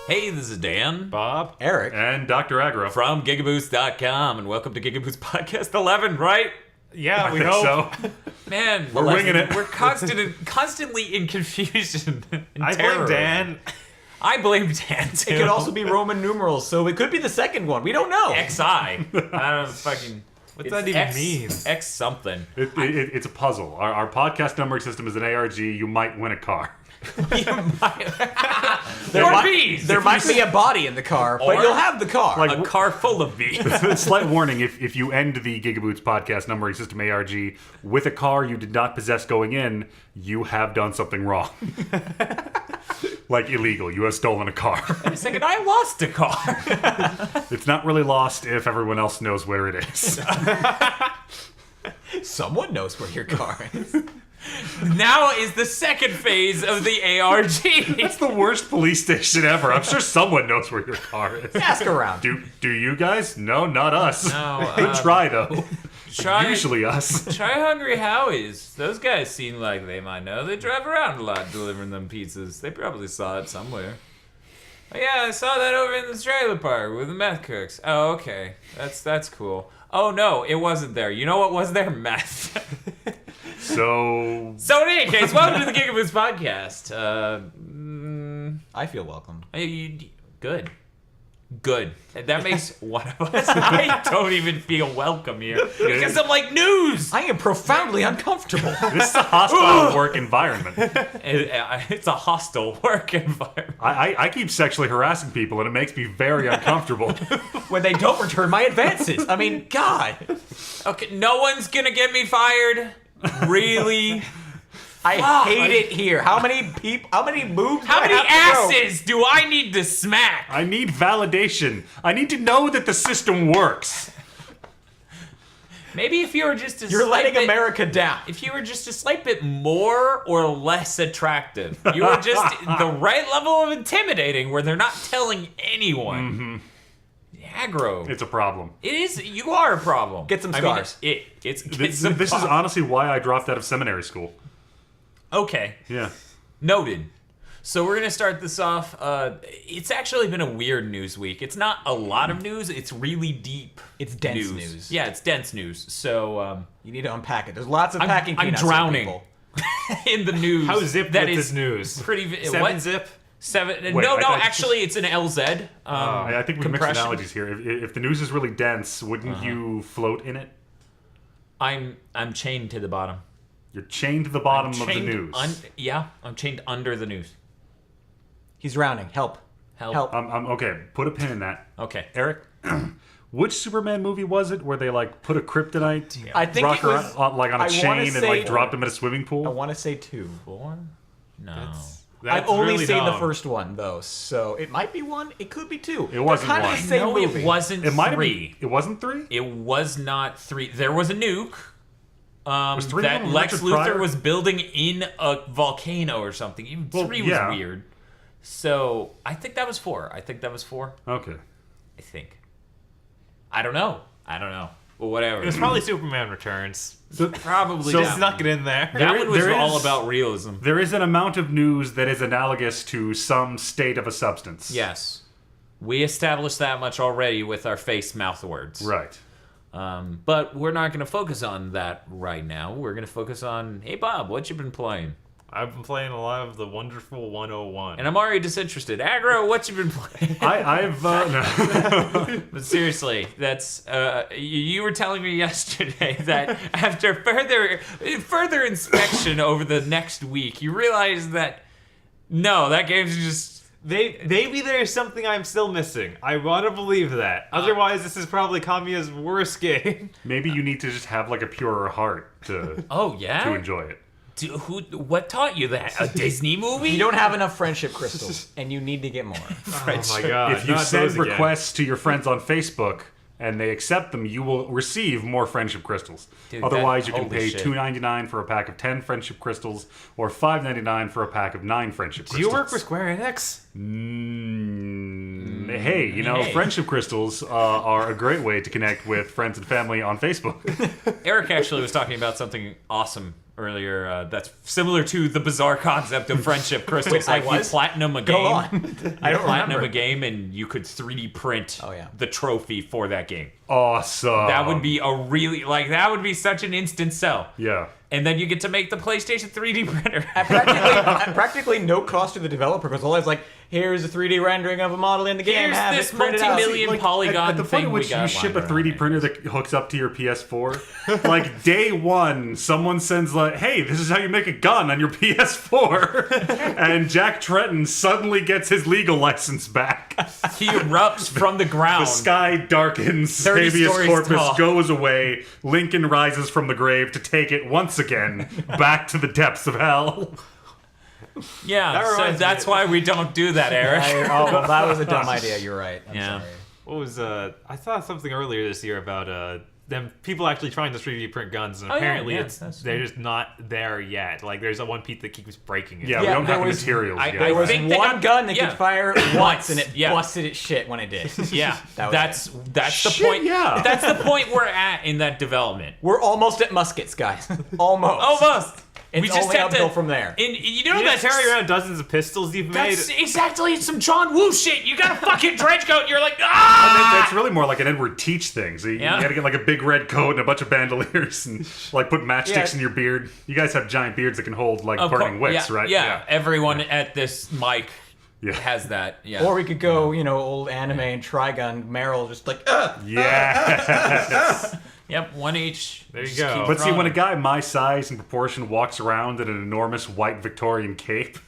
Hey, this is Dan, Bob, Eric, and Dr. Aggro from GigaBoots.com, and welcome to GigaBoots Podcast 11, right? Yeah, we hope so. Man, we're winging it. We're constantly in confusion and I terror. blame Dan. I blame Dan, too. It could also be Roman numerals, so it could be the second one. We don't know. XI. I don't know, fucking... What's that even mean? X something. It's a puzzle. Our podcast numbering system is an ARG. You might win a car. There might be a body in the car, but you'll have the car. Like, a car full of bees. Slight warning, if you end the GigaBoots podcast numbering system ARG with a car you did not possess going in, you have done something wrong. Like illegal. You have stolen a car. Wait a second, I lost a car. It's not really lost if everyone else knows where it is. Someone knows where your car is. Now is the second phase of the ARG. It's the worst police station ever. I'm sure someone knows where your car is. Ask around. Do you guys? No, not us. No, Good try, though. Try, Usually us. Try Hungry Howie's. Those guys seem like they might know. They drive around a lot delivering them pizzas. They probably saw it somewhere. Oh, yeah, I saw that over in the trailer park with the meth cooks. Oh, okay. That's cool. Oh, no, it wasn't there. You know what was there? Meth. So in any case, welcome to the GigaBoots Podcast. I feel welcome. Good. Good. That makes one of us. I don't even feel welcome here. Because I'm like, news! I am profoundly uncomfortable. this is a hostile work environment. It's a hostile work environment. I keep sexually harassing people, and it makes me very uncomfortable. When they don't return my advances. I mean, God. Okay, no one's gonna get me fired. Really? I hate it here. How many people? How many moves? How many do I have to go? asses do I need to smack? I need validation. I need to know that the system works. Maybe if you were just a You're slight letting bit, America down. If you were just a slight bit more or less attractive, you were just the right level of intimidating where they're not telling anyone. Aggro. It's a problem. It is. You are a problem. Get some scars. This is honestly why I dropped out of seminary school. Okay. Yeah. Noted. So we're gonna start this off. It's actually been a weird news week. It's not a lot of news. It's really deep. It's dense news. Yeah, it's dense news. So you need to unpack it. There's lots of packing I'm peanuts drowning people. in the news. How zip that with is this news? Pretty. 7 what? zip? 7. Wait, no, I actually, it's an LZ. I think we mixed compression. analogies here. If the news is really dense, wouldn't you float in it? I'm chained to the bottom. You're chained to the bottom of the Chained news. I'm chained under the news. He's drowning. Help. Help. Okay, put a pin in that. Okay. Eric, which Superman movie was it where they like put a kryptonite I think rocker it was like on a I chain wanna and say- like dropped him in a swimming I pool? want to say 2. 4? No. I've only seen the first one though, so it might be 1. It could be 2. It wasn't They're kind 1. of the same No, movie. it wasn't It might have 3. been. It wasn't 3. It was not 3. There was a nuke. Was 3 That one Lex Richard Luthor Pryor? was building in a volcano or something. Even 3 was yeah. weird. So I think that was 4. Okay. I think. I don't know. Well, whatever. It was probably Superman Returns. probably so that Snuck one. it in there. That one was there all is- about realism. There is an amount of news that is analogous to some state of a substance. Yes. We established that much already with our face-mouth words. Right. But we're not going to focus on that right now. We're going to focus on, hey, Bob, what you been playing? I've been playing a lot of the Wonderful 101. And I'm already disinterested. Aggro, what you been playing? I've no. But seriously, that's you were telling me yesterday that after further inspection over the next week, you realize that no, that game's just Maybe there's something I'm still missing. I want to believe that. Otherwise, this is probably Kamiya's worst game. Maybe you need to just have like a purer heart to oh yeah. to enjoy it. What taught you that? A Disney movie? You don't have enough friendship crystals, and you need to get more. Oh my god. If you not send those again. requests to your friends on Facebook and they accept them, you will receive more friendship crystals. Dude, Otherwise, you can holy pay shit. $2.99 for a pack of 10 friendship crystals, or $5.99 for a pack of 9 friendship Do crystals. you work for Square Enix? hey, friendship crystals are a great way to connect with friends and family on Facebook. Eric actually was talking about something awesome earlier that's similar to the bizarre concept of friendship crystals. Wait, like you platinum a game. Go on. I don't platinum remember. a game and you could 3D print Oh, yeah. the trophy for that game. Awesome. That would be that would be such an instant sell. Yeah. And then you get to make the PlayStation 3D printer. At practically no cost to the developer, because all it's like, here's a 3D rendering of a model in the game. Here's have this it printed out. multi-million polygon at the thing point at which we got you ship a lying 3D around printer that hooks up to your PS4, like day one, someone sends like, "Hey, this is how you make a gun on your PS4," and Jack Tretton suddenly gets his legal license back. He erupts from the ground. The sky darkens, 30 habeas stories corpus tall. goes away, Lincoln rises from the grave to take it once again back to the depths of hell. Yeah, That so reminds that's me- why we don't do that, Eric. Well, that was a dumb idea. You're right. I'm Yeah. sorry. What was I saw something earlier this year about them people actually trying to 3D print guns, and Oh, yeah, apparently yeah, it's that's they're just not there yet. Like there's one piece that keeps breaking it. Yeah, we Yeah, don't there have the was- materials I- yet. I There was think they one got- gun that yeah. could fire once, and it Yeah. busted its shit when it did. Yeah, That was that's the Shit, point. yeah. That's the point we're at in that development. We're almost at muskets, guys. Almost. Almost. It's we just only have uphill to, from there. And you know You that's just carry around dozens of pistols you've made. That's exactly some John Woo shit. You got a fucking trench coat. And you're like, ah. It's really more like an Edward Teach thing. So you Yeah. gotta get like a big red coat and a bunch of bandoliers and like put matchsticks Yeah. in your beard. You guys have giant beards that can hold like Of burning course, wicks, yeah, right? Yeah, everyone at this mic Yeah. has that. Yeah. Or we could go, old anime and Trigun, Meryl just like, ugh. Yeah. Yep, one each. There you Just go. keep But see, throwing when a it. guy my size and proportion walks around in an enormous white Victorian cape,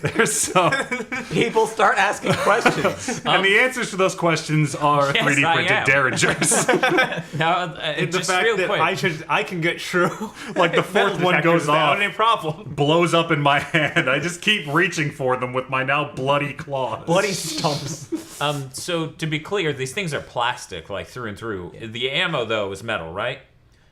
there's some. People start asking questions. And the answers to those questions are Yes, 3D I printed am. derringers. Now, the just fact real that quick. I can get true. Like the fourth one goes off, Without any problem. blows up in my hand. I just keep reaching for them with my now bloody claws. Bloody stumps. So to be clear, these things are plastic, like through and through. The ammo though is metal, right?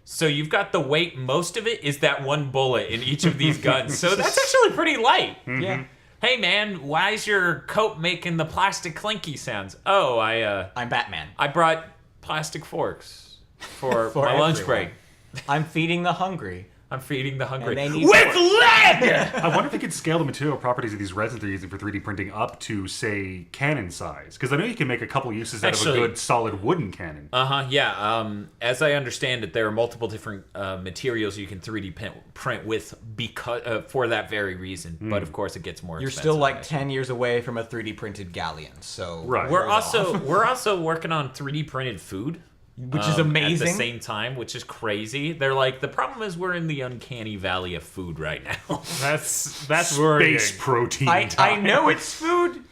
So you've got the weight. Most of it is that one bullet in each of these guns. So that's actually pretty light. Yeah. Hey man, why is your coat making the plastic clinky sounds? Oh, I'm Batman. I brought plastic forks for, For my lunch everyone. break. I'm feeding the hungry. I'm feeding the hungry. And they need with forks. lead! I wonder if they could scale the material properties of these resins they're using for 3D printing up to, say, cannon size. Because I know you can make a couple uses out Actually- of a good solid wooden cannon. Yeah. As I understand it, there are multiple different materials you can 3D print with because for that very reason. But of course, it gets more. You're expensive, still like I 10 years away from a 3D printed galleon, so Right. We're hold also working on 3D printed food, which is amazing. At the same time, which is crazy. They're like, the problem is we're in the uncanny valley of food right now. That's worrying. Space protein. I time. know it's food,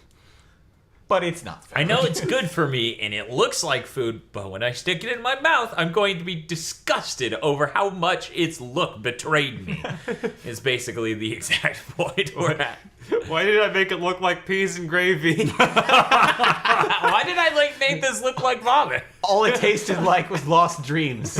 but it's not food. I know it's good for me and it looks like food, but when I stick it in my mouth, I'm going to be disgusted over how much its look betrayed me. Is basically the exact point we're at. Why did I make it look like peas and gravy? Why did I make this look like vomit? All it tasted like was lost dreams.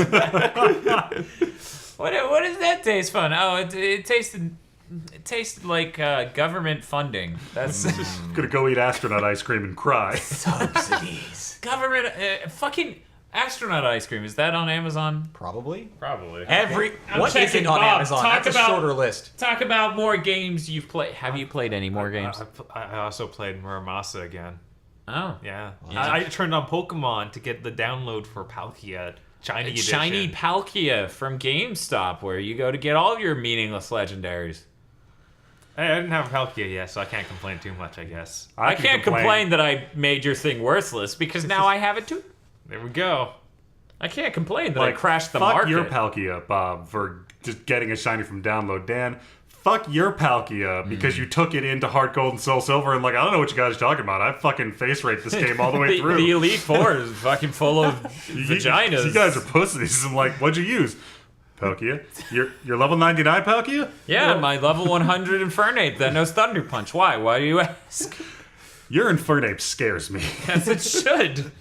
What does that taste fun? Oh, it tasted like government funding. That's Gonna go eat astronaut ice cream and cry. Subsidies. government fucking astronaut ice cream. Is that on Amazon? Probably. Probably. I'm What checking, isn't on Bob, Amazon? talk That's about- a shorter list. Talk about more games you've played. Have you played any more games? I also played Muramasa again. Oh, Yeah. Yeah. I turned on Pokemon to get the download for Palkia Shiny Edition. Shiny Palkia from GameStop, where you go to get all of your meaningless legendaries. Hey, I didn't have Palkia yet, so I can't complain too much, I guess. I can't complain that I made your thing worthless because now I have it too. There we go. I can't complain that I crashed the fuck market. your Palkia, Bob, for just getting a shiny from download. Dan, fuck your Palkia because you took it into Heart Gold and Soul Silver and like, I don't know what you guys are talking about. I fucking face raped this game all the way through. The Elite Four is fucking full of vaginas. You guys are pussies. I'm like, what'd you use? Palkia? Your level 99 Palkia? Yeah, my level 100 Infernape that knows Thunder Punch. Why? Why do you ask? Your Infernape scares me. As it should.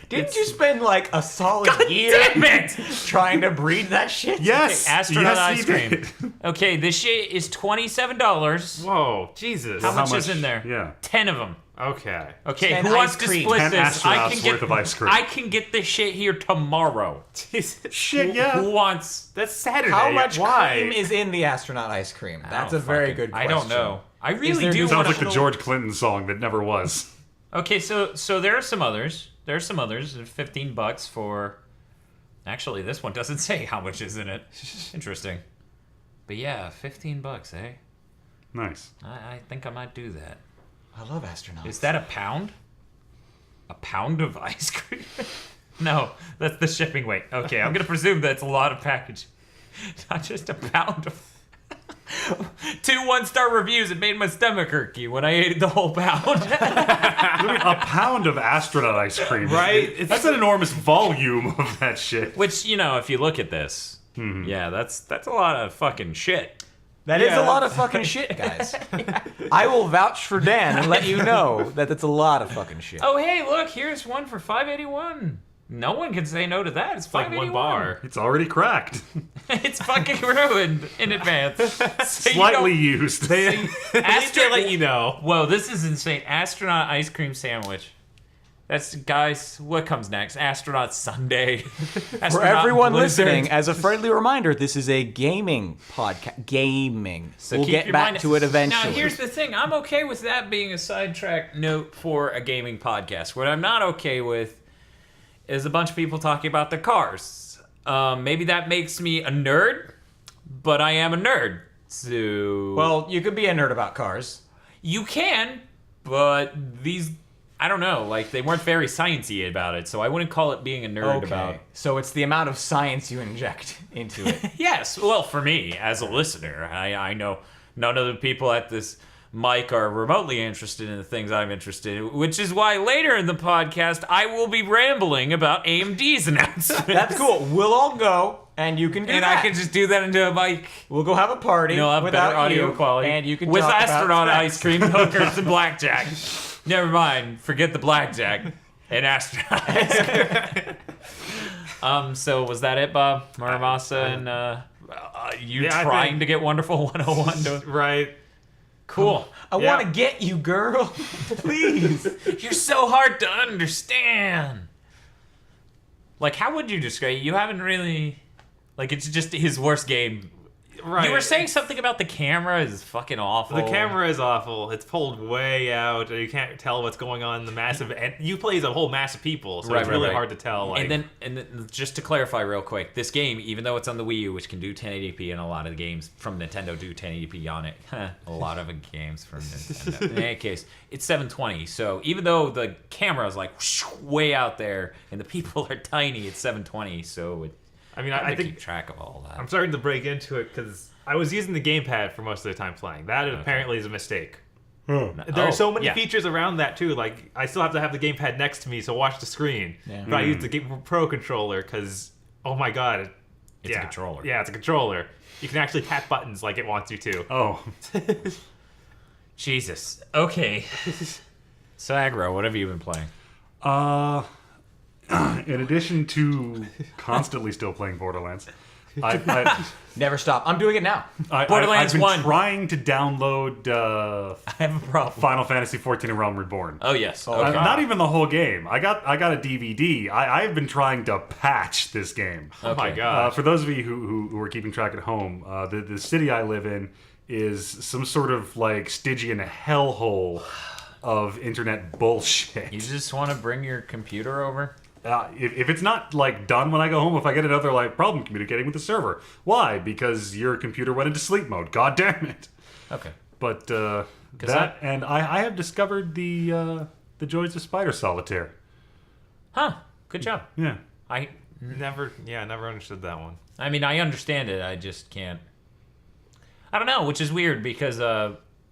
Didn't you spend like a solid year Damn it! trying to breed that shit? Yes! Astronaut yes, ice he cream. did. Okay, this shit is $27. Whoa, Jesus. How How much is in there? Yeah. 10 of them. Okay. Okay, And who wants ice to cream. split 10 this? astronauts worth of ice cream. I can get this shit here tomorrow. Jesus. Shit, yeah. Who wants? That's Saturday. How much Why? cream is in the astronaut ice cream? I That's don't a very fucking- good question. I don't know. I really there do new Sounds want like to the George Clinton song that never was. Okay, so there are some others. There's some others. $15 for. Actually, this one doesn't say how much is in it. Interesting. But yeah, $15, eh? Nice. I think I might do that. I love astronauts. Is that a pound? A pound of ice cream? No, that's the shipping weight. Okay, I'm gonna presume that's a lot of package. Not just a pound of. 2 1-star reviews. It made my stomach irky when I ate the whole pound. I mean, a pound of astronaut ice cream. Right? That's an enormous volume of that shit. Which, if you look at this, yeah, that's a lot of fucking shit. That is Yeah. a lot of fucking shit, guys. I will vouch for Dan and let you know that it's a lot of fucking shit. Oh, hey, look, here's one for $5.81. No one can say no to that. It's Like $5.81. one bar. It's already cracked. It's fucking ruined in advance. So you Slightly don't- used. They let you know. Whoa, this is insane. Astronaut ice cream sandwich. That's, guys, what comes next? Astronaut Sunday. For Astronaut everyone Blizzard. listening, as a friendly reminder, this is a gaming podcast. Gaming. So we'll keep get your back mind- to it eventually. Now, here's the thing. I'm okay with that being a sidetrack note for a gaming podcast. What I'm not okay with is a bunch of people talking about their cars. Maybe that makes me a nerd, but I am a nerd. So Well, you could be a nerd about cars. you can, but these, I don't know, like they weren't very sciencey about it, so I wouldn't call it being a nerd about. So it's the amount of science you inject into it. Yes, well, for me as a listener, I know none of the people at this mic are remotely interested in the things I'm interested in, which is why later in the podcast I will be rambling about AMD's announcement. That's cool. We'll all go, and you can do And that. I can just do that into a mic. We'll go have a party. You'll have without better audio you, quality. and you can with talk astronaut about ice cream, hookers, and blackjack. Never mind. Forget the blackjack and astronaut ice cream. So was that it, Bob? Muramasa and you Yeah, I trying think- to get Wonderful 101 to... Right. Cool. I Yeah. want to get you, girl. Please. You're so hard to understand. Like, how would you describe it? You haven't really... Like, it's just his worst game. Right. You were saying something about the camera is fucking awful. The camera is awful. It's pulled way out. You can't tell what's going on in the massive. And you play as a whole mass of people, so Right, it's right, really right. hard to tell. Like, And then just to clarify real quick, this game, even though it's on the Wii U, which can do 1080p, and a lot of the games from Nintendo do 1080p on it, a lot of games from Nintendo. In any case, it's 720. So even though the camera is like way out there and the people are tiny, it's 720. So I mean, hard I to think keep track of all that. I'm starting to break into it because I was using the gamepad for most of the time playing. That apparently is a mistake. There Oh, are so many yeah. features around that too. Like I still have to have the gamepad next to me to watch the screen. Yeah. But I use the Pro controller because oh my god, It's a controller. Yeah, it's a controller. You can actually tap buttons like it wants you to. Oh, Jesus. Okay. So Aggro, what have you been playing? in addition to constantly still playing Borderlands, I Never stop. I'm doing it now. Borderlands I've been 1. trying to download I have a problem. Final Fantasy XIV: A Realm Reborn. Oh yes. Oh, Okay. Not even the whole game. I got a DVD. I've been trying to patch this game. Oh my Okay. god. For those of you who are keeping track at home, the city I live in is some sort of like Stygian hellhole of internet bullshit. You just want to bring your computer over? If it's not like done when I go home, if I get another like problem communicating with the server, why? Because your computer went into sleep mode. God damn it! Okay. But and I have discovered the joys of Spider Solitaire. Huh. Good job. Yeah. never understood that one. I mean, I understand it. I just can't. I don't know, which is weird because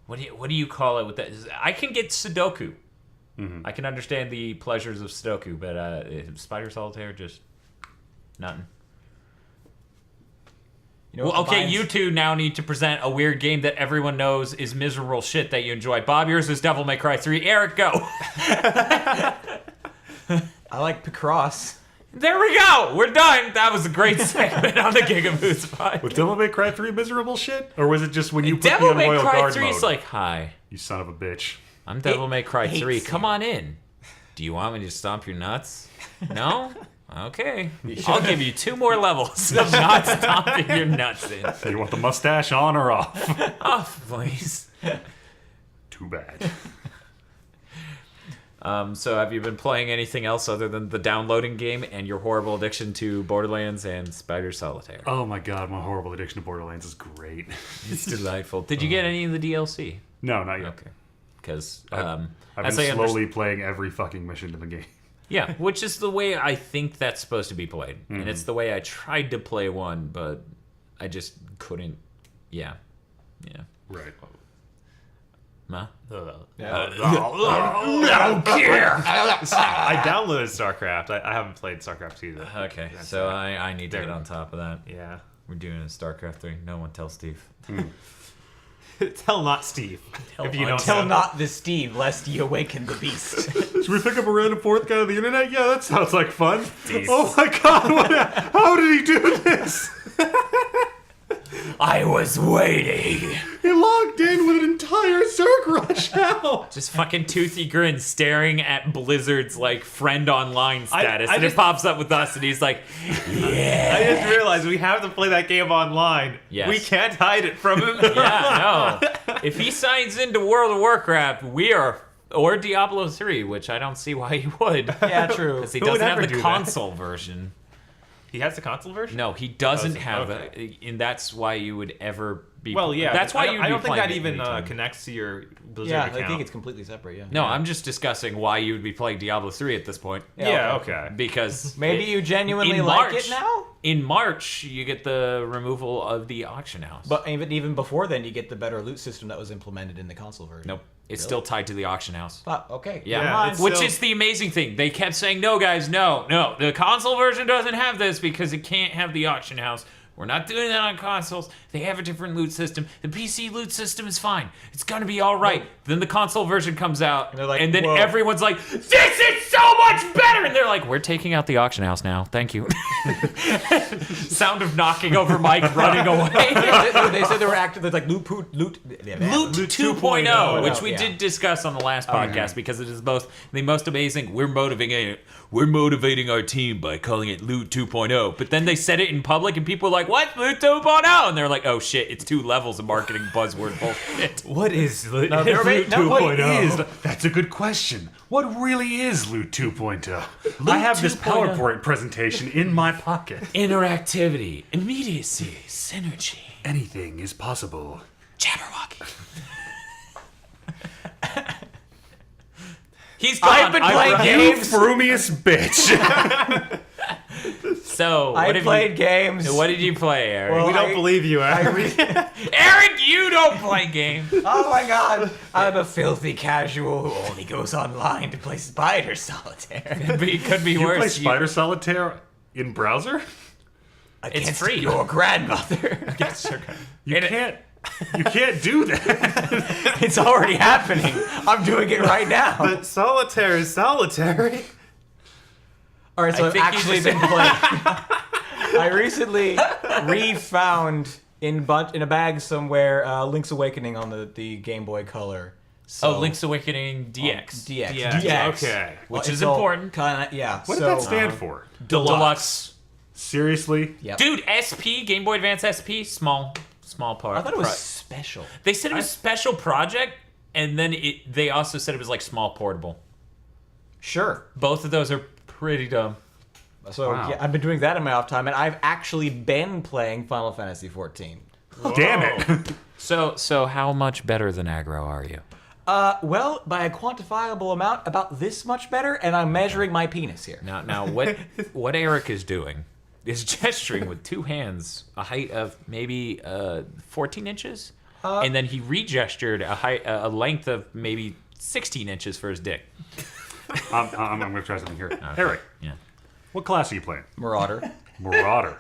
what do you call it with that? I can get Sudoku. I can understand the pleasures of Sudoku, but Spider Solitaire just nothing. You know Well, what okay, combines- you two now need to present a weird game that everyone knows is miserable shit that you enjoy. Bob, yours is Devil May Cry 3. Eric, go. I like Picross. There we go. We're done. That was a great segment on the GigaBoots podcast. Was Devil May Cry 3 miserable shit? Or was it just when you put Devil me on May Royal Cry Guard 3 mode? is like, hi, You son of a bitch. I'm Devil May Cry 3. hates Come you. on in. Do you want me to stomp your nuts? No? Okay. I'll give you 2 more levels of not stomping your nuts in. You want the mustache on or off? Off, please. Too bad. So have you been playing anything else other than the downloading game and your horrible addiction to Borderlands and Spider Solitaire? Oh my god, my horrible addiction to Borderlands is great. It's delightful. Did you get any of the DLC? No, not yet. Okay. Because I've been slowly playing every fucking mission in the game. yeah, which is the way I think that's supposed to be played. And it's the way I tried to play one, but I just couldn't. Yeah. Yeah. Right. Huh? I don't care. I downloaded StarCraft. I haven't played StarCraft either. Okay, so I need to get on top of that. Yeah. We're doing a StarCraft 3. No one tell Steve. Tell not Steve. If you don't Tell know. not the Steve, lest ye awaken the beast. Should we pick up a random fourth guy on the internet? Yeah, that sounds like fun. Oh my god, how did he do this? I was waiting. He logged in with an entire Zerg rush. How? Just fucking toothy grin staring at Blizzard's like friend online status. I and just- it pops up with us and he's like, yeah. I just realized we have to play that game online. Yes. We can't hide it from him. Yeah, no. If he signs into World of Warcraft, we are, or Diablo 3, which I don't see why he would. Yeah, true. Because he Who would doesn't have ever the do that? console version. He has the console version? No, he doesn't Doesn't, have okay. and that's why you would ever be. Well, yeah. That's why I you. don't, I don't think that it even anytime. connects to your Blizzard Yeah, account. I think it's completely separate, yeah. No, I'm just discussing why you would be playing Diablo 3 at this point. Yeah, okay. Because Maybe you genuinely in like March- it now? in March you get the removal of the auction house. But even before then, you get the better loot system that was implemented in the console version. nope, it's Really? still tied to the auction house. Okay. Yeah, never mind. it's which still- is the amazing thing. They kept saying, "No, guys, no, the console version doesn't have this because it can't have the auction house. We're not doing that on consoles. They have a different loot system. The PC loot system is fine. It's gonna be all right." Then the console version comes out, And they're like, and then "Whoa." everyone's like, "This is so much better!" And they're like, "We're taking out the auction house now. Thank you." Sound of knocking over Mike running away. they said they were active. There's like loot Loot 2.0, 2.0, which we yeah. did discuss on the last podcast because it is both the most amazing. We're motivating our team by calling it Loot 2.0. But then they said it in public and people were like, "What? Loot 2.0?" And they're like, "Oh shit, it's 2 levels of marketing buzzword bullshit." What is Loot No, they're right- no, what 2.0? That's a good question. What really is Loot 2.0? Loot I have this 2.0. PowerPoint presentation in my pocket. Interactivity, immediacy, synergy, Anything is possible. Jabberwocky. He's gone. I've been playing brought- You games. frumious bitch. So, I played games. What did you play, Eric? Well, We don't believe you, Eric. Eric, you don't play games. Oh my god, I'm a filthy casual who only goes online to play Spider Solitaire. Could be You worse. play Spider Solitaire in browser? Against free. your grandmother. You can't do that. It's already happening. I'm doing it right now. But solitaire is solitary. All right, so I I've think you actually just- been playing. I recently refound in a bag somewhere Link's Awakening on the Game Boy Color. So, Link's Awakening DX. DX. DX. Okay. Which is important. Kinda, yeah. What did that stand for? Deluxe. Seriously? Yep. Dude, SP, Game Boy Advance SP, small part. I thought it was special. They said it was special project, and then they also said it was like small portable. Sure. Both of those are pretty dumb. So Wow. yeah, I've been doing that in my off time, and I've actually been playing Final Fantasy XIV. Damn it. So how much better than Aggro are you? Well, by a quantifiable amount, about this much better, and I'm measuring my penis here. Now what Eric is doing is gesturing with 2 hands, a height of maybe 14 inches, and then he re-gestured a length of maybe 16 inches for his dick. I'm going to try something here. Eric, Yeah. what class are you playing? Marauder. Marauder.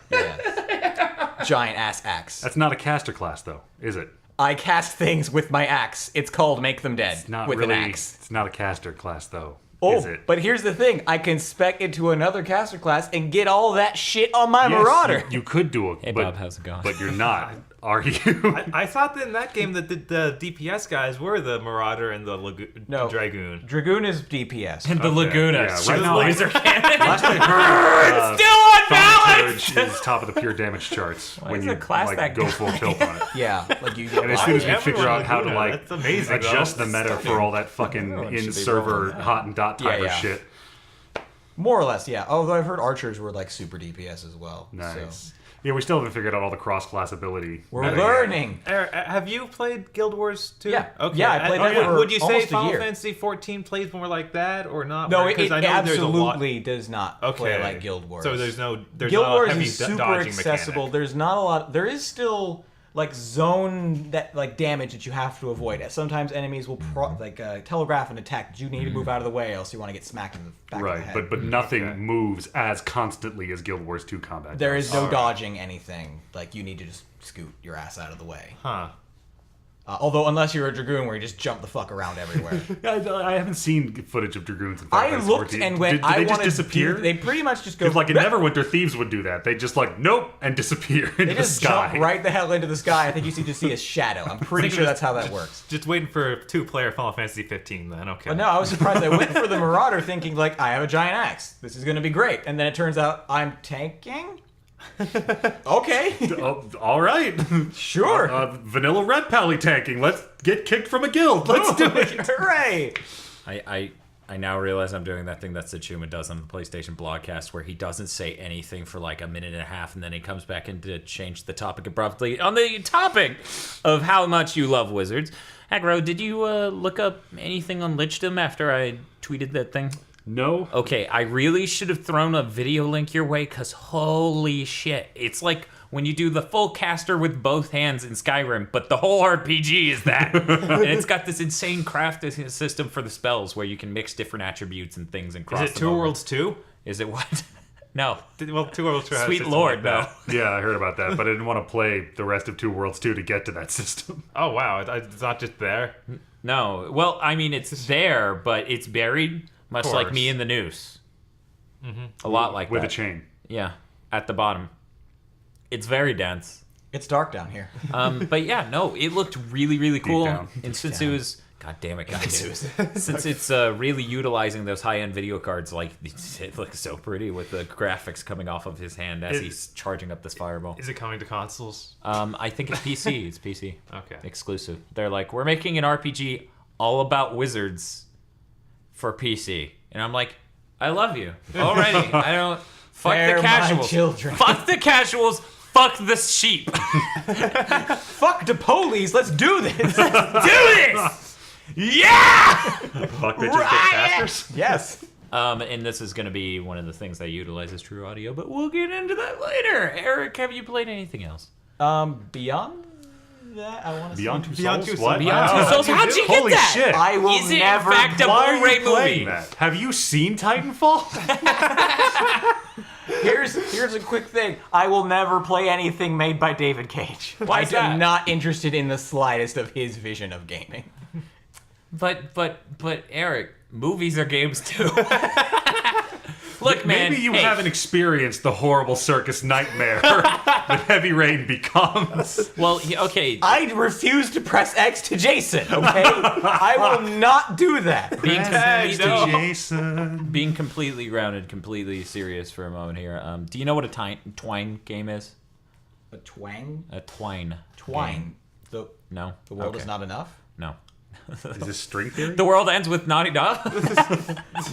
Giant ass axe. That's not a caster class, though, is it? I cast things with my axe. It's called Make Them Dead It's not with really. an axe. It's not a caster class, though, Oh, is it? but here's the thing. I can spec into another caster class and get all that shit on my Yes, Marauder. You could do it. Hey, but, Bob, how's it going? But you're not. Are you? I thought that in that game that the DPS guys were the Marauder and the Dragoon. Dragoon is DPS. And the Laguna. Yeah, Shoot right the now, laser cannon. Last I heard, Still on Thunder balance! Surge is top of the pure damage charts when is you a class that go good? full tilt on it. Yeah, like you get And as soon as we Everyone figure out how to Laguna, like that's amazing, adjust though. the meta for all that fucking Everyone should be in-server rolling that. hot and dot timer yeah. shit. more or less, yeah. Although I've heard archers were like super DPS as well. Nice. So. Yeah, we still haven't figured out all the cross-class ability. We're meta yet. learning. Eric, have you played Guild Wars 2? Yeah. Okay. Yeah, I played that for Would you say almost a Final year. Fantasy 14 plays more like that or not? No, Because it I know there's a lot. absolutely does not play like Guild Wars. So there's Guild not Wars a heavy is super dodging accessible. mechanic. There's not a lot. There is still like zone that like damage that you have to avoid. Sometimes enemies will telegraph an attack. You need to move out of the way, else you want to get smacked in the back of the Right, head. but nothing moves as constantly as Guild Wars 2 combat. There does. is no dodging anything. Like you need to just scoot your ass out of the way. Huh. Although unless you're a Dragoon where you just jump the fuck around everywhere. I haven't seen footage of Dragoons in Final I Fantasy looked 14. and went. Did I they just wanna disappear? They pretty much just go. Because like in Neverwinter, thieves would do that. They just like nope and disappear into They the just sky. jump right the hell into the sky. I think you just see a shadow. I'm pretty sure that's how that works. Just waiting for a 2-player Final Fantasy 15 then, okay. But no, I was surprised. I went for the Marauder thinking, like, I have a giant axe. This is going to be great. And then it turns out I'm tanking? Okay. Oh, all right. Sure. Vanilla Red Pally tanking. Let's get kicked from a guild. Let's do it. Hooray. I now realize I'm doing that thing that Sachuma does on the PlayStation Blogcast where he doesn't say anything for like a minute and a half and then he comes back in to change the topic abruptly on the topic of how much you love wizards. Aggro, did you look up anything on Lichdom after I tweeted that thing? No. Okay, I really should have thrown a video link your way because holy shit. It's like when you do the full caster with both hands in Skyrim, but the whole RPG is that. And it's got this insane crafting system for the spells where you can mix different attributes and things and cross Is it them Two over. Worlds 2? Is it what? No. Well, Two Worlds 2 has a Sweet system Lord, like that. no. Yeah, I heard about that, but I didn't want to play the rest of Two Worlds 2 to get to that system. Oh, wow. It's not just there? No. Well, I mean, it's there, but it's buried, much like course. me in the noose. A lot like With that. a chain. Yeah, at the bottom. It's very dense. It's dark down here. But yeah, no, it looked really, really cool. down. And since it was, god damn it, guys, since it's really utilizing those high-end video cards, like it looks so pretty with the graphics coming off of his hand as he's charging up this fireball. Is it coming to consoles? I think it's PC. It's PC Okay. exclusive. They're like, we're making an RPG all about wizards for PC, and I'm like, I love you already. I don't fuck They're the my casuals. children. Fuck the casuals. Fuck the sheep. Fuck the police. Let's do this. Do this. Yeah. Fuck, they just get casters? Yes. And this is going to be one of the things that utilizes True Audio, but we'll get into that later. Eric, have you played anything else? Beyond that, I want to Beyond Two Beyond Souls? Two What? Souls. Beyond Wow. Two Souls. How'd you get Holy that? shit. I will Is it never. in fact a Why are Blu-ray you playing movie? that? Have you seen Titanfall? Here's a quick thing. I will never play anything made by David Cage. Why is that? I'm not interested in the slightest of his vision of gaming. But Eric, movies are games too. Look, man. Maybe you hey, haven't experienced the horrible circus nightmare that Heavy Rain becomes. Well, okay. I refuse to press X to Jason, okay? I will not do that. Being completely, Jason. being completely grounded, completely serious for a moment here. Do you know what a twine game is? A twang? A twine. Twine. The No. world Okay. is not enough? No. Is this string theory? The world ends with Naughty Dog.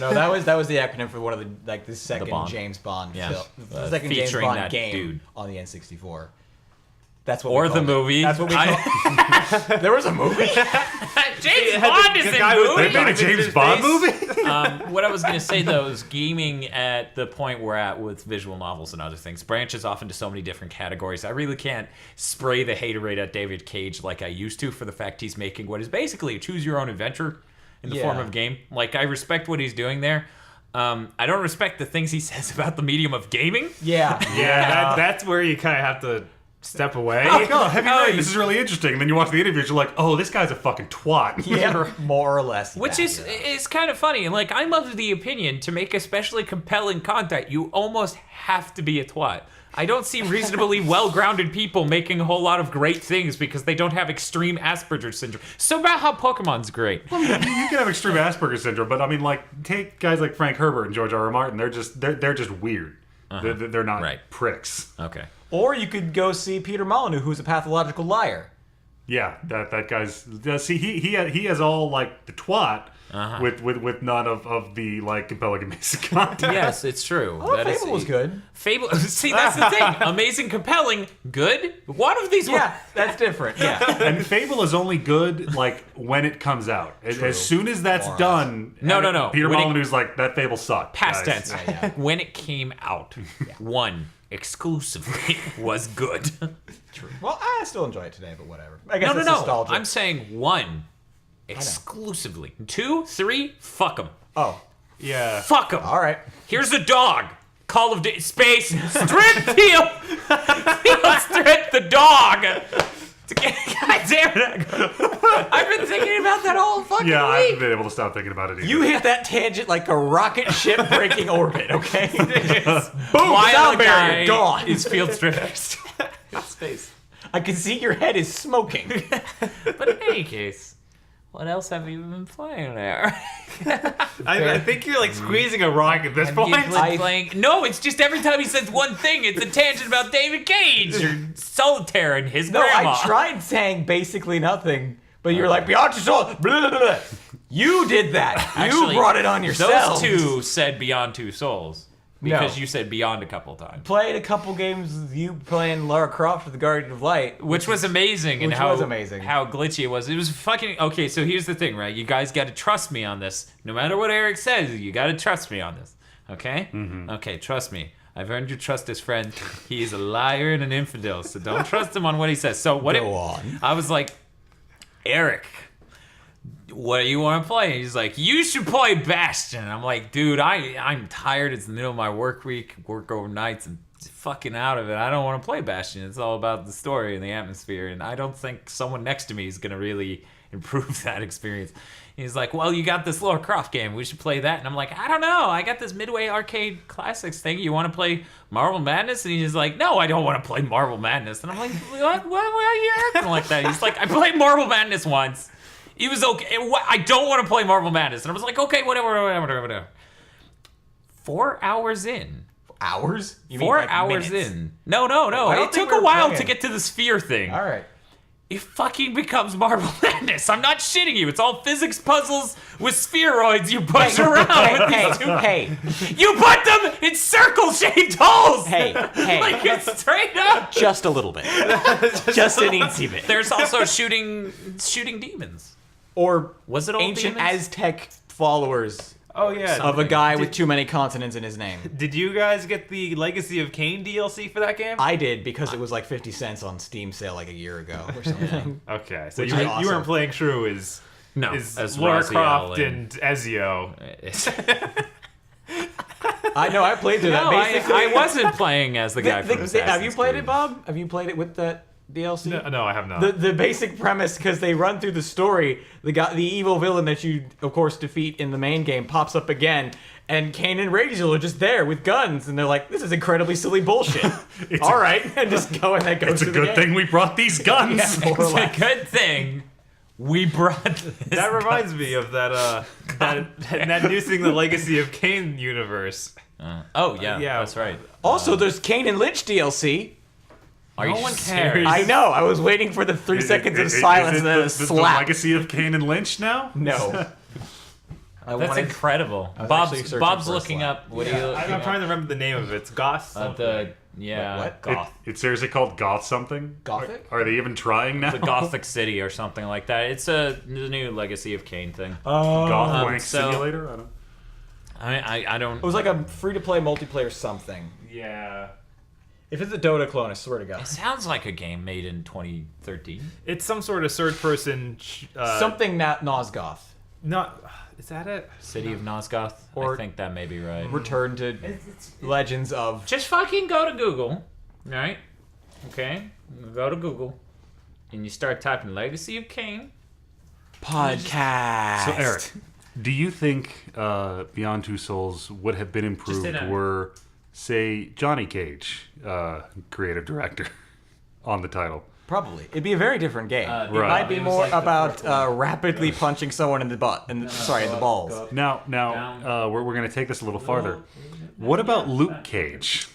No, that was the acronym for one of the second Bond. James Bond Yeah. film. The second James Featuring Bond that game dude. on the N64. That's what Or we the called it. movie. That's what we called There was a movie? James Bond is in They movies. made a James Bond movie? What I was going to say, though, is gaming at the point we're at with visual novels and other things branches off into so many different categories. I really can't spray the haterade at David Cage like I used to for the fact he's making what is basically a choose-your-own-adventure in the form Yeah. of game. Like, I respect what he's doing there. I don't respect the things he says about the medium of gaming. Yeah. Yeah, that's where you kind of have to step away. Oh, Heavy Rain, this is really interesting. And then you watch the interviews, you're like, oh, this guy's a fucking twat. Yeah, more or less. Which yeah. is kind of funny. And, like, I'm of the opinion to make especially compelling content, you almost have to be a twat. I don't see reasonably well-grounded people making a whole lot of great things because they don't have extreme Asperger's syndrome. So about how Pokemon's great. You can have extreme Asperger's syndrome, but I mean, like, take guys like Frank Herbert and George R.R. Martin. They're just weird. They're not pricks. Okay. Or you could go see Peter Molyneux, who's a pathological liar. Yeah, that guy's. See, he has all like the twat with none of the like compelling amazing content. Yes, it's true. Oh, Fable was good. Fable. See, that's the thing. Amazing, compelling, good. One of these. Yeah, that's different. Yeah. And Fable is only good like when it comes out. As soon as that's done, No. Peter When Molyneux's like that Fable sucked. Past guys. tense. When it came out, one exclusively was good. True. Well, I still enjoy it today, but whatever. I guess No. it's nostalgia. I'm saying one exclusively. 2, 3, fuck them. Oh, Yeah. Fuck them. all right. Here's a dog. Call of Duty Space. Strip Field. Strip the dog. God damn it. I've been thinking about that all fucking Yeah, I haven't week. been able to stop thinking about it either. You hit that tangent like a rocket ship breaking orbit, okay? Boom, sound sound barrier, barrier gone. is field strippers. Space. I can see your head is smoking. But in any case, what else have you been playing there? I think you're like squeezing a rock at this point. Playing? No, it's just every time he says one thing, it's a tangent about David Cage or Solitaire and his No, grandma. I tried saying basically nothing, but you're like, beyond your soul. Blah, blah, blah. You did that. Actually, you brought it on yourself. Those two said Beyond Two Souls. Because No. you said Beyond a couple times. Played a couple games with you playing Lara Croft with the Guardian of Light. Which was amazing, and which how was amazing. how glitchy it was. It was fucking okay. So here's the thing, right? You guys got to trust me on this. No matter what Eric says, you got to trust me on this. Okay? Okay, trust me. I've earned your trust as friend. He is a liar and an infidel, so don't trust him on what he says. So what? Go on. I was like, Eric, what do you want to play? And he's like, you should play Bastion. And I'm like, dude, I'm tired. It's the middle of my work week, work overnights, and fucking out of it. I don't want to play Bastion. It's all about the story and the atmosphere, and I don't think someone next to me is going to really improve that experience. He's like, well, you got this Lara Croft game. We should play that. And I'm like, I don't know. I got this Midway Arcade Classics thing. You want to play Marvel Madness? And he's like, no, I don't want to play Marvel Madness. And I'm like, what? Why are you acting like that? He's like, I played Marvel Madness once. He was okay. I don't want to play Marvel Madness. And I was like, okay, whatever. 4 hours in. Hours? You mean 4 like hours minutes? in. No. I don't It think took we a were while playing. to get to the sphere thing. All right. It fucking becomes Marvel Madness. I'm not shitting you. It's all physics puzzles with spheroids you push around with these two. Hey, You put them in circle-shaped holes. hey, Like it's straight up. just a little bit. Just an eensy bit. There's also shooting demons. Or Was it all ancient demons? Aztec followers Oh yeah. of a guy with too many consonants in his name. Did you guys get the Legacy of Kain DLC for that game? I did because it was like 50 cents on Steam sale like a year ago or something. Okay, so Which you is awesome. weren't playing Shrew as No, is as Lara Raziel Croft and- and Ezio. I know, I played through that. No, Basically, I wasn't playing as the guy from Assassin's have you played Creed. it, Bob? Have you played it with that DLC? No, I have not. The basic premise, because they run through the story, the evil villain that you, of course, defeat in the main game pops up again, and Kain and Raziel are just there with guns, and they're like, this is incredibly silly bullshit. All right, and just go, and that goes It's a through the good game. thing we brought these guns. Yeah, more or It's less. a good thing we brought this. That reminds me of that introducing the Legacy of Kain universe. Oh yeah, Yeah. that's right. Also, there's Kain and Lynch DLC. Are No you one serious? cares. I know, I was waiting for the 3 seconds of Is it silence and then a the slap. legacy of Kain and Lynch now? No. That's incredible. was actually Bob's searching Bob's for a looking slap. up. What are you looking I'm up? trying to remember the name of it. It's Goth. The yeah, What? Goth. It's seriously called Goth something? Gothic? Are they even trying now? The Gothic City or something like that. It's the new Legacy of Kain thing. Goth Wank so- Simulator? I don't I don't. It was like a free-to-play multiplayer something. Yeah. If it's a Dota clone, I swear to God. It sounds like a game made in 2013. It's some sort of third-person. Something not Nosgoth. Not. Is that it? City of Nosgoth. Or- I think that may be right. Return to Legends of... Just fucking go to Google, right? Okay, go to Google, and you start typing Legacy of Kain. Podcast. So, Eric, do you think Beyond Two Souls would have been improved in a- were say Johnny Cage, creative director, on the title. Probably. It'd be a very different game. It Right. might be It was more like the about fourth one. rapidly punching someone in the butt. Sorry, in the balls. Now, we're going to take this a little farther. What about Luke Cage?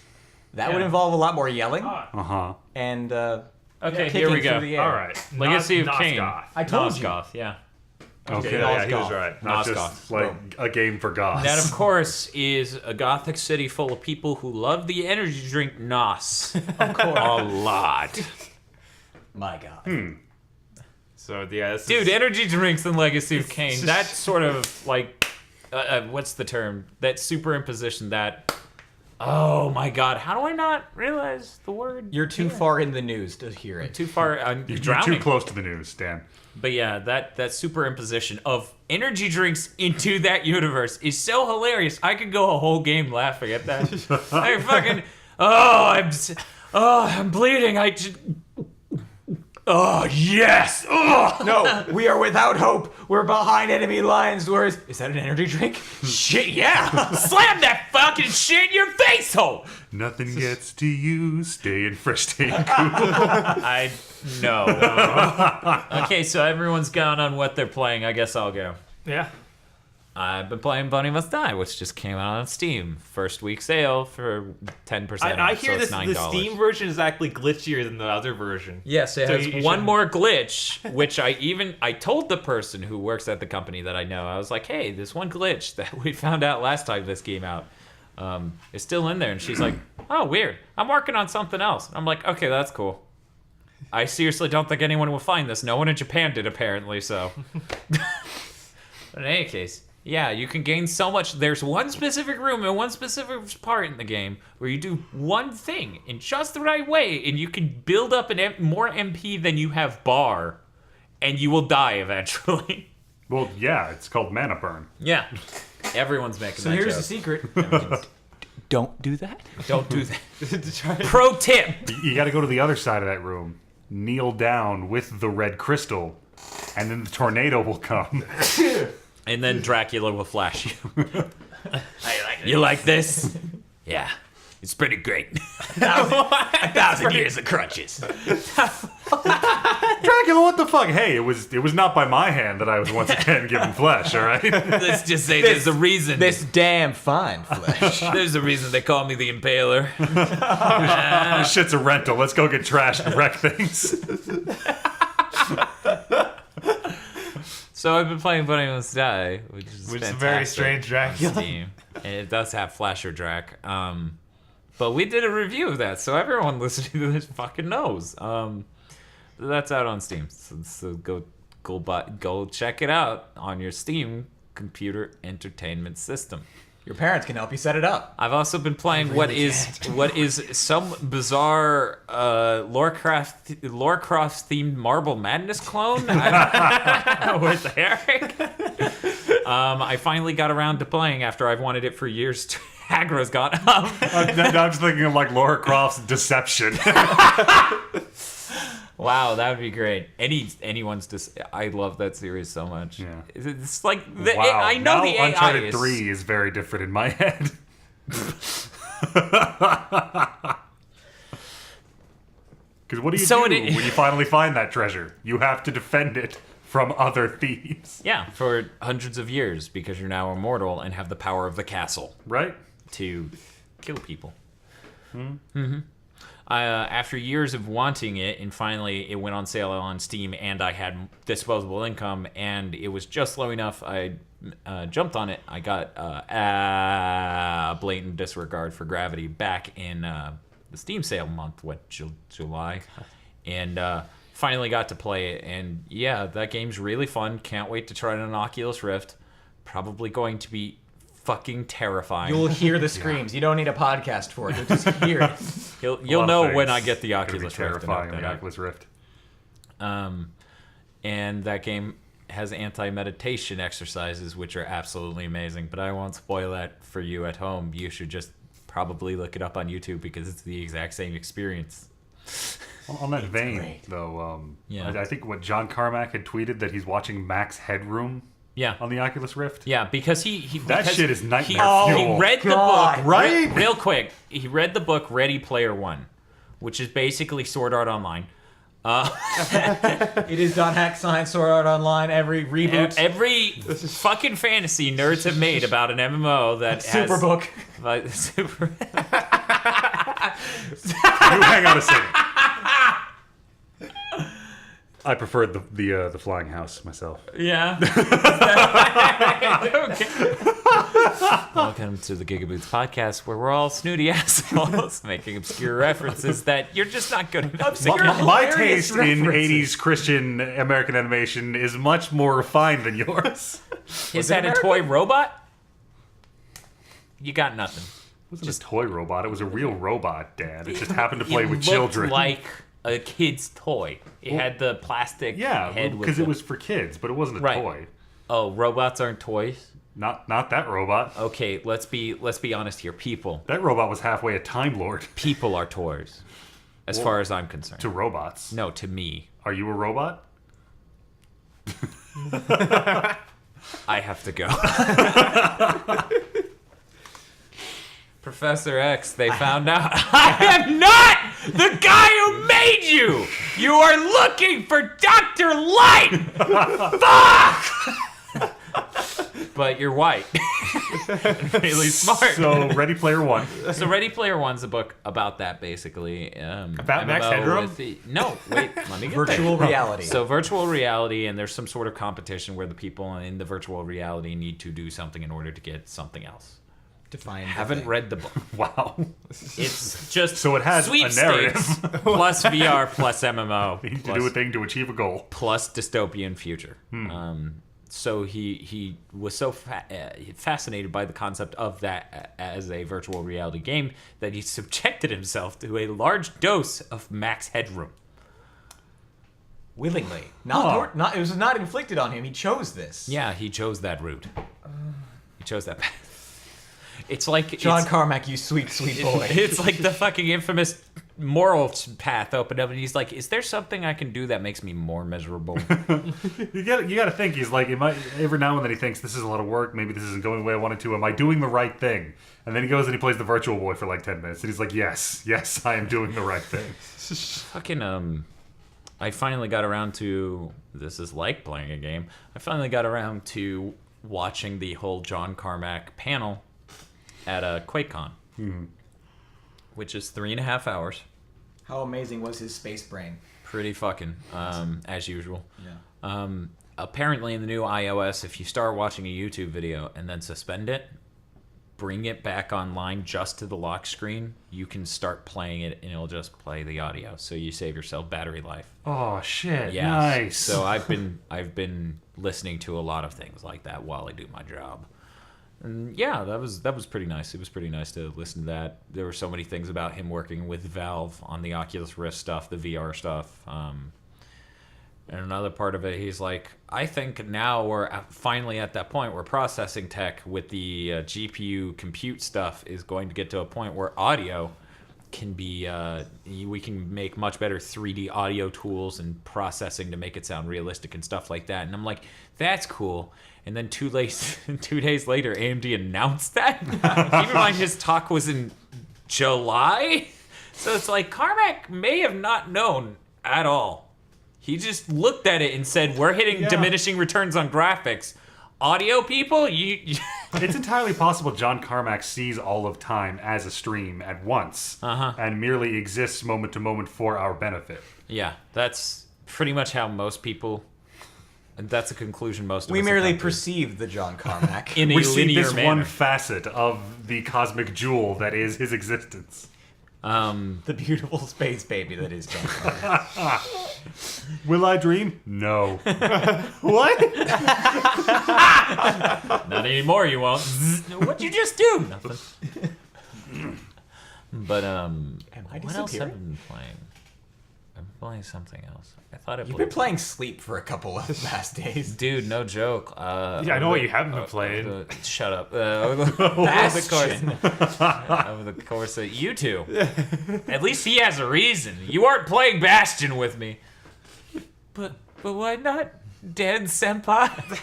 That would involve a lot more yelling Uh-huh. and Okay, kicking here we go. through the air. All right. Legacy of Kain. Nosgoth. I told you. Nosgoth, yeah. Okay. Yeah, he was Nosgoth. right. Not Nosgoth. just like a game for goths. That, of course, is a gothic city full of people who love the energy drink Nos. Of course. A lot. My God. So yeah, this Dude, is, energy drinks in Legacy of Kain, that sort of, like, what's the term? That superimposition, that... Oh, my God. How do I not realize the word? You're too far in the news to hear it. Too far. I'm You're drowning. too close to the news, Dan. But yeah, that superimposition of energy drinks into that universe is so hilarious. I could go a whole game laughing at that. I fucking... I'm bleeding. Oh, yes! Oh! No, we are without hope. We're behind enemy lines. Is that an energy drink? Shit, yeah. Slam that fucking shit in your face hole! Nothing gets to you. Staying fresh, staying cool. I know. Okay, so everyone's gone on what they're playing. I guess I'll go. yeah. I've been playing Bunny Must Die, which just came out on Steam. First week sale for 10%. I hear so this it's $9. the Steam version is actually glitchier than the other version. Yes, it So has you one shouldn't- more glitch, which I told the person who works at the company that I know. I was like, hey, this one glitch that we found out last time this came out is still in there. And she's like, oh, weird. I'm working on something else. I'm like, okay, that's cool. I seriously don't think anyone will find this. No one in Japan did, apparently, so. But in any case, yeah, you can gain so much. There's one specific room and one specific part in the game where you do one thing in just the right way, and you can build up more MP than you have bar, and you will die eventually. Well, yeah, it's called mana burn. Yeah, everyone's making So that here's joke. the secret. Don't do that. Don't do that. Pro tip. You got to go to the other side of that room, kneel down with the red crystal, and then the tornado will come. And then Dracula will flash you. You like this? Yeah. It's pretty great. 1,000 years of crutches. Dracula, what the fuck? Hey, it was not by my hand that I was once again given flesh, all right? Let's just say there's a reason. This damn fine flesh. There's a reason they call me the Impaler. This shit's a rental. Let's go get trashed and wreck things. So I've been playing Bunny Must Die, which is Which is a fantastic very strange on Dracula. Steam. And it does have Flasher Drac. But we did a review of that, so everyone listening to this fucking knows. That's out on Steam, so go check it out on your Steam computer entertainment system. Your parents can help you set it up. I've also been playing what is some bizarre Lorecraft themed Marble Madness clone with Eric. I finally got around to playing after I've wanted it for years. Aggro's gone. I'm just thinking of like Laura Croft's Deception. Wow, that would be great. I love that series so much. Yeah. It's like Wow. I know now the AI Uncharted is 3 is very different in my head. Because what do you do when you finally find that treasure? You have to defend it from other thieves. Yeah, for hundreds of years because you're now immortal and have the power of the castle Right? to kill people. After years of wanting it, and finally it went on sale on Steam, and I had disposable income, and it was just low enough. I jumped on it. I got a blatant disregard for gravity back in the Steam sale month, July, and finally got to play it. And yeah, that game's really fun. Can't wait to try it on an Oculus Rift. Probably going to be fucking terrifying. You'll hear the screams. You don't need a podcast for it. You'll just hear it. You'll know when I things get the gonna be Oculus Rift. and terrifying open on it the up. Oculus Rift. And that game has anti-meditation exercises, which are absolutely amazing. But I won't spoil that for you at home. You should just probably look it up on YouTube because it's the exact same experience. On that vein, great. though, Yeah. I think what John Carmack had tweeted that he's watching Max Headroom Yeah. on the Oculus Rift. Yeah, because That shit is nightmare fuel. He read the God. book, Right? real quick, he read the book Ready Player One, which is basically Sword Art Online. It is .hack Science Sword Art Online. Every reboot. Every fucking fantasy nerds have made about an MMO that has... Superbook. Super... You hang on a second. I preferred the flying house myself. Yeah. Okay. Welcome to the GigaBoots podcast, where we're all snooty assholes making obscure references that you're just not good enough to get. My Hilarious taste in references. 80s Christian American animation is much more refined than yours. Is that a toy robot? You got nothing. It wasn't a toy robot. It was a real robot, Dad. It just happened to play with It children. looked like a kid's toy. It had the plastic head with because it was for kids, but it wasn't a Right. toy. Oh, robots aren't toys? Not that robot. Okay, let's be honest here. That robot was halfway a Time Lord People are toys. As far as I'm concerned. to robots. No, to me. Are you a robot? I have to go. Professor X, they found out I am not the guy who made you! You are looking for Dr. Light! Fuck! But you're white. Really smart. So, Ready Player One. So Ready Player One's a book about that, basically. About Max MMO Headroom? No, wait, let me get Virtual there. reality. So virtual reality, and there's some sort of competition where the people in the virtual reality need to do something in order to get something else. Define. Haven't read the book. Wow. It's just So it has a sweepstakes plus VR plus MMO You need to plus, do a thing to achieve a goal. plus dystopian future. So he was so fascinated by the concept of that as a virtual reality game that he subjected himself to a large dose of max headroom. Willingly. Huh. Not. It was not inflicted on him. He chose this. Yeah, he chose that route. He chose that path. It's like John it's, Carmack, you sweet, sweet boy. it's like the fucking infamous moral path opened up, and he's like, "Is there something I can do that makes me more miserable?" You got to think. He's like, every now and then he thinks this is a lot of work. Maybe this isn't going the way I want it to. Am I doing the right thing? And then he goes and he plays the Virtual Boy for like 10 minutes, and he's like, yes, I am doing the right thing. Fucking I finally got around to this is like playing a game. I finally got around to watching the whole John Carmack panel at QuakeCon, which is 3.5 hours. How amazing was his space brain? Pretty fucking, as usual. Yeah. Apparently in the new iOS, if you start watching a YouTube video and then suspend it, bring it back online just to the lock screen, you can start playing it and it'll just play the audio. So you save yourself battery life. Oh shit! Yeah. Nice. So I've been listening to a lot of things like that while I do my job. And yeah, that was pretty nice. It was pretty nice to listen to that. There were so many things about him working with Valve on the Oculus Rift stuff, the VR stuff. And another part of it, he's like, I think now we're finally at that point where processing tech with the GPU compute stuff is going to get to a point where audio can be, we can make much better 3D audio tools and processing to make it sound realistic and stuff like that. And I'm like, that's cool. And then 2 days later, AMD announced that. Keep in mind, his talk was in July. So it's like, Carmack may have not known at all. He just looked at it and said, we're hitting diminishing returns on graphics. Audio people, It's entirely possible John Carmack sees all of time as a stream at once and merely exists moment to moment for our benefit. Yeah, that's pretty much how most people... And that's a conclusion most of We us merely have come to. perceive the John Carmack. In a We see linear this manner. one facet of the cosmic jewel that is his existence. The beautiful space baby that is John Carmack. Will I dream? No. What? Not anymore, you won't. What'd you just do? Nothing. But, I what else have I disappearing? been playing? I'm playing something else. I thought I You've been playing Sleep for a couple of past days. Dude, no joke. Yeah, I know what you haven't been playing. Shut up. Over the course of you two. At least he has a reason. You aren't playing Bastion with me. But why not, Dan Senpai?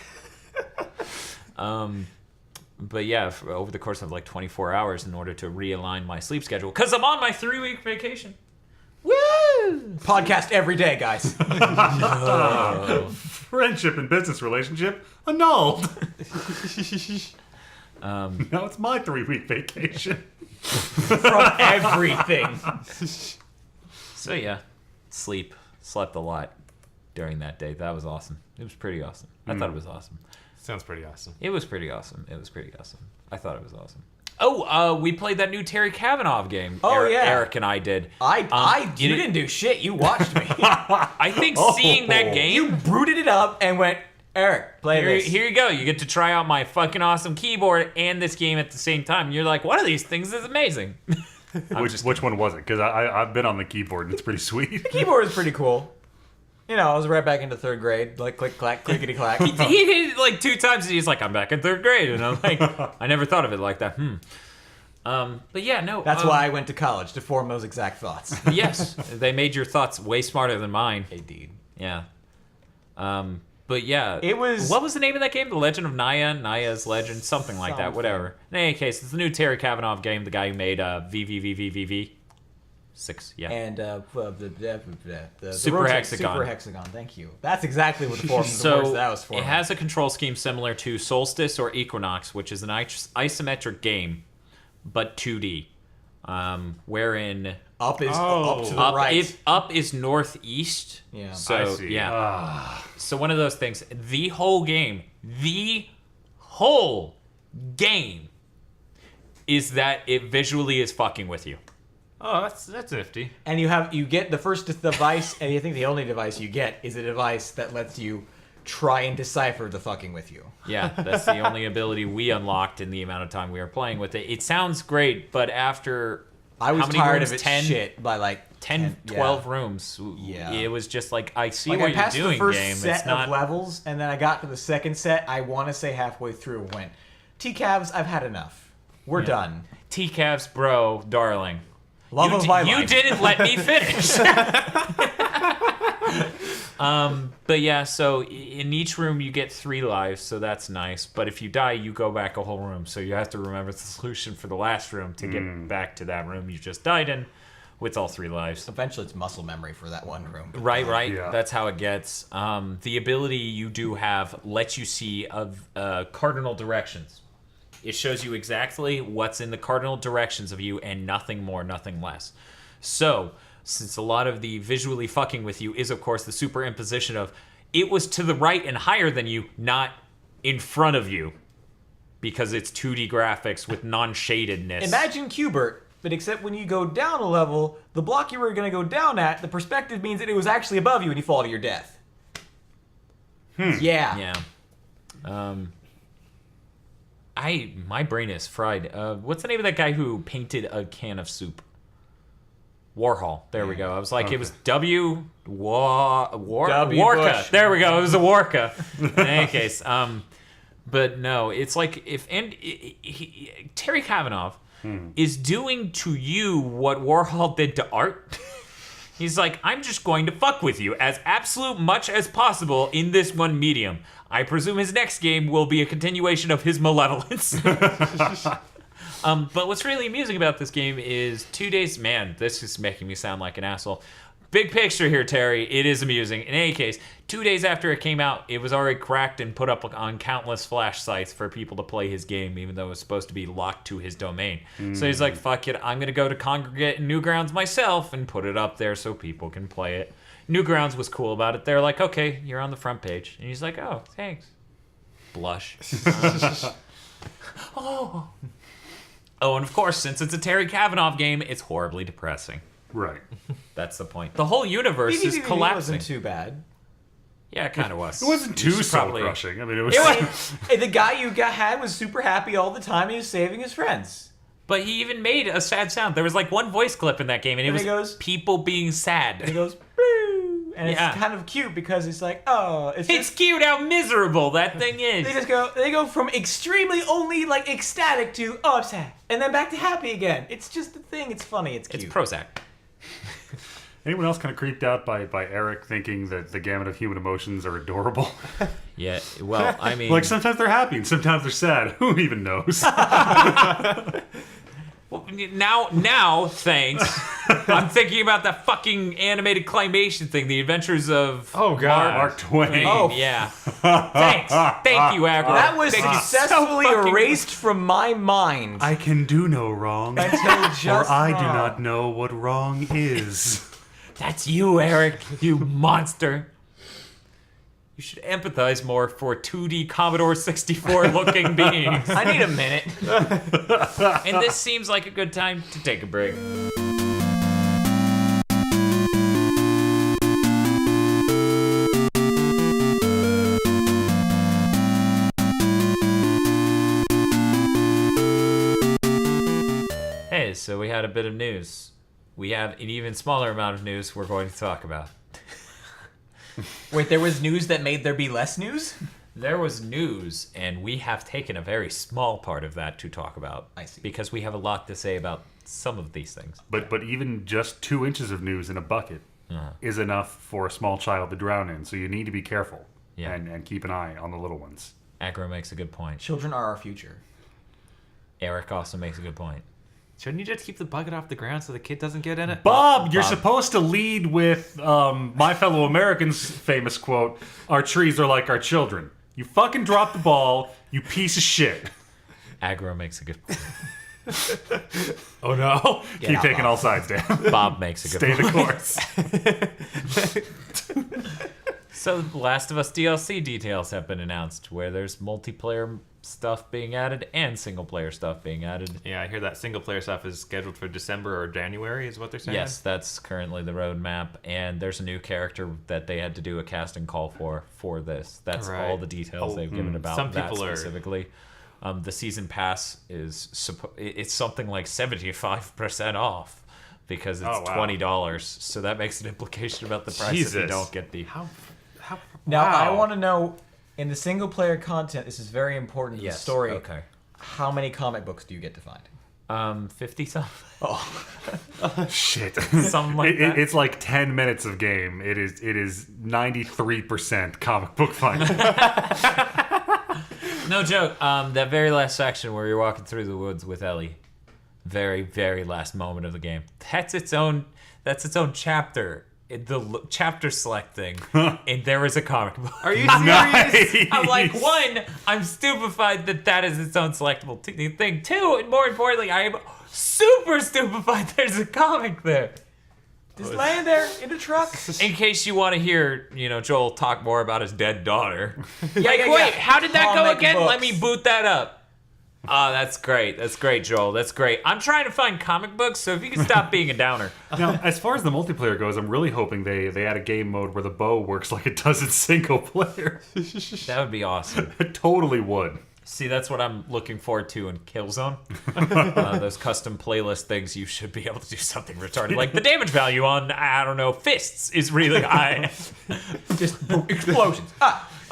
But yeah, over the course of like 24 hours in order to realign my sleep schedule, because I'm on my 3-week vacation. Woo! Podcast every day, guys. Friendship and business relationship annulled. Now it's my 3-week vacation. From everything. So yeah, slept a lot during that day. That was awesome. It was pretty awesome. I thought it was awesome. Sounds pretty awesome. It was pretty awesome. I thought it was awesome. Oh, we played that new Terry Kavanagh game. Oh, yeah. Eric and I did. You didn't do shit. You watched me. I think seeing that game, You brooded it up and went, Eric, play this. here you go. You get to try out my fucking awesome keyboard and this game at the same time. And you're like, one of these things is amazing. Which one was it? Because I've been on the keyboard and it's pretty sweet. The keyboard is pretty cool. You know, I was right back into 3rd grade, like click clack, clickety clack. He hit it like 2 times and he's like, I'm back in 3rd grade. And I'm like, I never thought of it like that. But yeah, no. That's why I went to college, to form those exact thoughts. Yes, they made your thoughts way smarter than mine. Indeed. Yeah. But yeah. It was... What was the name of that game? The Legend of Naya? Naya's Legend? Something like that. Whatever. In any case, it's the new Terry Kavanagh game, the guy who made VVVVVV. 6, yeah. And the Super Hexagon. Super Hexagon, thank you. That's exactly what the form of the So words that was for. it has a control scheme similar to Solstice or Equinox, which is an isometric game, but 2D. Wherein up to the right. Up is northeast. Yeah. So I see. yeah. So one of those things. The whole game is that it visually is fucking with you. Oh, that's nifty. And you get the first device, and you think the only device you get is a device that lets you try and decipher the fucking with you. Yeah, that's the only ability we unlocked in the amount of time we were playing with it. It sounds great, but after I was how many tired rooms? of it 10, shit by like 10 12 rooms. Yeah. It was just like, I see Like what I passed you're doing, the first game. set It's not of levels, and then I got to the second set. I want to say halfway through and went, T-Cavs, I've had enough. We're done. T-Cavs, bro, darling. Love of my life. You didn't let me finish. But yeah, so in each room you get 3 lives, so that's nice. But if you die, you go back a whole room. So you have to remember the solution for the last room to get back to that room you just died in with all 3 lives. Eventually, it's muscle memory for that one room. Right. Yeah. That's how it gets. The ability you do have lets you see cardinal directions. It shows you exactly what's in the cardinal directions of you and nothing more, nothing less. So, since a lot of the visually fucking with you is, of course, the superimposition of it was to the right and higher than you, not in front of you, because it's 2D graphics with non-shadedness. Imagine Qbert, but except when you go down a level, the block you were going to go down at, the perspective means that it was actually above you and you fall to your death. Yeah. Yeah. My brain is fried. What's the name of that guy who painted a can of soup? Warhol. There we go. I was like, Okay. it was Warka. Bush. There we go. It was a Warka. In any case, but no, it's like Terry Kavanagh is doing to you what Warhol did to art. He's like, I'm just going to fuck with you as absolute much as possible in this one medium. I presume his next game will be a continuation of his malevolence. But what's really amusing about this game is 2 days... Man, this is making me sound like an asshole. Big picture here, Terry. It is amusing. In any case, 2 days after it came out, it was already cracked and put up on countless flash sites for people to play his game, even though it was supposed to be locked to his domain. So he's like, fuck it, I'm going to go to Congregate and Newgrounds myself and put it up there so people can play it. Newgrounds was cool about it. They're like, okay, you're on the front page. And he's like, oh, thanks. Blush. Oh, and of course, since it's a Terry Kavanagh game, it's horribly depressing. Right. That's the point. The whole universe is It collapsing. wasn't too bad. Yeah, it kind of was. It wasn't You too should soul crushing. I mean, it was. Hey, the guy you had was super happy all the time. He was saving his friends. But he even made a sad sound. There was like one voice clip in that game, and it And was he goes- people being sad. He goes, boo! And Yeah. it's kind of cute because it's like, oh, It's just, cute how miserable that thing is. they go from extremely only like ecstatic to, oh, I'm sad. And then back to happy again. It's just a thing. It's funny. It's cute. It's Prozac. Anyone else kind of creeped out by Eric thinking that the gamut of human emotions are adorable? Yeah, well, I mean... Like, sometimes they're happy and sometimes they're sad. Who even knows? Well, now, thanks. I'm thinking about that fucking animated claymation thing, The Adventures of... Oh, God. Mark Twain. Oh, yeah. Thanks. Thank you, Aggro. That was Thank you successfully so fucking erased from my mind. I can do no wrong, Until for just I do now. not know what wrong is. That's you, Eric, you monster. You should empathize more for 2D Commodore 64 looking beings. I need a minute. And this seems like a good time to take a break. Hey, so we had a bit of news. We have an even smaller amount of news we're going to talk about. Wait, there was news that made there be less news? There was news, and we have taken a very small part of that to talk about. I see. Because we have a lot to say about some of these things. But even just 2 inches of news in a bucket is enough for a small child to drown in. So you need to be careful and keep an eye on the little ones. Aggro makes a good point. Children are our future. Eric also makes a good point. Shouldn't you just keep the bucket off the ground so the kid doesn't get in it? Bob, you're Bob. supposed to lead with My Fellow Americans' famous quote, "Our trees are like our children." You fucking dropped the ball, you piece of shit. Aggro makes a good point. Oh no. Keep out, taking Bob. all sides, Dan. Bob makes a good Stay point. the course. So, The Last of Us DLC details have been announced, where there's multiplayer stuff being added and single player stuff being added. Yeah, I hear that single player stuff is scheduled for December or January, is what they're saying. Yes, that's currently the roadmap, and there's a new character that they had to do a casting call for this. That's Right. all the details they've given about Some that people are- specifically. The season pass is it's something like 75% off because it's Oh, wow. $20. So that makes an implication about the price if you Jesus. don't get the. How Now, I wow. want to know, in the single player content, this is very important to the story. Okay. How many comic books do you get to find? 50 something. Oh, Shit. Something like that. It's like 10 minutes of game. It is 93% comic book finding. No joke. That very last section where you're walking through the woods with Ellie, very, very last moment of the game. That's its own chapter. The chapter select thing, and there is a comic book. Are you Nice. serious? I'm like, one, I'm stupefied that is its own selectable thing. Two, and more importantly, I am super stupefied there's a comic there. just laying there in a truck. In case you want to hear, Joel talk more about his dead daughter. Yeah, Wait, how did that go Comic again? Let books. me boot that up. Oh, that's great. That's great, Joel. That's great. I'm trying to find comic books, so if you can stop being a downer. Now, as far as the multiplayer goes, I'm really hoping they add a game mode where the bow works like it does in single player. That would be awesome. It totally would. See, that's what I'm looking forward to in Killzone. Those custom playlist things, you should be able to do something retarded. Like the damage value on, I don't know, fists is really high. Just boom, explosions.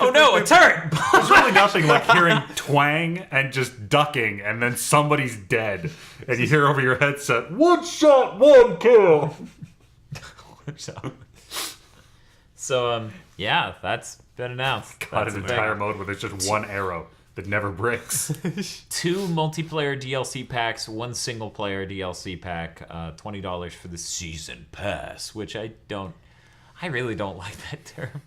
Oh no, a turret! There's really nothing like hearing twang and just ducking and then somebody's dead. And you hear over your headset, "One shot, one kill." So, yeah, that's been announced. Got That's an a thing. entire mode where there's just one arrow that never breaks. 2 multiplayer DLC packs, 1 single player DLC pack, $20 for the season pass, which I really don't like that term.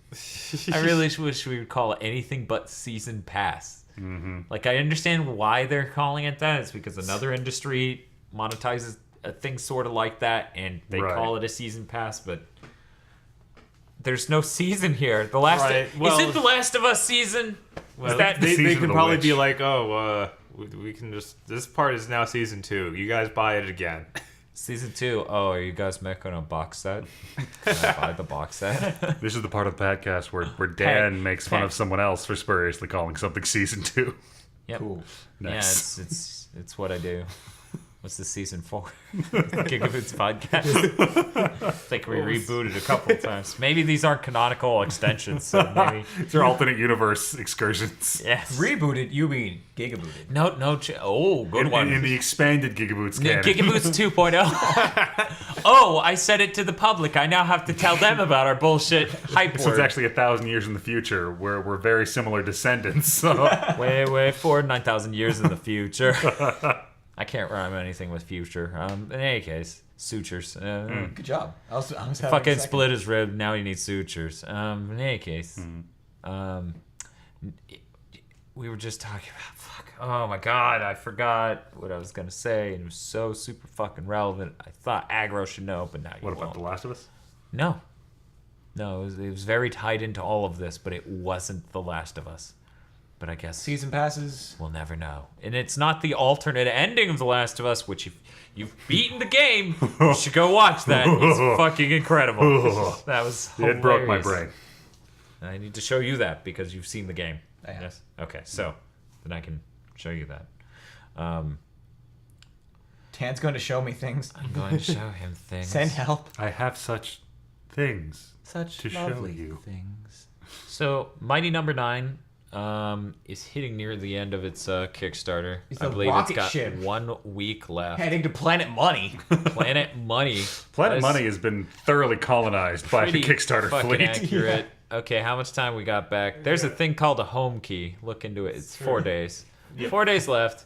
I really wish we would call it anything but season pass. Mm-hmm. Like, I understand why they're calling it that. It's because another industry monetizes a thing sort of like that, and they Right. call it a season pass, but there's no season here. The last Right, well- is it The Last of Us season? Well, Is that they Season of could the probably Witch. be like, oh, we can just, this part is now season 2. You guys buy it again. Season 2. Oh, are you guys making a box set? Can I buy the box set? This is the part of the podcast where Dan makes fun of someone else for spuriously calling something season 2. Yep. Cool. Yeah, Nice. it's what I do. What's this, season 4? GigaBoots podcast. I think we rebooted a couple times. Maybe these aren't canonical extensions, so maybe. These are alternate universe excursions. Yes. Rebooted, you mean GigaBooted. No. Oh, good one. In the expanded GigaBoots canon. GigaBoots 2.0. Oh, I said it to the public. I now have to tell them about our bullshit hype This one's word. actually 1,000 years in the future, where we're very similar descendants. So. Way forward, 9,000 years in the future. I can't rhyme anything with future. In any case, sutures. Good job. I was having Fucking a second. split his rib. Now he needs sutures. In any case, we were just talking about. Fuck. Oh my god, I forgot what I was gonna say, and it was so super fucking relevant. I thought Aggro should know, but now you What about won't. The Last of Us? No, it was very tied into all of this, but it wasn't The Last of Us. But I guess Season passes. we'll never know. And it's not the alternate ending of The Last of Us, which if you've beaten the game, you should go watch that. It's fucking incredible. That was hilarious. It broke my brain. I need to show you that because you've seen the game. I have. Yes? Okay, so then I can show you that. Tan's going to show me things. I'm going to show him things. Send help. I have such things Such to show lovely you. things. So, Mighty Number 9 is hitting near the end of its Kickstarter. It's I a believe rocket it's got ship. 1 week left. Heading to Planet Money. Planet Money. Planet That is Money has been thoroughly colonized by the pretty Kickstarter fucking fleet. accurate. Okay, how much time we got back? There's a thing called a home key. Look into it. It's 4 days. 4 days left.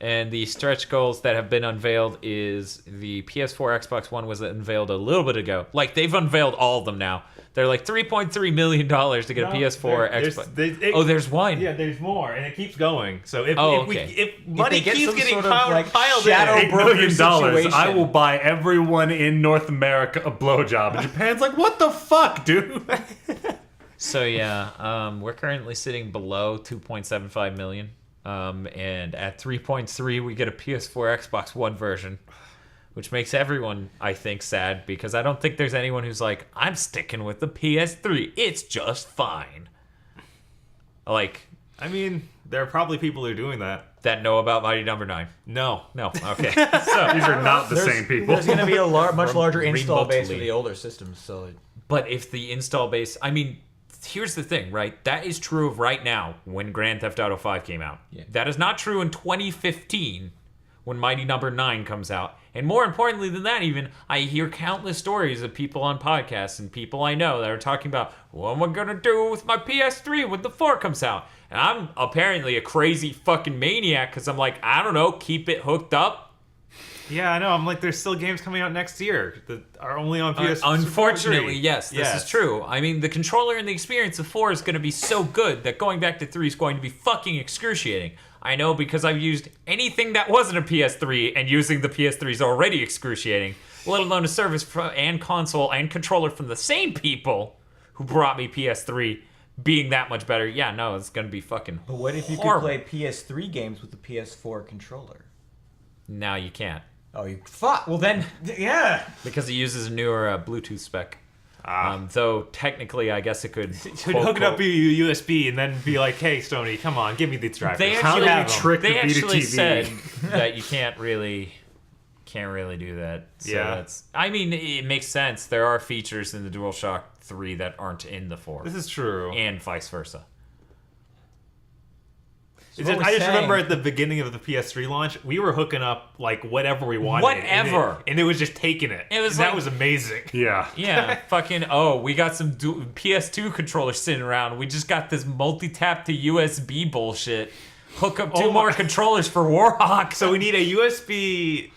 And the stretch goals that have been unveiled is the PS4, Xbox One was unveiled a little bit ago. Like, they've unveiled all of them now. They're like $3.3 million to get a PS4, Xbox. There's one. Yeah, there's more, and it keeps going. So if okay. if money they get keeps some getting sort of, like, piled shadow in, $8 million. situation. I will buy everyone in North America a blowjob. And Japan's like, what the fuck, dude? So yeah, we're currently sitting below 2.75 million. And at 3.3, we get a PS4, Xbox One version, which makes everyone, I think, sad because I don't think there's anyone who's like, I'm sticking with the PS3. It's just fine. Like, I mean, there are probably people who are doing that. that know about Mighty Number 9. No. No, okay. So, These are not the same people. There's going to be a much larger install base for Remotely. the older systems. So but if the install base, I mean, here's the thing, right? That is true of right now when Grand Theft Auto 5 came out. Yeah. That is not true in 2015 when Mighty Number 9 comes out. And more importantly than that even, I hear countless stories of people on podcasts and people I know that are talking about, what am I going to do with my PS3 when the 4 comes out? And I'm apparently a crazy fucking maniac because I'm like, I don't know, keep it hooked up. Yeah, I know. I'm like, there's still games coming out next year that are only on PS. Unfortunately, yes, this Yes. is true. I mean, the controller and the experience of 4 is going to be so good that going back to 3 is going to be fucking excruciating. I know because I've used anything that wasn't a PS3, and using the PS3 is already excruciating, let alone a service and console and controller from the same people who brought me PS3 being that much better. Yeah, no, it's going to be fucking But what if you horrible. could play PS3 games with the PS4 controller? No, you can't. Oh, you fuck. Well then, yeah. Because it uses a newer Bluetooth spec. Though technically, I guess it could Could hook it up via USB and then be like, hey, Sony, come on, give me these drivers. They How actually do you have 'em. trick the They Vita actually TV? said that you can't really do that. So Yeah. that's, I mean, it makes sense. There are features in the DualShock 3 that aren't in the 4, This is true. and vice versa. It's what just, we're I just remember saying- at the beginning of the PS3 launch, we were hooking up like whatever we wanted. Whatever. And it was just taking it. It was And like- that was amazing. Yeah. Yeah, fucking, we got some PS2 controllers sitting around. We just got this multi-tap to USB bullshit. Hook up 2 Oh my- more controllers for Warhawk. So we need a USB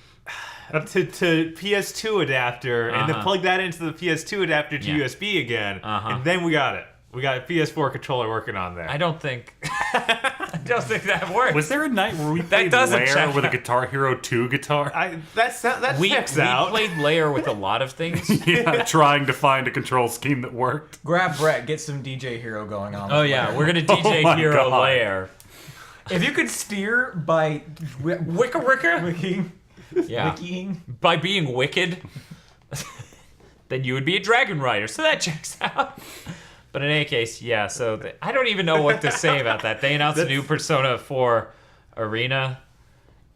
to PS2 adapter and then Uh-huh. plug that into the PS2 adapter to Yeah. USB again. Uh-huh. And then we got it. We got a PS4 controller working on there. I don't think that works. Was there a night where we played doesn't Lair check with a out. Guitar Hero 2 guitar? That we checks out. played Lair with a lot of things. Yeah, trying to find a control scheme that worked. Grab Brett, get some DJ Hero going on. Oh yeah, we're gonna DJ my Hero God. Lair. If you could steer by Wicka wicka. wicking, Yeah. wicking. By being wicked, then you would be a dragon rider. So that checks out. But in any case, yeah. So I don't even know what to say about that. They announced a new Persona 4 Arena,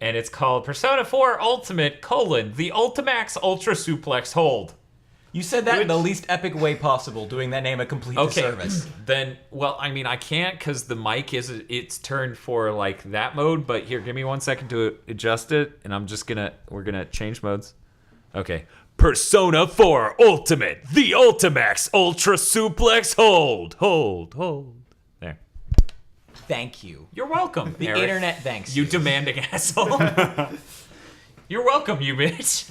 and it's called Persona 4 Ultimate: the Ultimax Ultra Suplex Hold. You said that in the least epic way possible, doing that name a complete disservice. Then, well, I mean, I can't because the mic it's turned for like that mode. But here, give me 1 second to adjust it, and we're gonna change modes. Okay. Persona 4 Ultimate, the Ultimax Ultra Suplex Hold. There. Thank you. You're welcome. The Eric. internet thanks You demanding asshole. You're welcome, you bitch.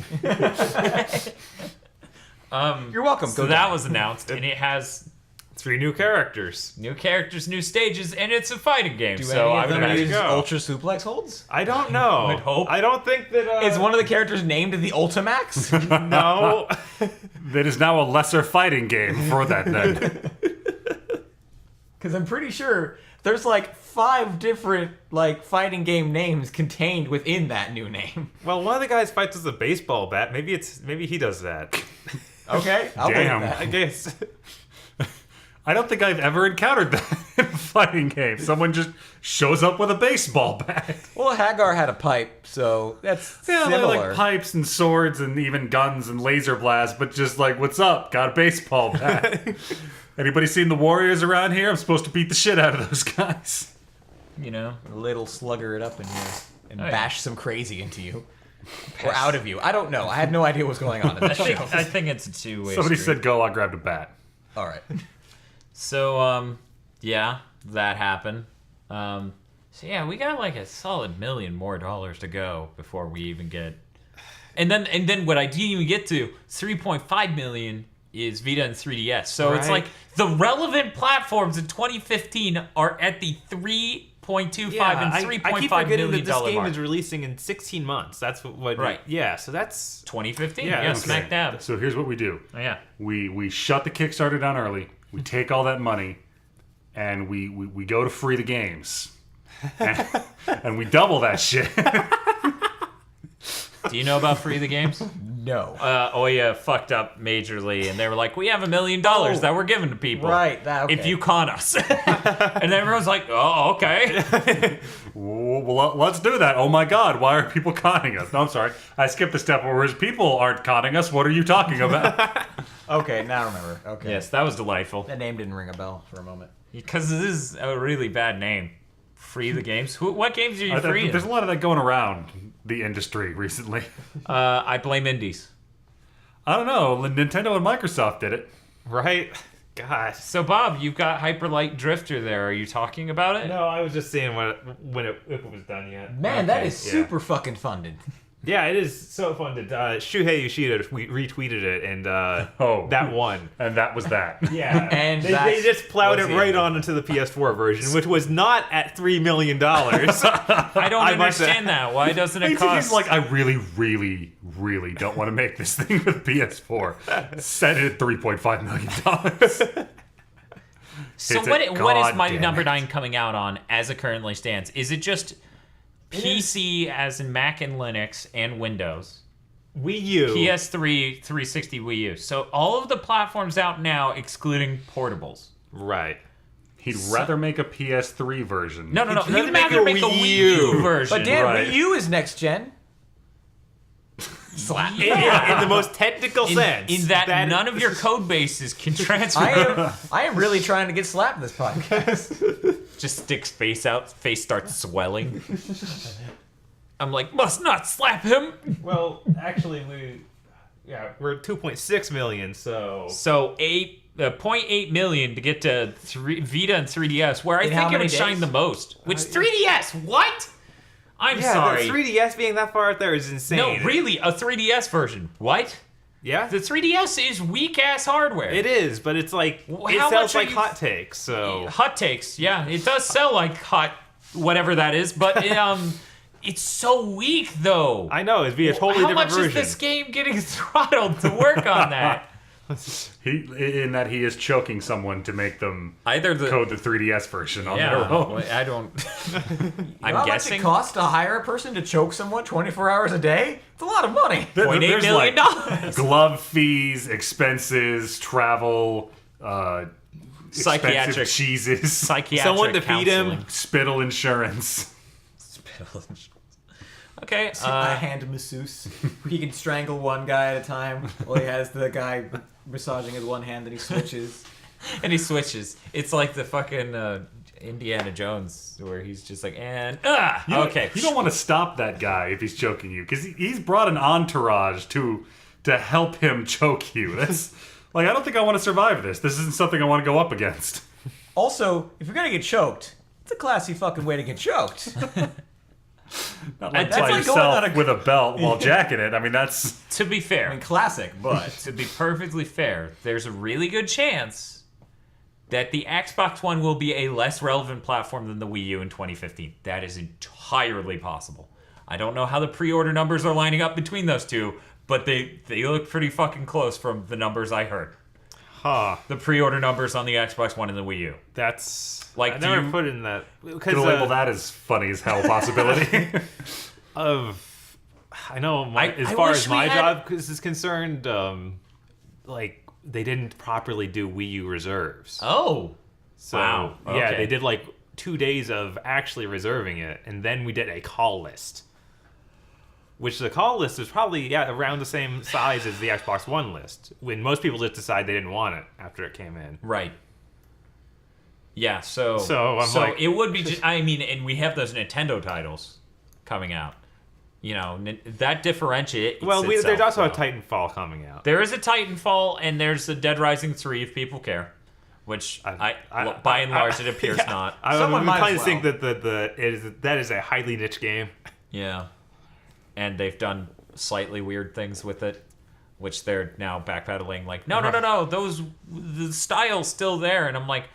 You're welcome. So that was announced, and it has 3 new characters. new characters, new stages, and it's a fighting game. Do so any I of would them imagine use go. Ultra Suplex holds? I don't know. would hope. I don't think that. Is one of the characters named the Ultimax? No. That is now a lesser fighting game for that then. Because I'm pretty sure there's like 5 different like fighting game names contained within that new name. Well, one of the guys fights with a baseball bat. Maybe he does that. Okay, I'll believe Damn. that. I guess. I don't think I've ever encountered that in a fighting game. Someone just shows up with a baseball bat. Well, Hagar had a pipe, so that's Yeah, they similar. like pipes and swords and even guns and laser blasts, but just like, what's up? Got a baseball bat. Anybody seen the Warriors around here? I'm supposed to beat the shit out of those guys. you know. A little slugger it up in here and Oh, yeah. bash some crazy into you. Or out of you. I don't know. I had no idea what was going on in that show. I think it's a two-way Somebody street. said go, I grabbed a bat. All right. So, yeah, that happened. So yeah, we got like a solid $1 million more to go before we even get. And then what I didn't even get to, 3.5 million is Vita and 3DS. So it's Right. like the relevant platforms in 2015 are at the 3.25 and 3.5 I keep forgetting million that this game mark. is releasing in 16 months. That's what. Right. Yeah. So that's. 2015. Yeah, Yeah, okay. smack dab. So here's what we do. Oh, yeah. We shut the Kickstarter down early. We take all that money, and we go to free the games, and we double that shit. Do you know about Free the Games? No. Oya fucked up majorly, and they were like, "We have $1 million that we're giving to people, Right, that- okay. if you con us." And everyone's like, "Oh, okay." Well, let's do that. Oh my God, why are people conning us? No, I'm sorry. I skipped the step where people aren't conning us. What are you talking about? Okay, now I remember. Okay. Yes, that was delightful. That name didn't ring a bell for a moment. Because this is a really bad name. Free the Games. What games are you free? There's a lot of that going around the industry recently. I blame indies. I don't know. Nintendo and Microsoft did it. Right. God. So Bob, you've got Hyperlight Drifter there. Are you talking about it? No, I was just saying when it was done yet. Man, that is yeah. super fucking funded. Yeah, it is so fun to. Shuhei Yoshida retweeted it, and Oh. that won. And that was that. Yeah, And they that's- just plowed it was the right end. on into the PS4 version, which was not at $3 million. I don't I must understand that. Why doesn't it He's cost? like, I really, really, really don't want to make this thing for the PS4. Set it at $3.5 million. So It's what a is Mighty goddamn Number it. 9 coming out on as it currently stands? Is it just PC as in Mac and Linux and Windows? Wii U. PS3, 360, Wii U. So all of the platforms out now excluding portables. Right. He'd rather make a PS3 version. No. He'd You'd rather rather make make a a Wii Wii U. U version. But damn, Right. Wii U is next gen. Slap. In the most technical sense. in that none of your code bases can transfer. I am really trying to get slapped in this podcast. Just sticks face out, face starts swelling. I'm like, must not slap him. Well, actually, we're at 2.6 million, so. So 0.8 million to get to Vita and 3DS, where I In how think it many would shine days? the most. Which 3DS? What? I'm Yeah, sorry. the 3DS being that far out there is insane. No, really, a 3DS version. What? Yeah? The 3DS is weak ass hardware. It is, but it's like, How it sells much are like you- hot takes, so. Hot takes, yeah, it does sell like hot, whatever that is, but it's so weak though. I know, it'd be a totally How different much version. is this game getting throttled to work on that? In that he is choking someone to make them Either the code the 3DS version on their yeah, own. well, I don't. I'm How much guessing it costs to hire a person to choke someone 24 hours a day? It's a lot of money. $0.8 There's million. like glove fees, expenses, travel, Psychiatric- expensive cheeses, Psychiatric Someone to feed him. counseling. spittle insurance. Okay. A hand masseuse. He can strangle one guy at a time while he has the guy massaging his one hand, and he switches. And he switches. It's like the fucking Indiana Jones, where he's just like, and okay. You don't want to stop that guy if he's choking you, because he's brought an entourage to help him choke you. That's like, I don't think I want to survive this. This isn't something I want to go up against. Also, if you're gonna get choked, it's a classy fucking way to get choked. Not like That's by like going yourself on a- with a belt while jacking it. I mean, that's... To be fair, I mean, classic, but to be perfectly fair, there's a really good chance that the Xbox One will be a less relevant platform than the Wii U in 2015. That is entirely possible. I don't know how the pre-order numbers are lining up between those two, but they look pretty fucking close from the numbers I heard. Huh. The pre-order numbers on the Xbox One and the Wii U. That's Like, I do never you- put in that Could label that as funny as hell possibility. I know as I far wish as we my had- job is concerned, like they didn't properly do Wii U reserves. Oh. So Wow. yeah, Okay. they did like 2 days of actually reserving it, and then we did a call list. Which the call list is probably around the same size as the Xbox One list. When most people just decide they didn't want it after it came in. Right. Yeah, so I'm like- it would be I mean, and we have those Nintendo titles coming out. You know, that differentiates Well, itself, there's also a though. Titanfall coming out. There is a Titanfall, and there's a Dead Rising 3 if people care. Which, by and large, it appears not. Someone I'm might inclined as to think well. that that is a highly niche game. Yeah. And they've done slightly weird things with it, which they're now backpedaling, like, no, the style's still there. And I'm like,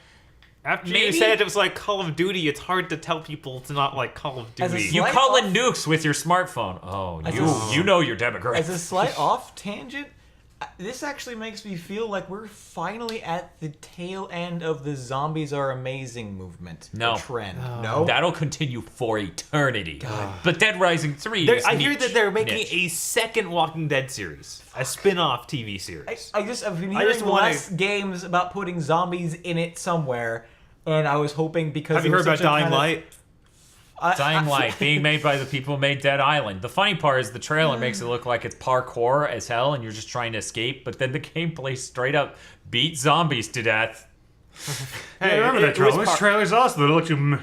After Maybe- you said it was like Call of Duty, it's hard to tell people it's not like Call of As a Duty. you Slight call off- it nukes with your smartphone. Oh, As you know your as a demographic. slight off tangent, this actually makes me feel like we're finally at the tail end of the zombies are amazing movement. No. The trend. No. That'll continue for eternity. But Dead Rising 3 is I hear niche. that they're making Niche. a second Walking Dead series, a spin-off TV series. I've been I hearing just wanna- less games about putting zombies in it somewhere, and I was hoping because Have you it was heard about such a Dying kind of- Light? Dying Light, being made by the people who made Dead Island. The funny part is the trailer makes it look like it's parkour as hell and you're just trying to escape, but then the gameplay straight up beat zombies to death. I remember that trailer. This trailer's awesome. Then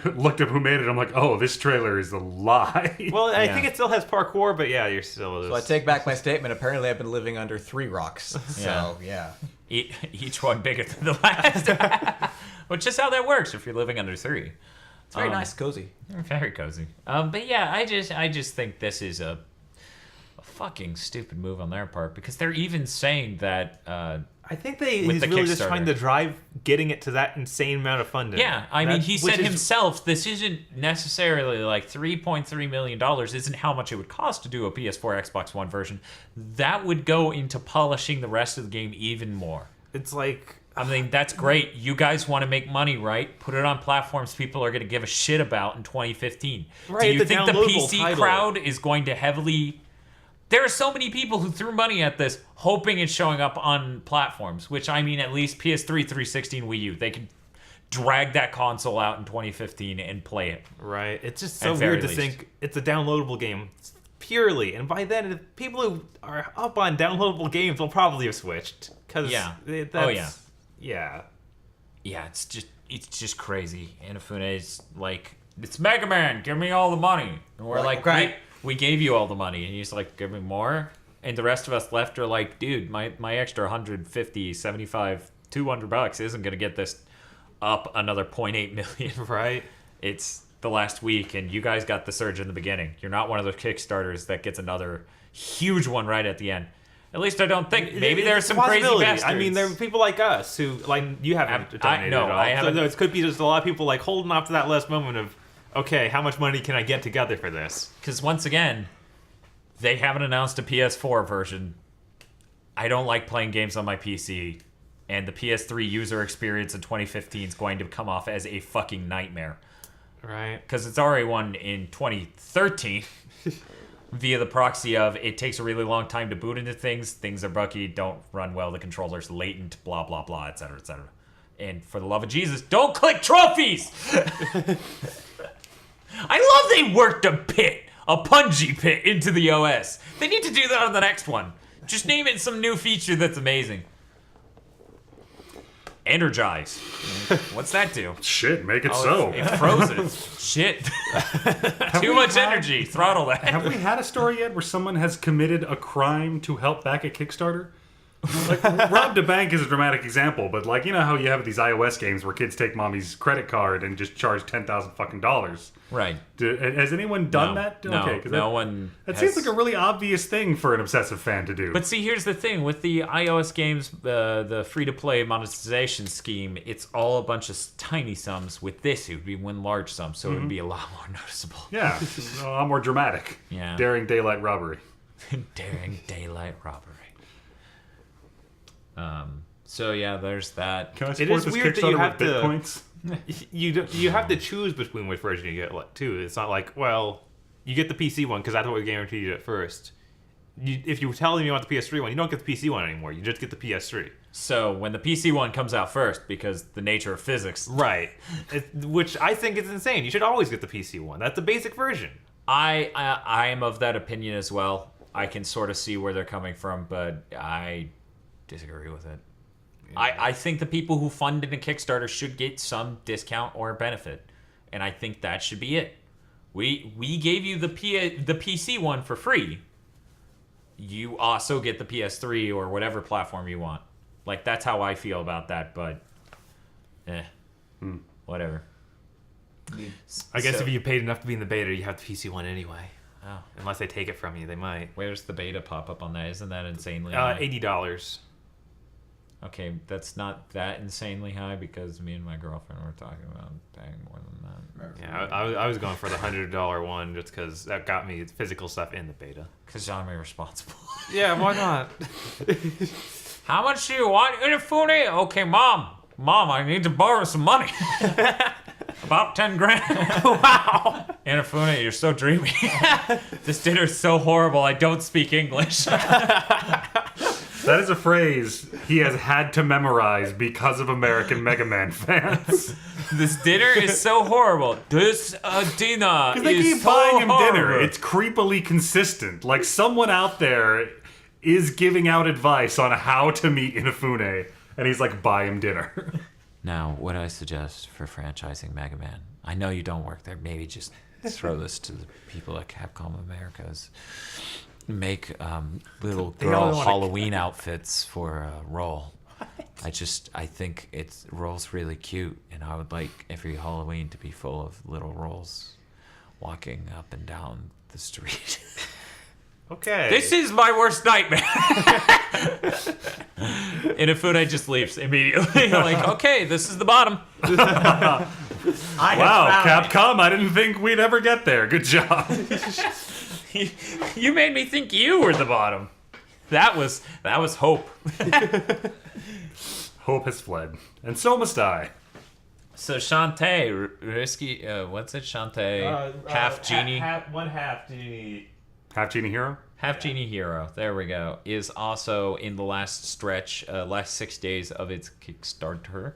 I looked up who made it. I'm like, oh, this trailer is a lie. Well, I Yeah. think it still has parkour, but yeah, you're still. So I take back my statement. Apparently, I've been living under 3 rocks. So, yeah. Each one bigger than the last. Which is how that works if you're living under 3. It's very nice, cozy. Very cozy. But yeah, I just think this is a fucking stupid move on their part because they're even saying that. I think he's With the really just Kickstarter. trying to drive getting it to that insane amount of funding. Yeah, I mean, he Which said is- himself, this isn't necessarily like $3.3 million isn't how much it would cost to do a PS4 Xbox One version. That would go into polishing the rest of the game even more. It's like. I mean, that's great. You guys want to make money, right? Put it on platforms people are going to give a shit about in 2015. Right, Do you the think the downloadable PC title. crowd is going to heavily... There are so many people who threw money at this hoping it's showing up on platforms, which, I mean, at least PS3, 360, and Wii U. They could drag that console out in 2015 and play it. Right. It's just so At very weird to least. think it's a downloadable game purely, and by then, people who are up on downloadable games will probably have switched. Cause Yeah. That's, Oh, yeah. Yeah. Yeah, it's just crazy. Inafune is like, it's Mega Man, give me all the money. And we're like, okay. we gave you all the money. And he's like, give me more. And the rest of us left are like, dude, my extra 150, 75, $200 isn't going to get this up another 0.8 million. Right. It's the last week, and you guys got the surge in the beginning. You're not one of those Kickstarters that gets another huge one right at the end. At least I don't think. Maybe there's It's a some crazy possibility. bastards. I mean, there are people like us who, like, you haven't donated no, at all. I haven't. So it could be just a lot of people, like, holding off to that last moment of, okay, how much money can I get together for this? Because once again, they haven't announced a PS4 version. I don't like playing games on my PC, and the PS3 user experience in 2015 is going to come off as a fucking nightmare. Right. Because it's already one in 2013 via the proxy of it takes a really long time to boot into things are buggy, don't run well, the controller's latent, blah, blah, blah, etc., etc. And for the love of Jesus, don't click trophies! I love they worked a bit a punji pit into the OS. They need to do that on the next one. Just name it some new feature that's amazing. Energize. What's that do? Shit, make it so. It frozen. Shit. Too much energy. Throttle that. Have we had a story yet where someone has committed a crime to help back a Kickstarter? Like, robbed a bank is a dramatic example, but like, you know how you have these iOS games where kids take mommy's credit card and just charge $10,000 fucking dollars. Right. Has anyone done that? No, okay, no one. That seems like a really obvious thing for an obsessive fan to do. But see, here's the thing with the iOS games, the free-to-play monetization scheme. It's all a bunch of tiny sums. With this, it would be one large sum, so it would be a lot more noticeable. Yeah, a lot more dramatic. Yeah. Daring daylight robbery. Daring daylight robbery. So yeah, there's that. Can I It support is this weird that Kickstarter you have with to. bitcoins? You have to choose between which version you get too. It's not like, well, you get the PC one because that's what we guaranteed you at first. If you tell them you want the PS3 one, you don't get the PC one anymore. You just get the PS3. So when the PC one comes out first, because the nature of physics, Right. Which I think is insane. You should always get the PC one. That's the basic version. I am of that opinion as well. I can sort of see where they're coming from, but I disagree with it. I think the people who funded a Kickstarter should get some discount or benefit, and I think that should be it. We gave you the PC one for free. You also get the PS3 or whatever platform you want. Like, that's how I feel about that, but whatever. I guess So- if you paid enough to be in the beta, you have the PC one anyway. Oh. Unless they take it from you, they might. Where's the beta pop up on that? Isn't that insanely high? $80. Okay, that's not that insanely high because me and my girlfriend were talking about paying more than that. Yeah, I was going for the $100 one just because that got me physical stuff in the beta. Because I'm irresponsible. Yeah, why not? How much do you want, Inafune? Okay, Mom, I need to borrow some money. About 10 grand. Wow. Inafune, you're so dreamy. This dinner's so horrible, I don't speak English. That is a phrase he has had to memorize because of American Mega Man fans. This dinner is so horrible. This dinner Because they is keep so buying him horrible. dinner. It's creepily consistent. Like someone out there is giving out advice on how to meet Inafune, and he's like, buy him dinner. Now, what I suggest for franchising Mega Man, I know you don't work there, maybe just throw this to the people at Capcom Americas. Make little girl Halloween outfits for Roll. I think Roll's really cute, and I would like every Halloween to be full of little Rolls walking up and down the street. Okay. This is my worst nightmare. Inafune just leaves immediately. Like, okay, this is the bottom. Wow, Capcom, I didn't think we'd ever get there. Good job. You made me think you were the bottom. That was hope. Hope has fled. And so must I. So Shantae, risky. What's it? Shantae, half genie, One half genie. Half Genie Hero? half genie hero. There we go. Is also in the last stretch, last 6 days of its Kickstarter,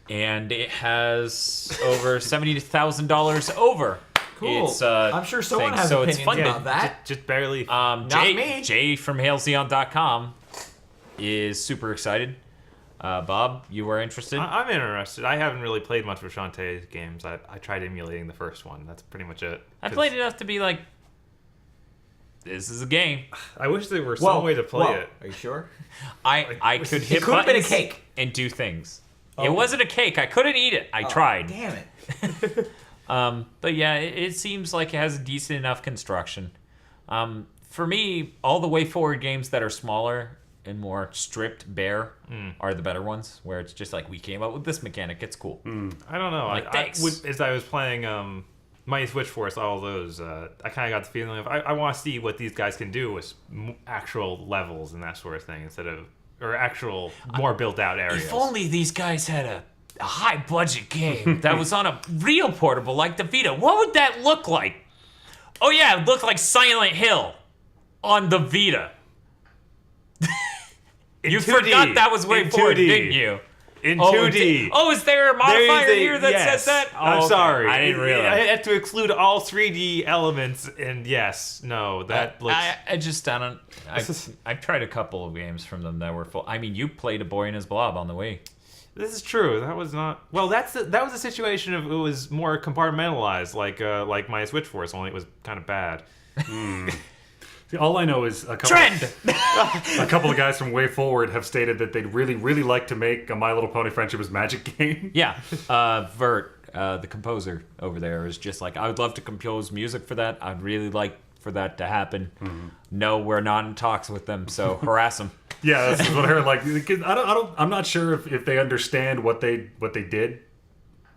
and it has over $70,000 over. Cool. It's, I'm sure someone thing. has So opinions it's funded. about that. Just barely. me. Jay from HailZeon.com is super excited. Bob, you were interested? I'm interested. I haven't really played much of Shantae's games. I tried emulating the first one. That's pretty much it. I played enough to be like, this is a game. I wish there were some way to play it. Are you sure? I could hit could have been a buttons cake. and do things. It wasn't a cake. I couldn't eat it. I tried. Damn it. But yeah, it seems like it has a decent enough construction. For me, all the way forward games that are smaller and more stripped bare are the better ones, where it's just like, we came up with this mechanic, it's cool. I don't know. Like, thanks. As I was playing Mighty Switch Force, all those, I kind of got the feeling of I want to see what these guys can do with actual levels and that sort of thing instead of, or actual more built out areas. If only these guys had a high budget game that was on a real portable like the Vita, what would that look like? Oh yeah, it looked like Silent Hill on the Vita. You 2D. forgot that was way In forward, 2D. didn't you? in Oh, 2D. is there a modifier here that yes. says that? Oh, I'm okay. sorry. I didn't realize. I have to exclude all 3D elements, and that looks... I don't. I've tried a couple of games from them that were full. I mean, you played A Boy and His Blob on the Wii. This is true. That was not... Well, that was a situation of it was more compartmentalized, like my Switch Force, only it was kind of bad. See, all I know is a couple of guys from Way Forward have stated that they'd really, really like to make a My Little Pony Friendship is Magic game. Yeah, Vert, the composer over there, is just like, I would love to compose music for that. I'd really like for that to happen. No, we're not in talks with them, so harass them. Yeah, that's what I heard. Like, I'm not sure if they understand what they did.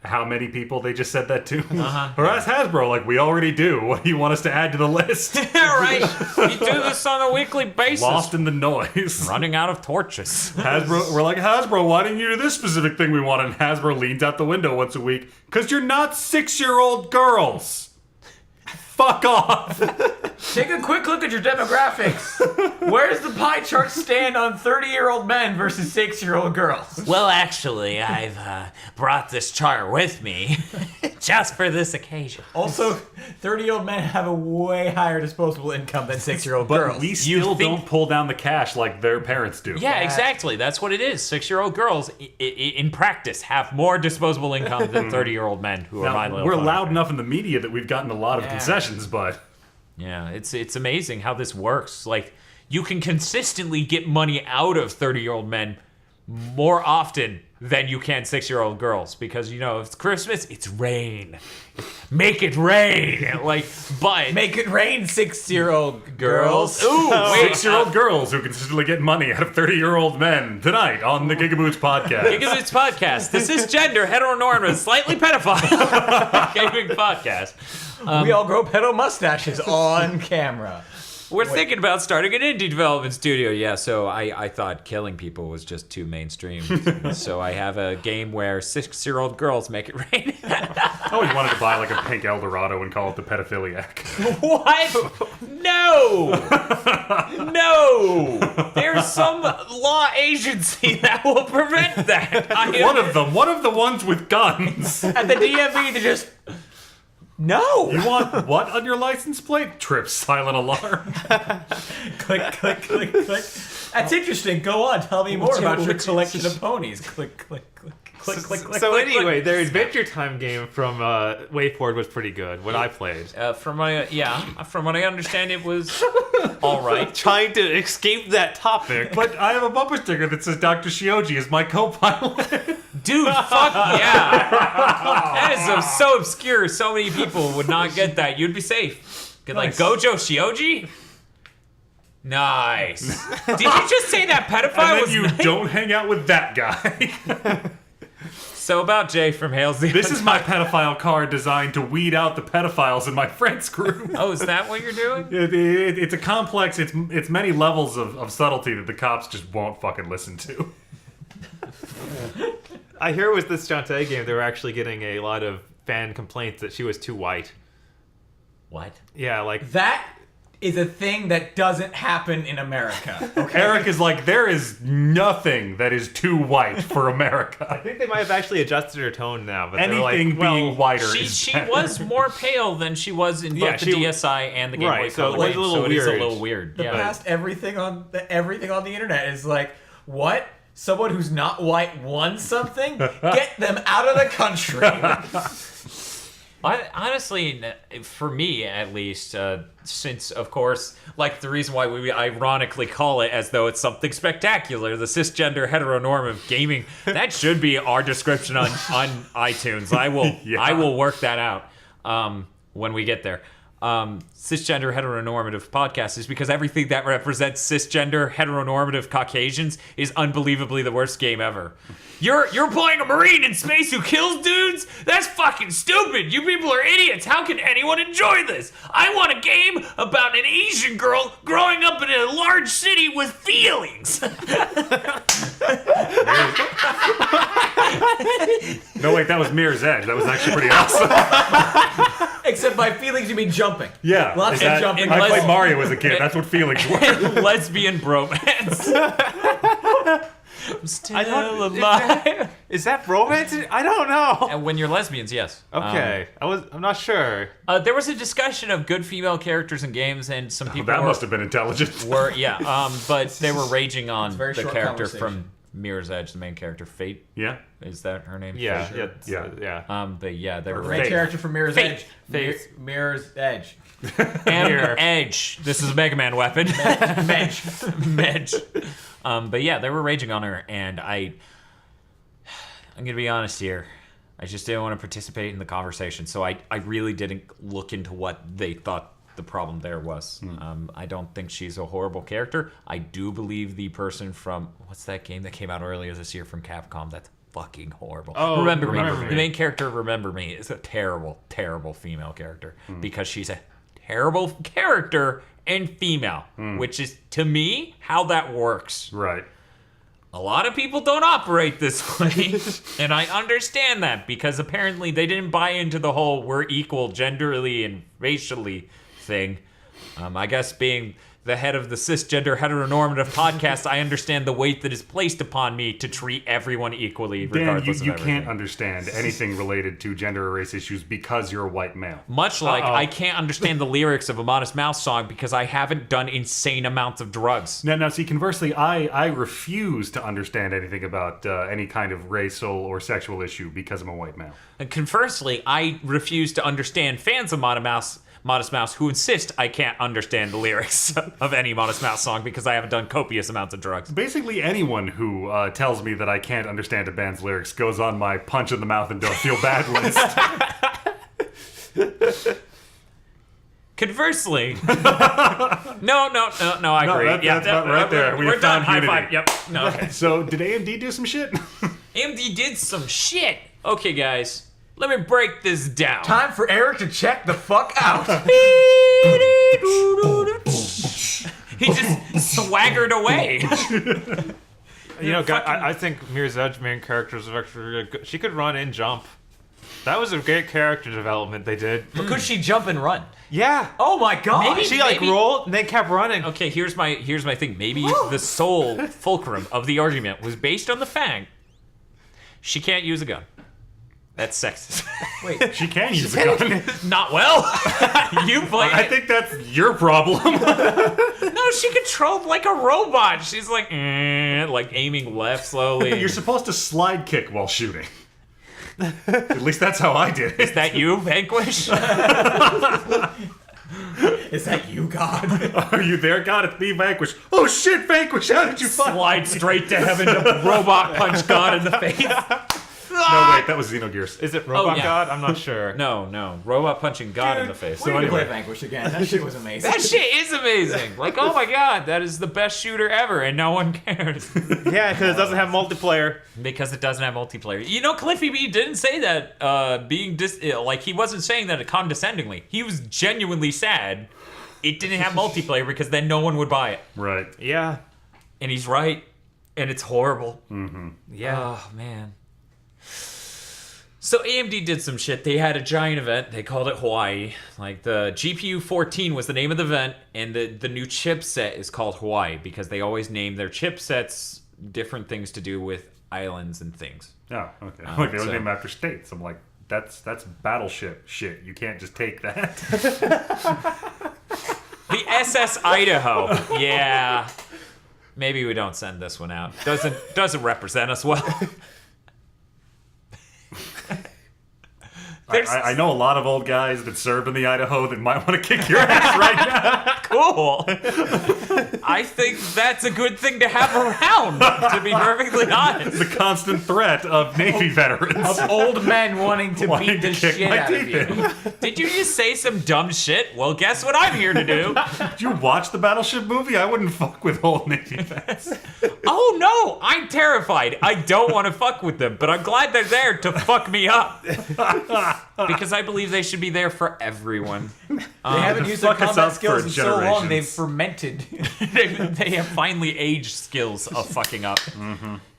How many people they just said that to? Harass Hasbro like we already do. What do you want us to add to the list? Right, you do this on a weekly basis. Lost in the noise. Running out of torches. Hasbro, we're like, Hasbro, why didn't you do this specific thing we want? And Hasbro leans out the window once a week. Because you're not 6-year-old girls. Fuck off. Take a quick look at your demographics. Where does the pie chart stand on 30-year-old men versus 6-year-old girls? Well, actually, I've brought this chart with me just for this occasion. Also, 30-year-old men have a way higher disposable income than 6-year-old girls. But we still don't pull down the cash like their parents do. Yeah, exactly. That's what it is. 6-year-old girls, in practice, have more disposable income than 30-year-old men who are My Now, Little we're Pony. loud enough in the media that we've gotten a lot of concessions, but... Yeah, it's amazing how this works. Like, you can consistently get money out of 30-year-old men more often than you can 6-year-old girls because, you know, it's Christmas, it's rain. Make it rain. Like, but... Make it rain, 6-year-old girls. Ooh, wait. 6-year-old girls who consistently get money out of 30-year-old men tonight on the GigaBoots podcast. GigaBoots podcast. This is gender, heteronormative, slightly pedophile gaming podcast. We all grow pedo mustaches on camera. We're thinking about starting an indie development studio. Yeah, so I thought killing people was just too mainstream. So I have a game where 6-year-old girls make it rain. I always wanted to buy like a pink Eldorado and call it the pedophiliac. What? No! No! There's some law agency that will prevent that. One of the ones with guns. At the DMV, they just... No! You want what on your license plate? Trip silent alarm. Click, click, click, click. That's interesting. Go on. Tell me more about your collection of ponies. Click, click, click. Click, click, click, So click, anyway, click. their Adventure Time game from Way Forward was pretty good. What I played. From what I understand, it was all right. Trying to escape that topic. But I have a bumper sticker that says Dr. Shioji is my co-pilot. Dude, fuck yeah. That is so obscure. So many people would not get that. You'd be safe. Get like Gojo Shioji? Nice. Did you just say that pedophile And then was you nice? don't hang out with that guy. So about Jay from Hales. This is my pedophile card designed to weed out the pedophiles in my friends group. Oh, is that what you're doing? It's a complex, it's many levels of subtlety that the cops just won't fucking listen to. I hear with this Shantae game, they were actually getting a lot of fan complaints that she was too white. What? Yeah, like... That is a thing that doesn't happen in America. Okay? Eric is like, there is nothing that is too white for I America. think they might have actually adjusted her tone now, but they're like, Anything well, being whiter She is she was more pale than she was in both Yeah, the she- DSi and the Game Boy Right, so Color it was games, a little so it is a weird. little weird. The Yeah. past everything on the internet is like, what? Someone who's not white won something? Get them out of the country. Honestly, for me at least, since of course, like the reason why we ironically call it as though it's something spectacular, the cisgender heteronormative gaming, that should be our description on iTunes. I will work that out when we get there. Cisgender heteronormative podcast is because everything that represents cisgender heteronormative Caucasians is unbelievably the worst game ever. You're playing a Marine in space who kills dudes? That's fucking stupid. You people are idiots. How can anyone enjoy this? I want a game about an Asian girl growing up in a large city with feelings. No, wait, that was Mirror's Edge. That was actually pretty awesome. Except by feelings you mean jumping. Yeah. Lots is of that- jumping. I played Mario as a kid. That's what feelings were. Lesbian bromance. I'm still alive. Is that romantic? I don't know. And when you're lesbians, yes. Okay, I'm not sure. There was a discussion of good female characters in games, and some people That must have been intelligent. but they were raging on very the short character conversation. from Mirror's Edge, the main character, Fate. Yeah. Is that her name? Yeah, Fate? yeah. But yeah, they were Main raging. character from Mirror's Fate. Edge. Fate. Mirror's Edge. And Edge. This is a Mega Man weapon. Medge. Medge. But yeah, they were raging on her, and I'm gonna be honest here. I just didn't want to participate in the conversation, so I really didn't look into what they thought the problem there was. I don't think she's a horrible character. I do believe the person from what's that game that came out earlier this year from Capcom that's fucking horrible. Oh, Remember Remember Me. Me. The main character, Remember Me, is a terrible, terrible female character because she's a terrible character and female, which is, to me, how that works. Right. A lot of people don't operate this way, and I understand that because apparently they didn't buy into the whole we're equal genderly and racially thing. I guess being the head of the cisgender heteronormative podcast, I understand the weight that is placed upon me to treat everyone equally, Dan, regardless you of everything. can't understand anything related to gender or race issues because you're a white male. Much like I can't understand the lyrics of a Modest Mouse song because I haven't done insane amounts of drugs. Now, see, conversely, I refuse to understand anything about any kind of racial or sexual issue because I'm a white male. And conversely, I refuse to understand fans of Modest Mouse who insist I can't understand the lyrics of any Modest Mouse song because I haven't done copious amounts of drugs. Basically, anyone who tells me that I can't understand a band's lyrics goes on my punch in the mouth and don't feel bad list. Conversely, no, I agree. That's about right there. We're done. found High unity. five. Yep. No. Okay. So, did AMD do some shit? AMD did some shit. Okay, guys, let me break this down. Time for Eric to check the fuck out. He just swaggered away. You know, I think Mirror's Edge main characters are actually really good. She could run and jump. That was a great character development they did. But could she jump and run? Yeah. Oh my god. Maybe- She rolled and then kept running. Okay, here's my thing. Maybe the sole fulcrum of the argument was based on the fact she can't use a gun. That's sexist. Wait. She can use a gun. Not well. You play. I think that's your problem. No, she controlled like a robot. She's like aiming left slowly. You're supposed to slide kick while shooting. At least that's how I did Is it. that you, Vanquish? Is that you, God? Are you there? God, it's me, Vanquish. Oh shit, Vanquish, how did you find? Slide straight to heaven to robot punch God in the face. No, wait, that was Xenogears. Is it Robot yeah. God? I'm not sure. No. Robot punching God in the face. We need to anyway. play Vanquish again. That shit was amazing. That shit is amazing. Like, oh my god, that is the best shooter ever, and no one cares. Yeah, because it doesn't have multiplayer. Because it doesn't have multiplayer. You know, Cliffy B didn't say that he wasn't saying that condescendingly. He was genuinely sad it didn't have multiplayer because then no one would buy it. Right. Yeah. And he's right. And it's horrible. Yeah. Oh, man. So AMD did some shit. They had a giant event. They called it Hawaii. Like, the GPU 14 was the name of the event, and the new chipset is called Hawaii because they always name their chipsets different things to do with islands and things. Oh, okay. Like they so- were named after states. I'm like, that's battleship shit. You can't just take that. The SS Idaho. Yeah. Maybe we don't send this one out. Doesn't represent us well. I know a lot of old guys that served in the Idaho that might want to kick your ass right now. Cool. I think that's a good thing to have around, to be perfectly honest. The constant threat of Navy veterans. Of old men wanting to Wanting beat the to kick shit my out of teeth you. in. Did you just say some dumb shit? Well, guess what I'm here to do. Did you watch the Battleship movie? I wouldn't fuck with old Navy vets. Oh no, I'm terrified. I don't want to fuck with them, but I'm glad they're there to fuck me up. Because I believe they should be there for everyone. They haven't to used their fuck us combat up skills for in so long, they've generations. fermented. They have finally aged skills of fucking up.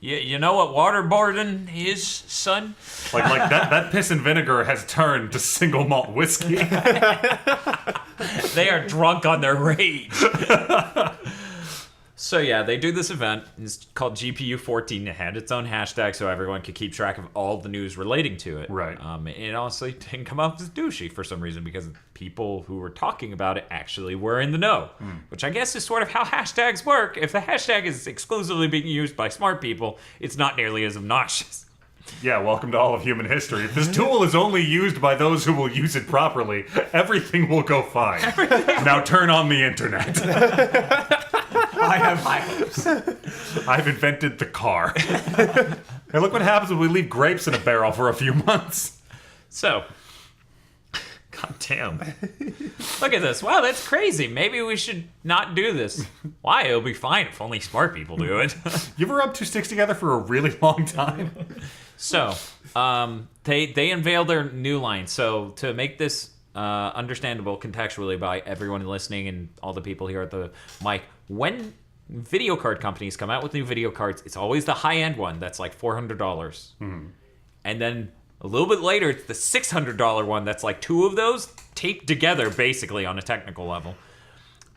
You know what waterboarding is, son? Like that piss and vinegar has turned to single malt whiskey. They are drunk on their rage. So yeah, they do this event. It's called GPU 14. It had its own hashtag so everyone could keep track of all the news relating to it. Right. And it honestly didn't come off as douchey for some reason because people who were talking about it actually were in the know. Which I guess is sort of how hashtags work. If the hashtag is exclusively being used by smart people, it's not nearly as obnoxious. Yeah, welcome to all of human history. If this tool is only used by those who will use it properly, everything will go fine. Now turn on the internet. I have high hopes. I've invented the car. Hey, look what happens when we leave grapes in a barrel for a few months. So, god damn. Look at this. Wow, that's crazy. Maybe we should not do this. Why? It'll be fine if only smart people do it. You ever rub two sticks together for a really long time? So, they unveil their new line. So, to make this understandable contextually by everyone listening and all the people here at the mic, when video card companies come out with new video cards, it's always the high-end one that's like $400. And then a little bit later, it's the $600 one that's like two of those taped together, basically, on a technical level.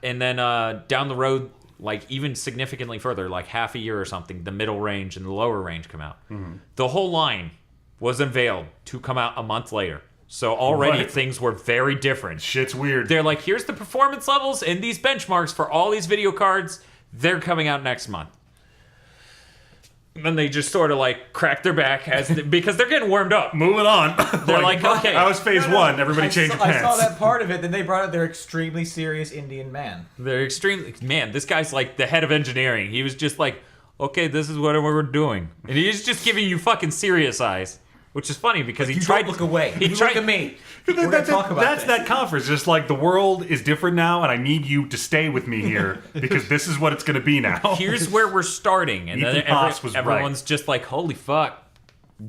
And then down the road, like even significantly further, like half a year or something, the middle range and the lower range come out. The whole line was unveiled to come out a month later. So already Right. things were very different. Shit's weird. They're like, here's the performance levels and these benchmarks for all these video cards. They're coming out next month. And then they just sort of like crack their back because they're getting warmed up. Moving on. They're like, okay. That was phase one. Everybody change your pants. I saw that part of it. Then they brought out their extremely serious Indian man. They're extremely... Man, this guy's like the head of engineering. He was just like, okay, this is what we're doing. And he's just giving you fucking serious eyes. Which is funny because he You tried... don't look away. He You tried... look at me. We're gonna talk about That's this. that conference. Just like the world is different now, and I need you to stay with me here because this is what it's going to be now. Here's where we're starting. And then Ethan Potts was everyone's just like, holy fuck,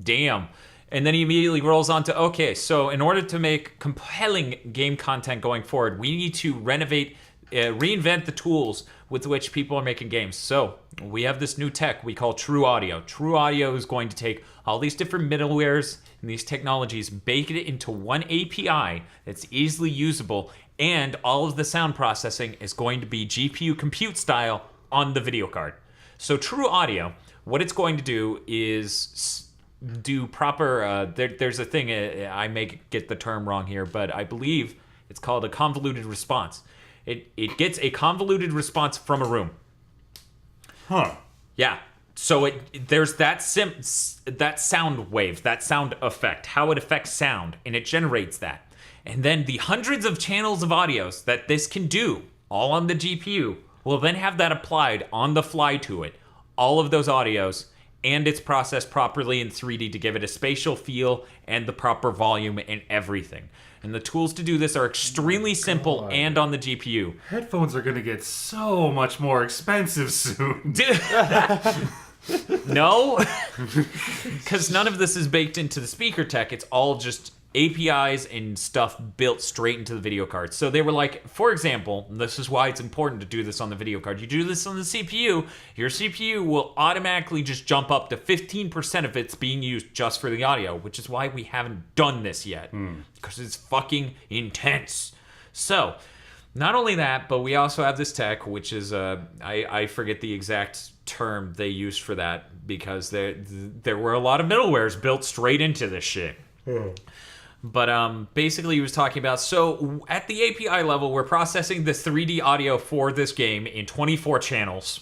damn. And then he immediately rolls on to, okay, so in order to make compelling game content going forward, we need to reinvent the tools with which people are making games. So we have this new tech we call True Audio. True Audio is going to take all these different middlewares and these technologies, bake it into one API that's easily usable, and all of the sound processing is going to be GPU compute style on the video card. So True Audio, what it's going to do is do proper, there's a thing, I may get the term wrong here, but I believe it's called a convoluted response. It gets a convoluted response from a room. Huh. Yeah. So there's that sound wave, that sound effect, how it affects sound, and it generates that. And then the hundreds of channels of audios that this can do, all on the GPU, will then have that applied on the fly to it. All of those audios, and it's processed properly in 3D to give it a spatial feel and the proper volume and everything. And the tools to do this are extremely simple and on the GPU. Headphones are going to get so much more expensive soon. No, because none of this is baked into the speaker tech. It's all just APIs and stuff built straight into the video card. So they were like, for example, this is why it's important to do this on the video card. You do this on the CPU, your CPU will automatically just jump up to 15% of it's being used just for the audio, which is why we haven't done this yet, because it's fucking intense. So, not only that, but we also have this tech, which is, I forget the exact term they used for that, because there were a lot of middlewares built straight into this shit. But basically he was talking about, so at the API level, we're processing the 3D audio for this game in 24 channels.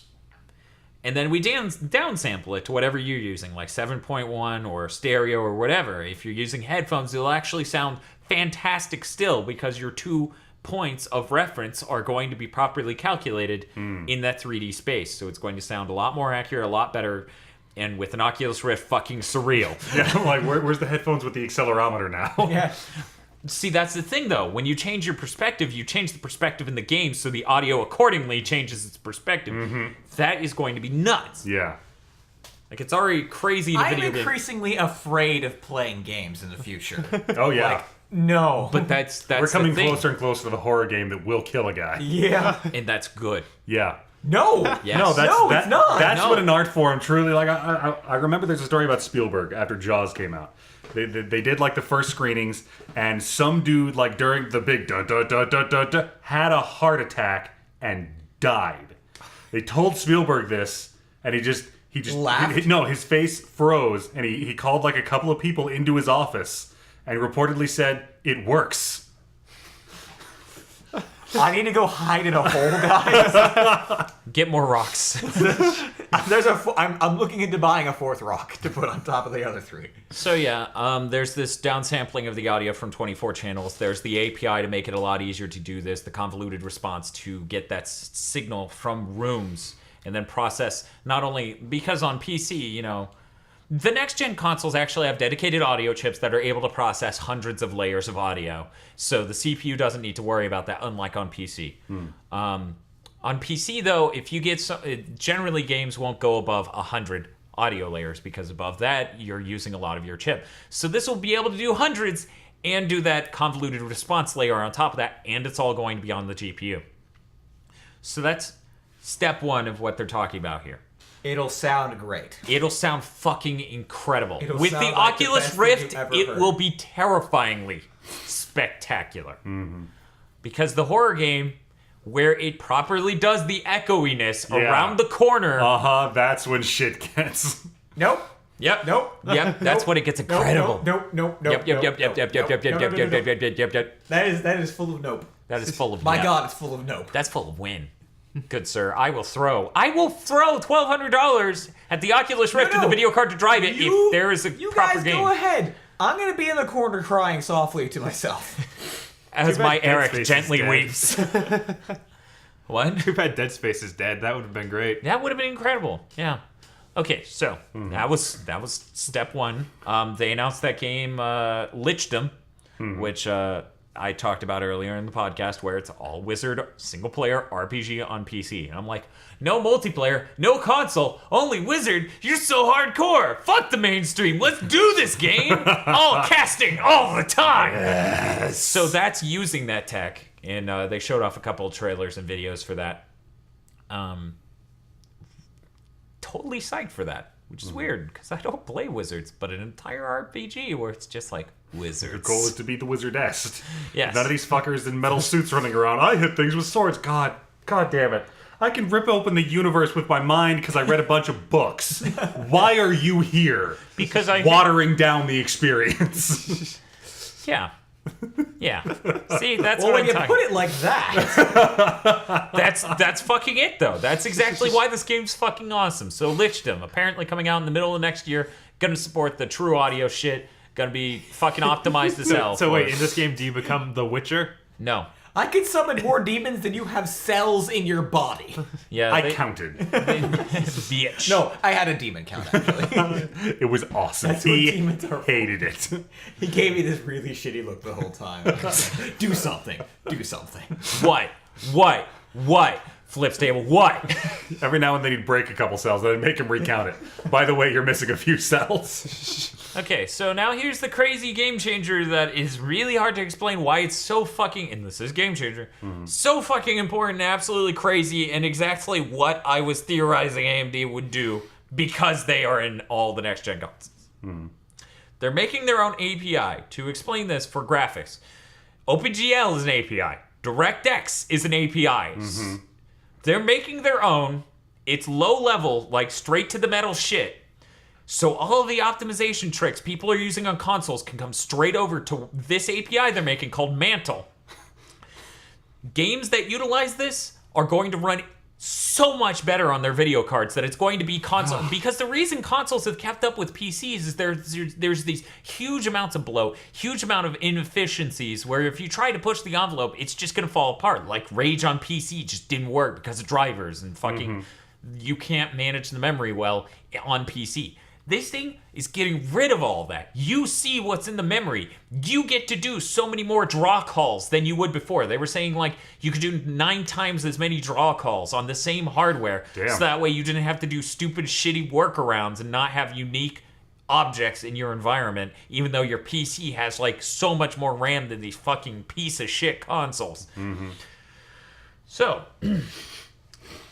And then we downsample it to whatever you're using, like 7.1 or stereo or whatever. If you're using headphones, it'll actually sound fantastic still, because your 2 points of reference are going to be properly calculated in that 3D space. So it's going to sound a lot more accurate, a lot better, and with an Oculus Rift, fucking surreal. Yeah, like where's the headphones with the accelerometer now? Yeah. See, that's the thing, though. When you change your perspective, you change the perspective in the game, so the audio accordingly changes its perspective. That is going to be nuts. Yeah. Like, it's already crazy in a I'm video game. increasingly afraid of playing games in the future. Oh, yeah. Like, no. But that's We're coming the thing. closer and closer to the horror game that will kill a guy. Yeah. And that's good. Yeah. No. Yes. No, it's not. That's No. what an art form truly like. I remember there's a story about Spielberg after Jaws came out. They did like the first screenings, and some dude like during the big da da da da da da had a heart attack and died. They told Spielberg this, and he just laughed? no, his face froze, and he called like a couple of people into his office and reportedly said, "It works." I need to go hide in a hole, guys. Get more rocks. I'm looking into buying a 4th rock to put on top of the other 3. So yeah, there's this downsampling of the audio from 24 channels. There's the API to make it a lot easier to do this, the convoluted response to get that signal from rooms and then process not only, because on PC, you know, the next-gen consoles actually have dedicated audio chips that are able to process hundreds of layers of audio. So the CPU doesn't need to worry about that, unlike on PC. On PC, though, if you get generally games won't go above 100 audio layers, because above that, you're using a lot of your chip. So this will be able to do hundreds and do that convoluted response layer on top of that, and it's all going to be on the GPU. So that's step 1 of what they're talking about here. It'll sound great. It'll sound fucking incredible. It'll With the sound like the Oculus best thing Rift, you've ever it heard. will be terrifyingly spectacular. Because the horror game, where it properly does the echoiness around the corner. That's when shit gets. Nope. Yep. Nope. Yep. That's when it gets incredible. Nope. Yep. That is full of nope. That is full of My yep. God, it's full of nope. That's full of win. Good sir, I will throw $1,200 at the Oculus Rift and the video card to drive it if there is a proper guys game. Go ahead. I'm gonna be in the corner crying softly to myself. As my Dead Eric Space gently is dead. weeps. What? Too bad Dead Space is dead. That would have been great. That would have been incredible. Yeah. Okay, so that was step 1. They announced that game, Lichdom, which I talked about earlier in the podcast, where it's all wizard single-player RPG on PC. And I'm like, no multiplayer, no console, only wizard. You're so hardcore. Fuck the mainstream. Let's do this game. All casting all the time. Yes. So that's using that tech. And they showed off a couple of trailers and videos for that. Totally psyched for that, which is weird because I don't play wizards, but an entire RPG where it's just like wizards. The goal is to beat the wizardess. Yes. None of these fuckers in metal suits running around. I hit things with swords. God damn it. I can rip open the universe with my mind because I read a bunch of books. Why are you here? Because I watering down the experience. Yeah. See, that's Well, what when I'm you talking. put it like that, That's fucking it though. That's exactly why this game's fucking awesome. So Lichdom, apparently coming out in the middle of next year, gonna support the true audio shit, gonna be fucking optimized as hell. So for wait, it. in this game, do you become the Witcher? No. I can summon more demons than you have cells in your body. Yeah. I counted. Bitch. No, I had a demon count actually. It was awesome. That's what He demons are for. hated it. He gave me this really shitty look the whole time. Do something. What? Flips table. What? Every now and then he'd break a couple cells, then I'd make him recount it. By the way, you're missing a few cells. Okay, so now here's the crazy game changer that is really hard to explain why it's so fucking, and this is game changer, so fucking important and absolutely crazy, and exactly what I was theorizing AMD would do because they are in all the next gen consoles. They're making their own API to explain this for graphics. OpenGL is an API. DirectX is an API. They're making their own. It's low level, like straight to the metal shit. So all of the optimization tricks people are using on consoles can come straight over to this API they're making called Mantle. Games that utilize this are going to run so much better on their video cards that it's going to be console. Because the reason consoles have kept up with PCs is there's these huge amounts of bloat, huge amount of inefficiencies where if you try to push the envelope, it's just going to fall apart. Like Rage on PC just didn't work because of drivers and fucking you can't manage the memory well on PC. This thing is getting rid of all that. You see what's in the memory. You get to do so many more draw calls than you would before. They were saying like you could do 9 times as many draw calls on the same hardware. Damn. So that way you didn't have to do stupid shitty workarounds and not have unique objects in your environment, even though your PC has like so much more RAM than these fucking piece of shit consoles. So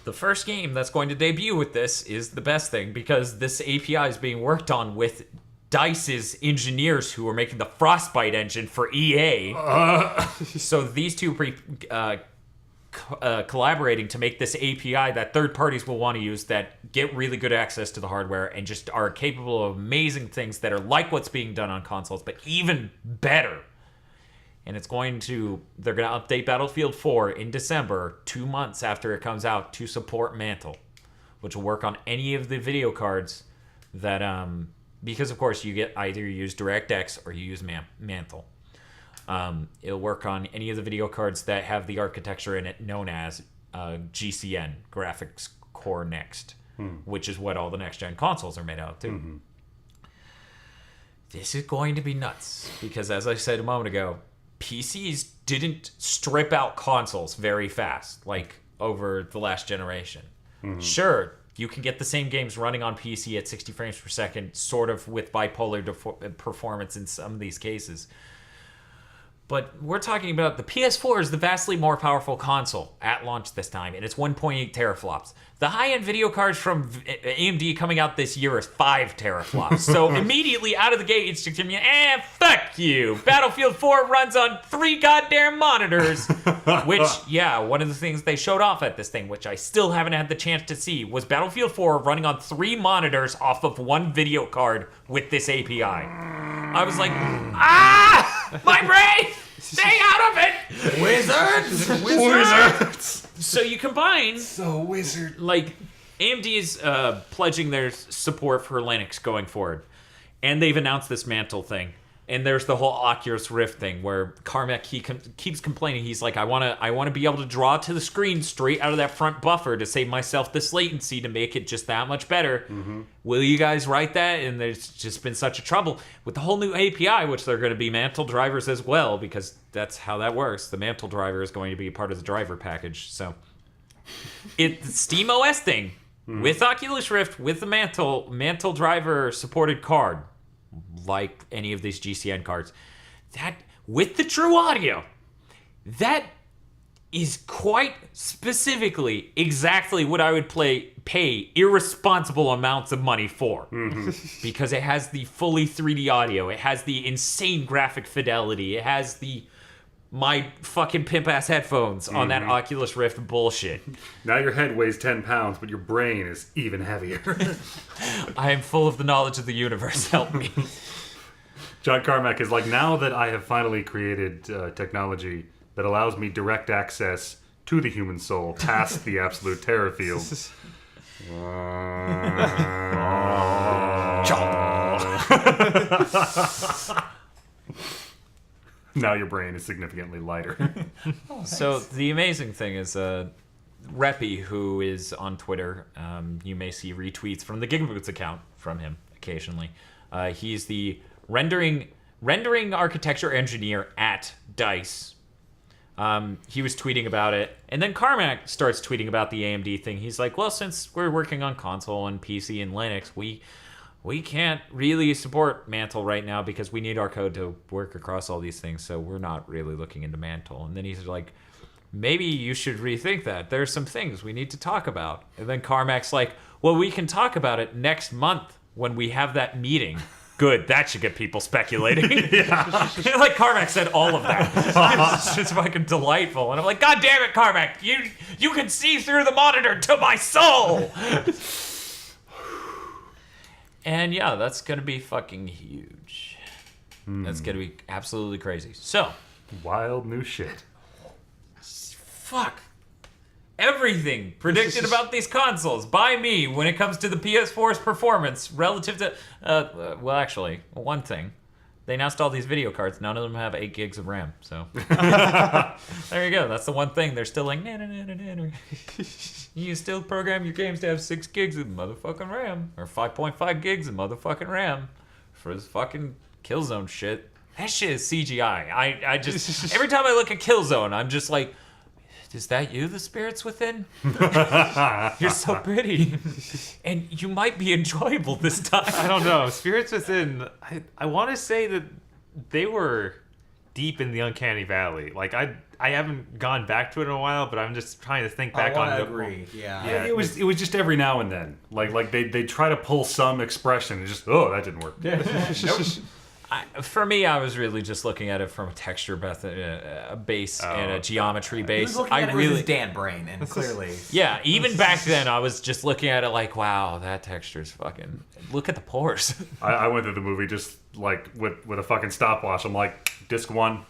the first game that's going to debut with this is the best thing because this API is being worked on with DICE's engineers who are making the Frostbite engine for EA. So these two collaborating to make this API that third parties will want to use that get really good access to the hardware and just are capable of amazing things that are like what's being done on consoles, but even better. And they're going to update Battlefield 4 in December, 2 months after it comes out, to support Mantle, which will work on any of the video cards that, because of course you get either use DirectX or you use Mantle. It'll work on any of the video cards that have the architecture in it known as GCN, Graphics Core Next, which is what all the next-gen consoles are made out of, too. Mm-hmm. This is going to be nuts, because as I said a moment ago, PCs didn't strip out consoles very fast, like over the last generation. Mm-hmm. Sure, you can get the same games running on PC at 60 frames per second, sort of with bipolar performance in some of these cases. But we're talking about the PS4 is the vastly more powerful console at launch this time, and it's 1.8 teraflops. The high-end video cards from AMD coming out this year is 5 teraflops. So immediately out of the gate, it's just gonna be, fuck you. Battlefield 4 runs on 3 goddamn monitors. Which, yeah, one of the things they showed off at this thing, which I still haven't had the chance to see, was Battlefield 4 running on 3 monitors off of 1 video card with this API. I was like, my brain! Stay out of it! Wizards! So you combine... So wizard. Like, AMD is pledging their support for Linux going forward. And they've announced this Mantle thing. And there's the whole Oculus Rift thing where Carmack keeps complaining. He's like, I want to be able to draw to the screen straight out of that front buffer to save myself this latency to make it just that much better. Mm-hmm. Will you guys write that? And there's just been such a trouble with the whole new API, which they're going to be Mantle drivers as well, because that's how that works. The Mantle driver is going to be part of the driver package. So it's the Steam OS thing with Oculus Rift, with the Mantle driver supported card, like any of these GCN cards, that with the true audio, that is quite specifically exactly what I would pay irresponsible amounts of money for. Mm-hmm. Because it has the fully 3D audio, it has the insane graphic fidelity, it has my fucking pimp-ass headphones on that Oculus Rift bullshit. Now your head weighs 10 pounds, but your brain is even heavier. I am full of the knowledge of the universe. Help me. John Carmack is like, now that I have finally created technology that allows me direct access to the human soul past the absolute terror field. Now your brain is significantly lighter. So the amazing thing is, Reppy, who is on Twitter, you may see retweets from the GigaBoots account from him occasionally. He's the rendering architecture engineer at DICE. He was tweeting about it, and then Carmack starts tweeting about the AMD thing. He's like, well, since we're working on console and PC and Linux, we can't really support Mantle right now because we need our code to work across all these things, so we're not really looking into Mantle. And then he's like, maybe you should rethink that. There's some things we need to talk about. And then Carmack's like, well, we can talk about it next month when we have that meeting. Good, that should get people speculating. Like Carmack said all of that. It's just fucking delightful. And I'm like, God damn it, Carmack, you can see through the monitor to my soul. And yeah, that's going to be fucking huge. That's going to be absolutely crazy. So. Wild new shit. Fuck. Everything predicted about these consoles by me when it comes to the PS4's performance relative to... well, actually, one thing. They announced all these video cards. None of them have 8 gigs of RAM, so... There you go. That's the one thing. They're still like... You still program your games to have 6 gigs of motherfucking RAM. Or 5.5 gigs of motherfucking RAM. For this fucking Killzone shit. That shit is CGI. I just... Every time I look at Killzone, I'm just like... Is that you, the spirits within? You're so pretty. And you might be enjoyable this time. I don't know. Spirits Within, I want to say that they were deep in the uncanny valley. Like, I haven't gone back to it in a while, but I'm just trying to think back on I agree. Yeah. It was just every now and then. Like they try to pull some expression and just, oh, that didn't work. Nope. For me, I was really just looking at it from a texture base and a geometry He base. was looking at it with his Dan brain, and clearly... Yeah, even back then, I was just looking at it like, wow, that texture's fucking... Look at the pores. I went through the movie just like with a fucking stopwatch. I'm like, disc 1,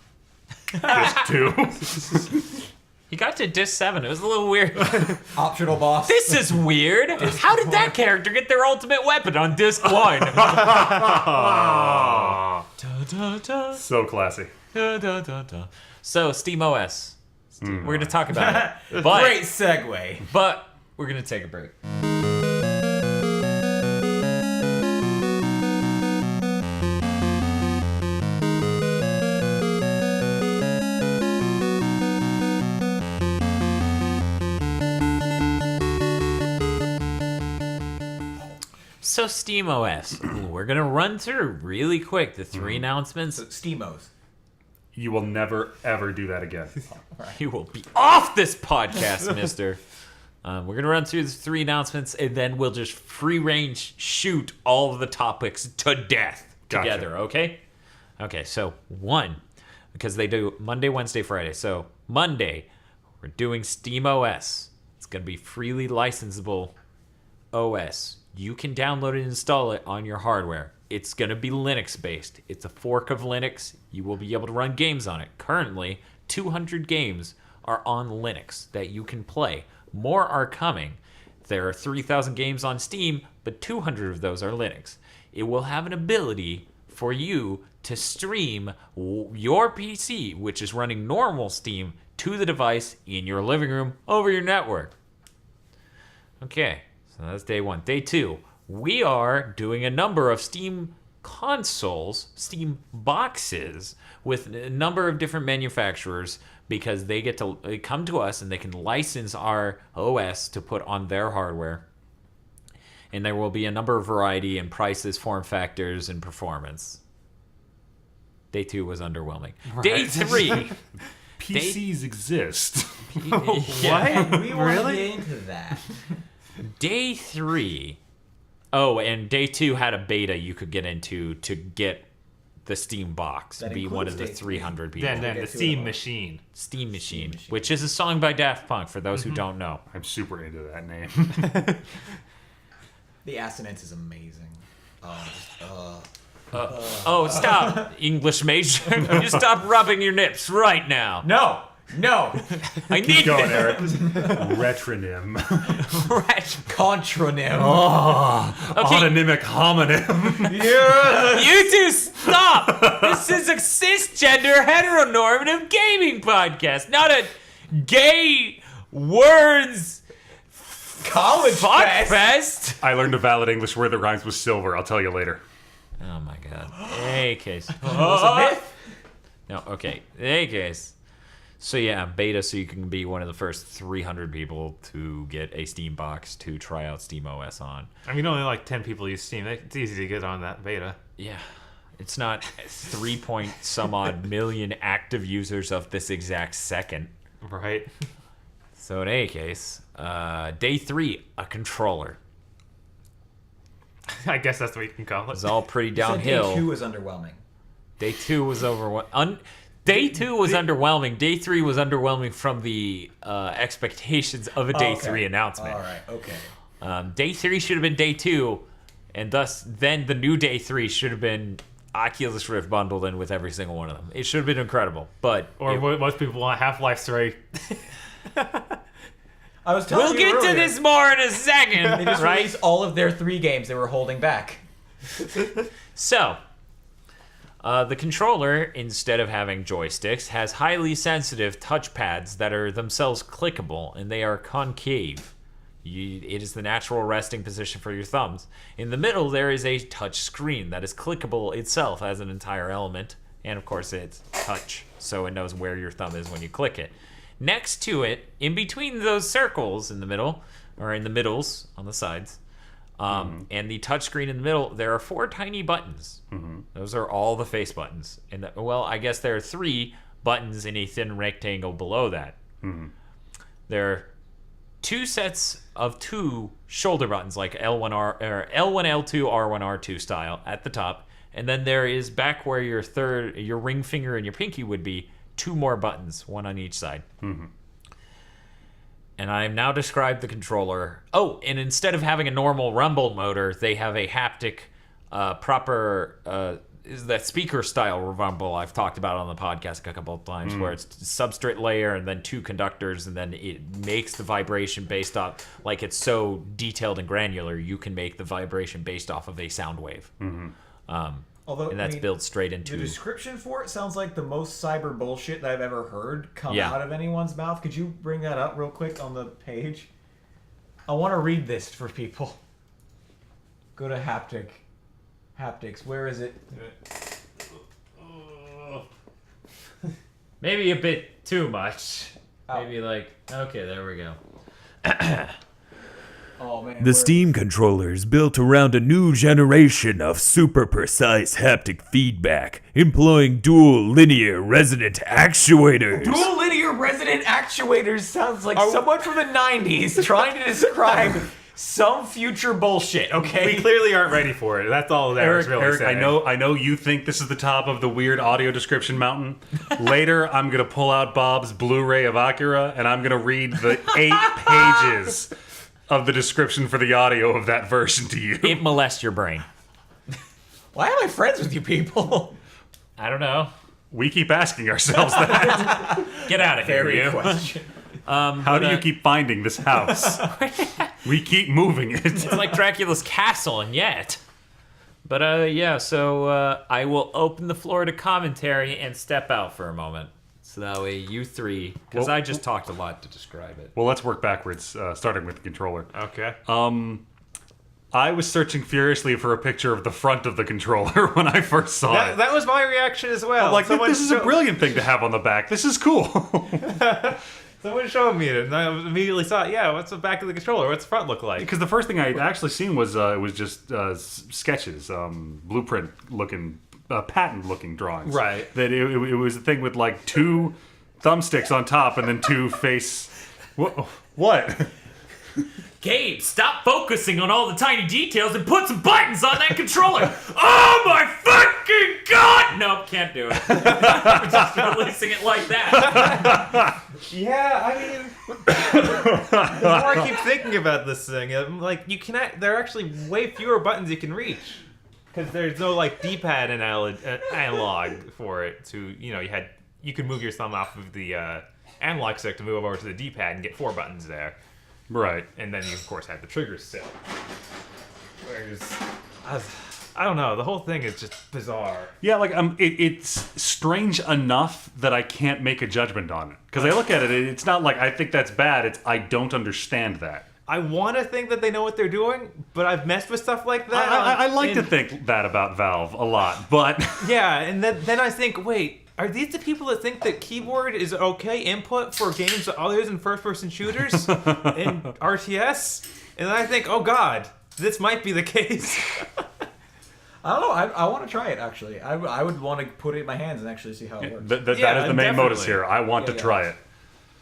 disc 2. He got to disc 7. It was a little weird. Optional boss. This is weird. How did that character get their ultimate weapon on disc 1? So classy. So, SteamOS. We're going to talk about it. But, Great segue. But we're going to take a break. So SteamOS, we're gonna run through really quick the 3 announcements. Steamos. You will never ever do that again. You will be off this podcast, mister. We're gonna run through the 3 announcements, and then we'll just free range shoot all of the topics to death together. Gotcha. Okay? Okay. So 1, because they do Monday, Wednesday, Friday. So Monday, we're doing SteamOS. It's gonna be freely licensable OS. You can download and install it on your hardware. It's going to be Linux-based. It's a fork of Linux. You will be able to run games on it. Currently, 200 games are on Linux that you can play. More are coming. There are 3,000 games on Steam, but 200 of those are Linux. It will have an ability for you to stream your PC, which is running normal Steam, to the device in your living room over your network. Okay. So that's day 1. Day 2, we are doing a number of Steam consoles, Steam boxes, with a number of different manufacturers because they get to come to us and they can license our OS to put on their hardware. And there will be a number of variety in prices, form factors, and performance. Day 2 was underwhelming. Right. Day 3. PCs exist. Yeah, what? We want to get into that. Day 3. Oh, and day 2 had a beta you could get into to get the Steam box. That be one of the day 300 people. Then the Steam Machine. Steam Machine, which is a song by Daft Punk, for those who don't know. I'm super into that name. The assonance is amazing. Oh, stop, English major. You stop rubbing your nips right now. No! I need Keep going, this. Eric. Retronym. Contronym. Okay, Autonymic homonym. you two stop. This is a cisgender heteronormative gaming podcast, not a gay words College fuck fest. fest. I learned a valid English word that rhymes with silver. I'll tell you later. Oh my god. Hey, case. Was it myth? No, okay. Hey, case. So yeah, beta, so you can be one of the first 300 people to get a Steam box to try out SteamOS on. I mean, only like 10 people use Steam. It's easy to get on that beta. Yeah. It's not 3 point some odd million active users of this exact second. Right. So in any case, day 3, a controller. I guess that's what you can call it. It's all pretty So downhill. day 2 was underwhelming. Day 2 was Day 2 was underwhelming. Day 3 was underwhelming from the expectations of a day 3 announcement. All right, okay. Day 3 should have been day 2, and thus then the new day 3 should have been Oculus Rift bundled in with every single one of them. It should have been incredible, but what most people want, Half-Life 3. I was telling we'll you get earlier, to this more in a They second, just right? released all of their 3 games they were holding back. So, the controller, instead of having joysticks, has highly sensitive touchpads that are themselves clickable, and they are concave. It is the natural resting position for your thumbs. In the middle, there is a touch screen that is clickable itself as an entire element, and of course it's touch, so it knows where your thumb is when you click it. Next to it, in between those circles in the middle, or in the middles on the sides, and the touchscreen in the middle, there are 4 tiny buttons. Those are all the face buttons. And well, I guess there are 3 buttons in a thin rectangle below that. There are 2 sets of 2 shoulder buttons, like L1, L2, R1, R2 style at the top. And then there is back where your ring finger and your pinky would be, 2 more buttons, one on each side. Mm-hmm. And I've now described the controller. Oh, and instead of having a normal rumble motor, they have a haptic, proper, is that speaker style rumble I've talked about on the podcast a couple of times, where it's substrate layer and then 2 conductors, and then it makes the vibration based off, like it's so detailed and granular, you can make the vibration based off of a sound wave. Although, And that's built straight into... The description for it sounds like the most cyber bullshit that I've ever heard come Yeah. out of anyone's mouth. Could you bring that up real quick on the page? I want to read this for people. Go to haptics. Where is it? Maybe a bit too much. Oh. Maybe like... Okay, there we go. Oh man. The Steam controller is built around a new generation of super precise haptic feedback, employing dual linear resonant actuators. Dual linear resonant actuators sounds like someone from the 90s trying to describe some future bullshit, okay? We clearly aren't ready for it. That's all Eric's really Eric, saying. I know you think this is the top of the weird audio description mountain. Later, I'm gonna pull out Bob's Blu-ray of Akira, and I'm gonna read the 8 pages of the description for the audio of that version to you. It molests your brain. Why am I friends with you people? I don't know. We keep asking ourselves that. Get out of here, you. question. How do you keep finding this house? We keep moving it. It's like Dracula's castle, and yet. But yeah, so I will open the floor to commentary and step out for a moment. So that way you three, because I just talked a lot to describe it. Well, let's work backwards, starting with the controller. Okay. I was searching furiously for a picture of the front of the controller when I first saw it. That was my reaction as well. I'm like, Someone this is a brilliant thing to have on the back. This is cool. Someone showed me it, and I immediately thought, yeah, what's the back of the controller? What's the front look like? Because the first thing I'd actually seen was it was just sketches, blueprint-looking, patent-looking drawings. Right. That it was a thing with like 2 thumbsticks on top and then 2 face... What? Gabe, stop focusing on all the tiny details and put some buttons on that controller. Oh my fucking god! Nope, can't do it. I'm just releasing it like that. Yeah, I mean, the more I keep thinking about this thing, I'm like, there are actually way fewer buttons you can reach. Because there's no, like, D-pad analog for it to, you could move your thumb off of the analog stick to move over to the D-pad and get 4 buttons there. Right. And then you, of course, have the trigger still. Whereas, I don't know, the whole thing is just bizarre. Yeah, like it's strange enough that I can't make a judgment on it. Because I look at it, it's not like I think that's bad, it's I don't understand that. I want to think that they know what they're doing, but I've messed with stuff like that. I like to think that about Valve a lot, but... Yeah, and then I think, wait, are these the people that think that keyboard is okay input for games other than first-person shooters in RTS? And then I think, oh god, this might be the case. I don't know. I want to try it, actually. I would want to put it in my hands and actually see how it works. That is the main motive definitely. here. I want to try it.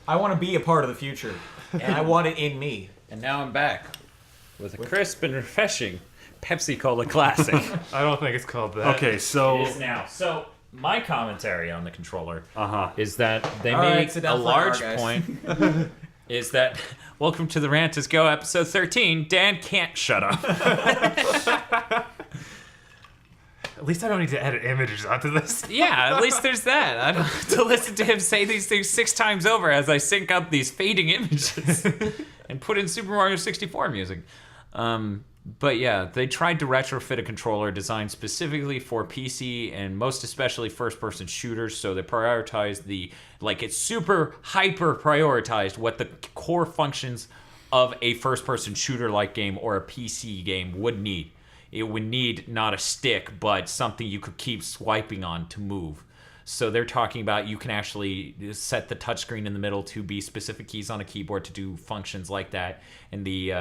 I want to be a part of the future, and I want it in me. And now I'm back with a crisp and refreshing Pepsi Cola Classic. I don't think it's called that. Okay, so... It is now. So my commentary on the controller Uh-huh. is that they All right, make sit a down, large flower, guys. point. Is that welcome to the Rant is Go episode 13? Dan can't shut up. At least I don't need to edit images onto this. Yeah, at least there's that. I don't have to listen to him say these things 6 times over as I sync up these fading images and put in Super Mario 64 music. But yeah, they tried to retrofit a controller designed specifically for PC and most especially first-person shooters. So they prioritized it's super hyper prioritized what the core functions of a first-person shooter-like game or a PC game would need. It would need not a stick, but something you could keep swiping on to move. So they're talking about you can actually set the touchscreen in the middle to be specific keys on a keyboard to do functions like that. And the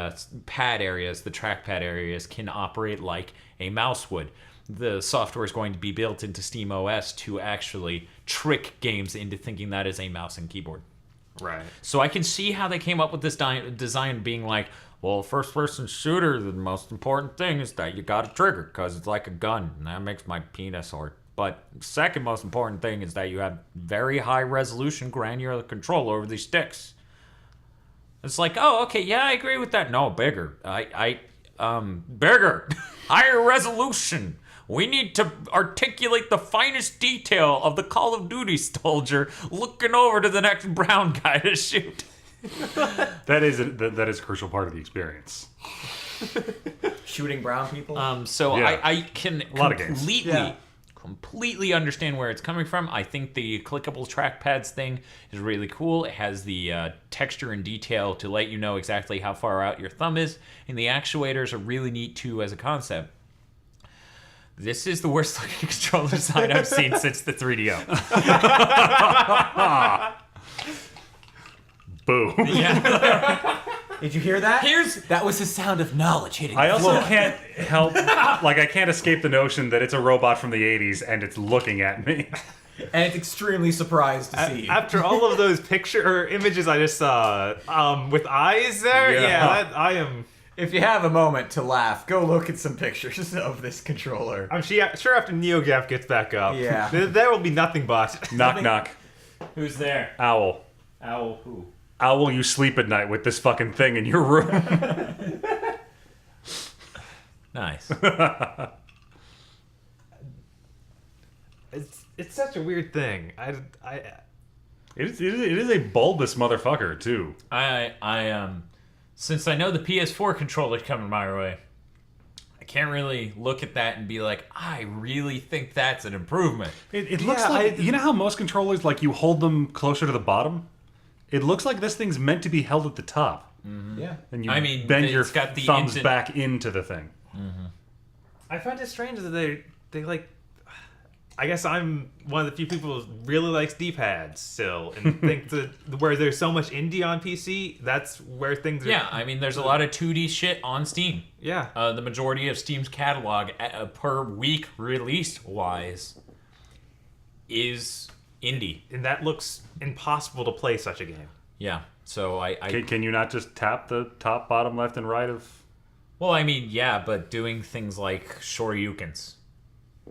pad areas, the trackpad areas, can operate like a mouse would. The software is going to be built into SteamOS to actually trick games into thinking that is a mouse and keyboard. Right. So I can see how they came up with this design being like, well, first-person shooter, the most important thing is that you got a trigger, because it's like a gun, and that makes my penis hurt. But second most important thing is that you have very high-resolution granular control over these sticks. It's like, oh, okay, yeah, I agree with that. No, bigger. Bigger. Higher resolution. We need to articulate the finest detail of the Call of Duty soldier looking over to the next brown guy to shoot. That is a crucial part of the experience. Shooting brown people. So Yeah. I can A lot of games. completely understand where it's coming from. I think the clickable trackpads thing is really cool. It has the texture and detail to let you know exactly how far out your thumb is, and the actuators are really neat too as a concept. This is the worst looking controller design I've seen since the 3DO. Boom. Did you hear that? That was the sound of knowledge hitting I the also floor. can't help, I can't escape the notion that it's a robot from the 80s and it's looking at me. And it's extremely surprised to see you. After all of those images I just saw, with eyes there, I am. If you have a moment to laugh, go look at some pictures of this controller. I'm sure after NeoGaf gets back up, Yeah. there will be nothing but. Knock, knock. Who's there? Owl. Owl who? Owl, you sleep at night with this fucking thing in your room. Nice. It's such a weird thing. It is a bulbous motherfucker, too. Since I know the PS4 controller's coming my way, I can't really look at that and be like, I really think that's an improvement. It looks like, you know how most controllers, you hold them closer to the bottom? It looks like this thing's meant to be held at the top. Mm-hmm. Yeah. And you I mean, bend it's your got the thumbs engine- back into the thing. I find it strange that they like. I guess I'm one of the few people who really likes D-pads still, and think that where there's so much indie on PC, that's where things are. Yeah, I mean, there's a lot of 2D shit on Steam. Yeah. The majority of Steam's catalog per week release-wise is indie. And that looks impossible to play such a game. Yeah, so I Can you not just tap the top, bottom, left, and right of... well, I mean, yeah, but doing things like Shoryukens.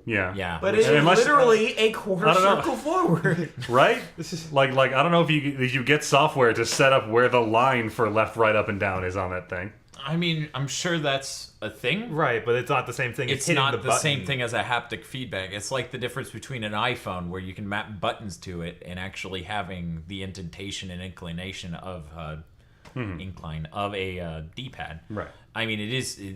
Yeah. Yeah. But it is Unless- literally a quarter I don't know. circle forward. Right? Like I don't know if you get software to set up where the line for left, right, up, and down is on that thing. I mean, I'm sure that's a thing. Right, but it's not the same thing. It's hitting not the button. same thing as a haptic feedback. It's like the difference between an iPhone, where you can map buttons to it, and actually having the indentation and inclination of incline of a D-pad. Right. I mean,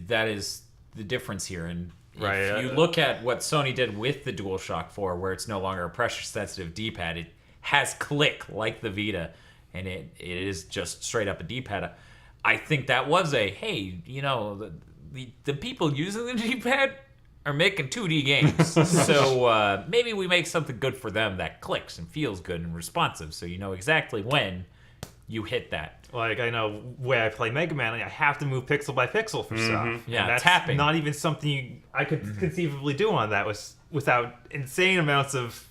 that is the difference here. And Right, if you look at what Sony did with the DualShock 4, where it's no longer a pressure-sensitive D-pad, it has click like the Vita, and it is just straight up a D-pad. I think that was hey, the people using the D-pad are making 2D games, so maybe we make something good for them that clicks and feels good and responsive, so you know exactly when you hit that. Like, I know where I play Mega Man, I have to move pixel by pixel for stuff. Yeah, And that's tapping. not even something I could conceivably do on that without insane amounts of...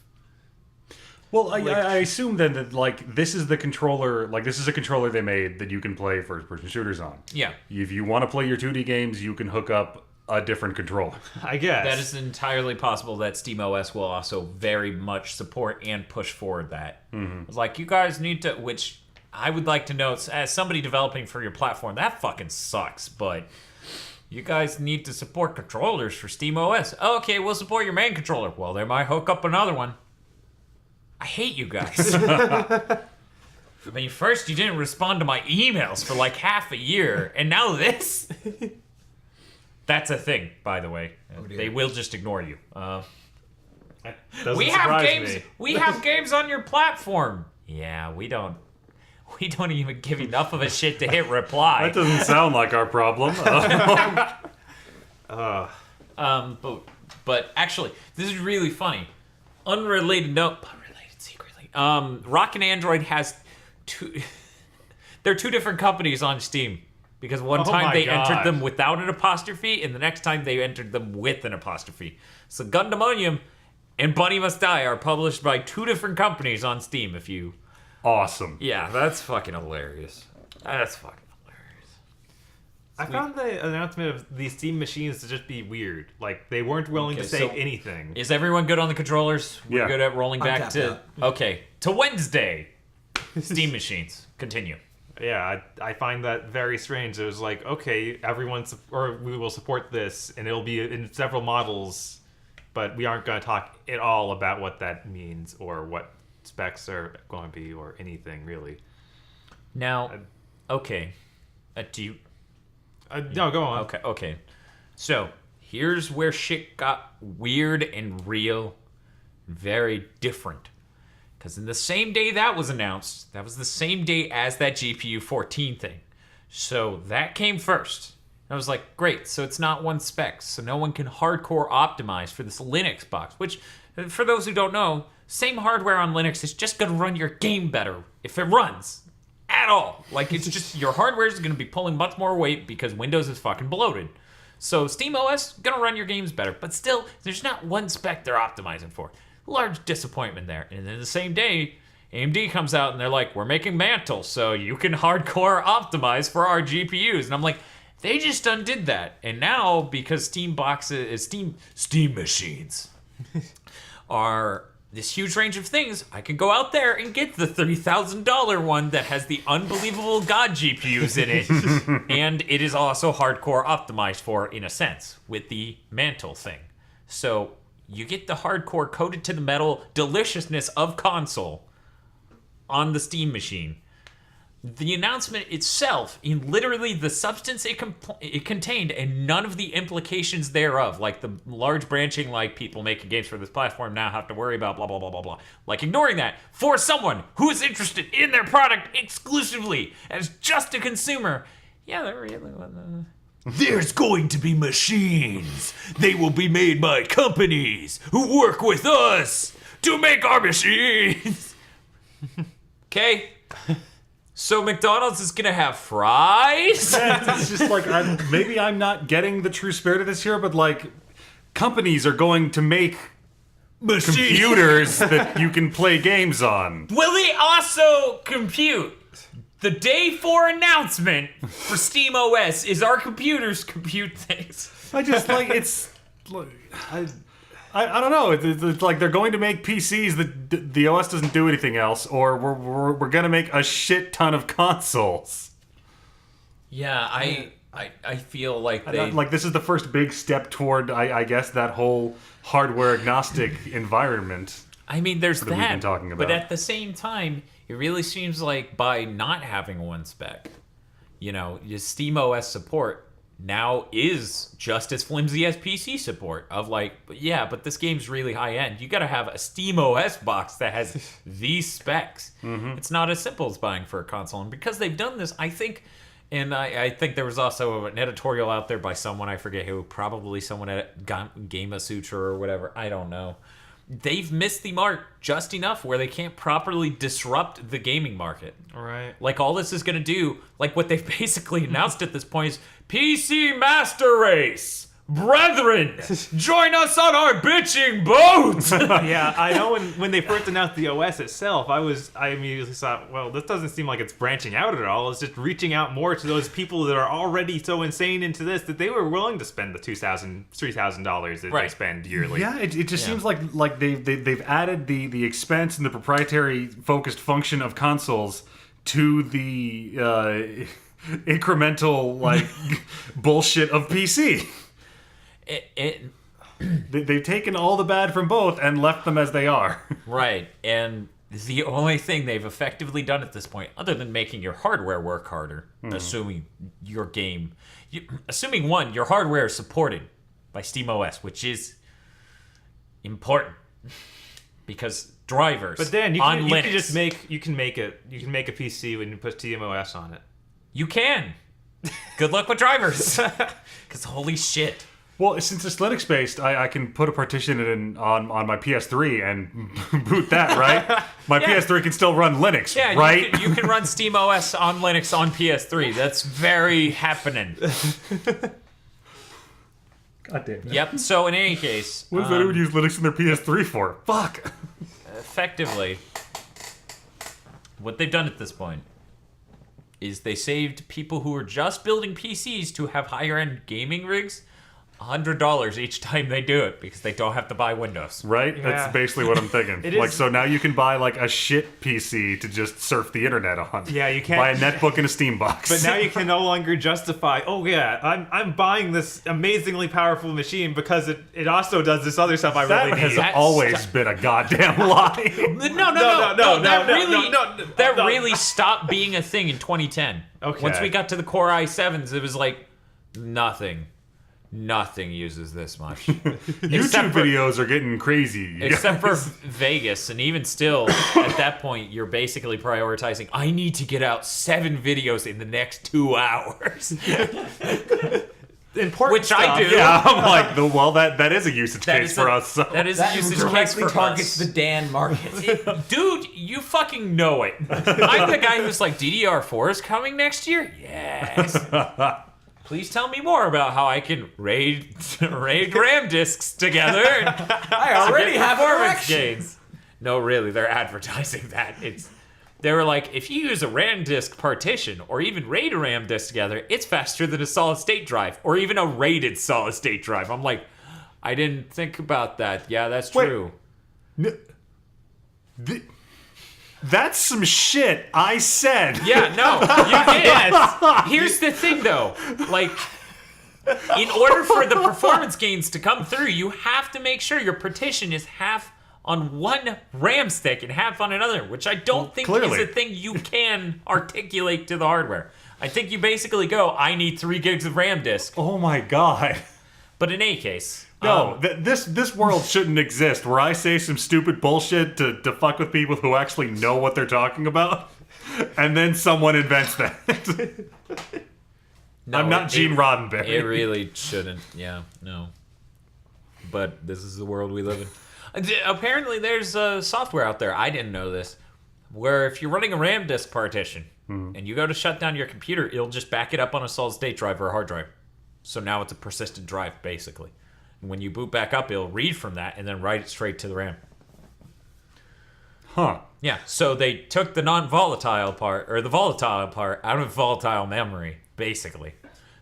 Well, I assume then that this is the controller. This is a controller they made that you can play first-person shooters on. Yeah. If you want to play your 2D games, you can hook up a different controller. I guess. That is entirely possible that SteamOS will also very much support and push forward that. It's like, you guys need to, which I would like to know, as somebody developing for your platform, that fucking sucks, but you guys need to support controllers for SteamOS. Oh, okay, we'll support your main controller. Well, they might hook up another one. I hate you guys. I mean, first you didn't respond to my emails for half a year, and now this? That's a thing, by the way. They will just ignore you. Doesn't We have surprise games. me. We have games on your platform. Yeah, we don't. We don't even give enough of a shit to hit reply. That doesn't sound like our problem. But actually, this is really funny. Unrelated note, but related secretly. Rock and Android has two. They're two different companies on Steam, because one time my they entered God. them without an apostrophe, and the next time they entered them with an apostrophe. So Gundamonium and Bunny Must Die are published by two different companies on Steam. If you, Awesome. yeah, that's fucking hilarious. That's fucking hilarious. I found the announcement of these Steam machines to just be weird. Like, they weren't willing to say so anything. Is everyone good on the controllers? We're Yeah. good at rolling I'm back tapped to... out. Okay, to Wednesday. Steam machines. Continue. Yeah, I find that very strange. It was like, okay, we will support this, and it'll be in several models, but we aren't going to talk at all about what that means or what specs are going to be or anything, really. Now, okay. Do you... No, go on. Okay. So, here's where shit got weird and real. Very different. Because in the same day that was announced, that was the same day as that GPU 14 thing. So that came first. I was like, great, so it's not one spec, so no one can hardcore optimize for this Linux box, which, for those who don't know, same hardware on Linux is just going to run your game better if it runs at all. Like, it's just, your hardware is going to be pulling much more weight because Windows is fucking bloated. So SteamOS, going to run your games better, but still, there's not one spec they're optimizing for. Large disappointment there. And then the same day, AMD comes out and they're like, we're making Mantle, so you can hardcore optimize for our GPUs. And I'm like, they just undid that. And now, because Steam machines are this huge range of things, I can go out there and get the $3,000 one that has the unbelievable God GPUs in it. And it is also hardcore optimized for, in a sense, with the Mantle thing. So you get the hardcore coated to the metal deliciousness of console on the Steam machine. The announcement itself, in literally the substance it contained and none of the implications thereof, like the large branching, like people making games for this platform now have to worry about blah, blah, blah, blah, blah. Like ignoring that for someone who is interested in their product exclusively as just a consumer. Yeah, they're really... There's going to be machines. They will be made by companies who work with us to make our machines. Okay? So McDonald's is gonna have fries? It's just like, maybe I'm not getting the true spirit of this here, but like, companies are going to make computers that you can play games on. Will they also compute? The day 4 announcement for SteamOS is our computers compute things. I just like, it's, I don't know. It's like they're going to make PCs that the OS doesn't do anything else, or we're going to make a shit ton of consoles. Yeah, I feel like they... Like, this is the first big step toward, I guess, that whole hardware agnostic environment. I mean, there's that we've been talking about. But at the same time, it really seems like by not having one spec, you know, your SteamOS support now is just as flimsy as PC support of like, yeah, but this game's really high end. You got to have a SteamOS box that has these specs. Mm-hmm. It's not as simple as buying for a console. And because they've done this, I think, and I think there was also an editorial out there by someone, I forget who, probably someone at Game of Sutra or whatever, I don't know. They've missed the mark just enough where they can't properly disrupt the gaming market. Right. Like, all this is going to do, like what they've basically announced at this point is PC Master Race. Brethren, join us on our bitching boat! Yeah, I know when they first announced the OS itself, I immediately thought, well, this doesn't seem like it's branching out at all. It's just reaching out more to those people that are already so insane into this that they were willing to spend the $2,000, $3,000 that they spend yearly. Yeah, it just seems like they've added the expense and the proprietary focused function of consoles to the incremental like bullshit of PC. They've taken all the bad from both and left them as they are. Right, and the only thing they've effectively done at this point, other than making your hardware work harder, assuming your game, assuming one, your hardware is supported by SteamOS, which is important because drivers. But then you on can Linux, just make a PC when you put SteamOS on it. You can. Good luck with drivers, because holy shit. Well, since it's Linux based, I can put a partition in on my PS3 and boot that, right? My PS3 can still run Linux, Yeah, right? you can run SteamOS on Linux on PS3. That's very happening. God damn it. Yep. So in any case, What does anyone use Linux in their PS3 for? Fuck. effectively, what they've done at this point is they saved people who were just building PCs to have higher end gaming rigs $100 each time they do it because they don't have to buy Windows. Right? Yeah. That's basically what I'm thinking. It Like, is- so now you can buy like a shit PC to just surf the internet on. Yeah, you can't- buy a netbook and a Steam box. But now you can no longer justify, oh yeah, I'm buying this amazingly powerful machine because it also does this other stuff I that really has need. always been a goddamn lie. That really stopped being a thing in 2010. Okay. Once we got to the Core i7s, it was like nothing uses this much. YouTube videos are getting crazy. you Except for guys. Vegas, and even still, at that point, you're basically prioritizing, I need to get out 7 videos in the next 2 hours. Important Which I stuff. do. Yeah, I'm like, that is a usage That case is for a- us. So. That is a That usage case directly for targets us. the Dan market. Dude, you fucking know it. I'm the guy who's like, DDR4 is coming next year? Yes. Please tell me more about how I can raid RAM disks together and I already have performance erection. gains. No, really, they're advertising that. They were like, if you use a RAM disk partition or even RAID a RAM disk together, it's faster than a solid state drive or even a rated solid state drive. I'm like, I didn't think about that. Yeah, that's Wait. true. That's some shit I said. Yeah, no, you did. Here's the thing, though. Like, in order for the performance gains to come through, you have to make sure your partition is half on one RAM stick and half on another, which I don't think clearly. is a thing you can articulate to the hardware. I think you basically go, I need 3 gigs of RAM disk. Oh my god. But in any case, No, this world shouldn't exist where I say some stupid bullshit to fuck with people who actually know what they're talking about, and then someone invents that. no, I'm not Gene Roddenberry. It really shouldn't. Yeah, no. But this is the world we live in. Apparently, there's software out there. I didn't know this, where if you're running a RAM disk partition and you go to shut down your computer, it'll just back it up on a solid state drive or a hard drive. So now it's a persistent drive, basically. And when you boot back up, it'll read from that and then write it straight to the RAM. Huh. Yeah, so they took the non-volatile part, or the volatile part, out of volatile memory, basically.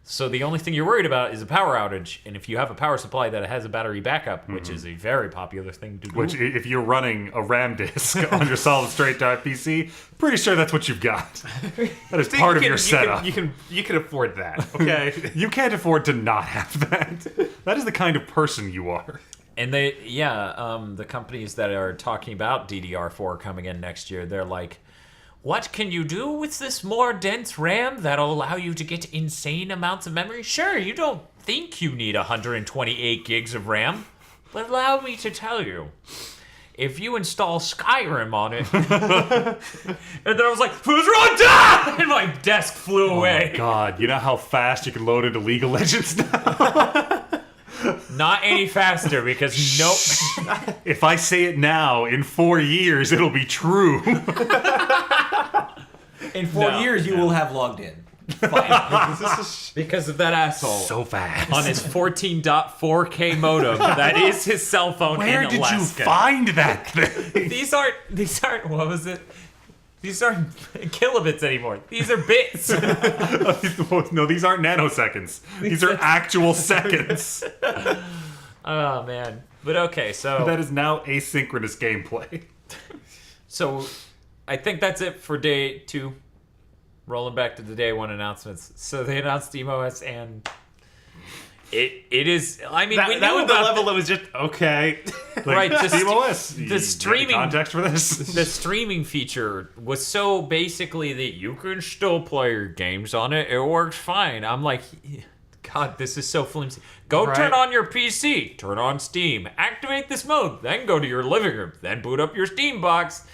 So the only thing you're worried about is a power outage, and if you have a power supply that has a battery backup, which is a very popular thing to do. Which, if you're running a RAM disk on your solid state drive PC, pretty sure that's what you've got. That is part of your setup. You can afford that. Okay. You can't afford to not have that. That is the kind of person you are. And the companies that are talking about DDR4 coming in next year, they're like, what can you do with this more dense RAM that'll allow you to get insane amounts of memory? Sure, you don't think you need 128 gigs of RAM, but allow me to tell you, if you install Skyrim on it, and then I was like, who's wrong? And my desk flew away. Oh my god, you know how fast you can load into League of Legends now? Not any faster because nope. If I say it now, in 4 years, it'll be true. In 4 No, years, you will have logged in. Finally. Because of that asshole. So fast. On his 14.4K modem, that is his cell phone Where in did Alaska. you find that thing? These aren't, what was it? These aren't kilobits anymore. These are bits. No, these aren't nanoseconds. These are actual seconds. Oh, man. But okay, so That is now asynchronous gameplay. so I think that's it for day 2. Rolling back to the day 1 announcements. So they announced SteamOS and it is, I mean, we that knew was the about level that was just okay. Right, the SteamOS. the You got streaming- context for this? the streaming feature was so basically that you can still play your games on it. It works fine. I'm like, God, this is so flimsy. Go Right. turn on your PC, turn on Steam, activate this mode, then go to your living room, then boot up your Steam box,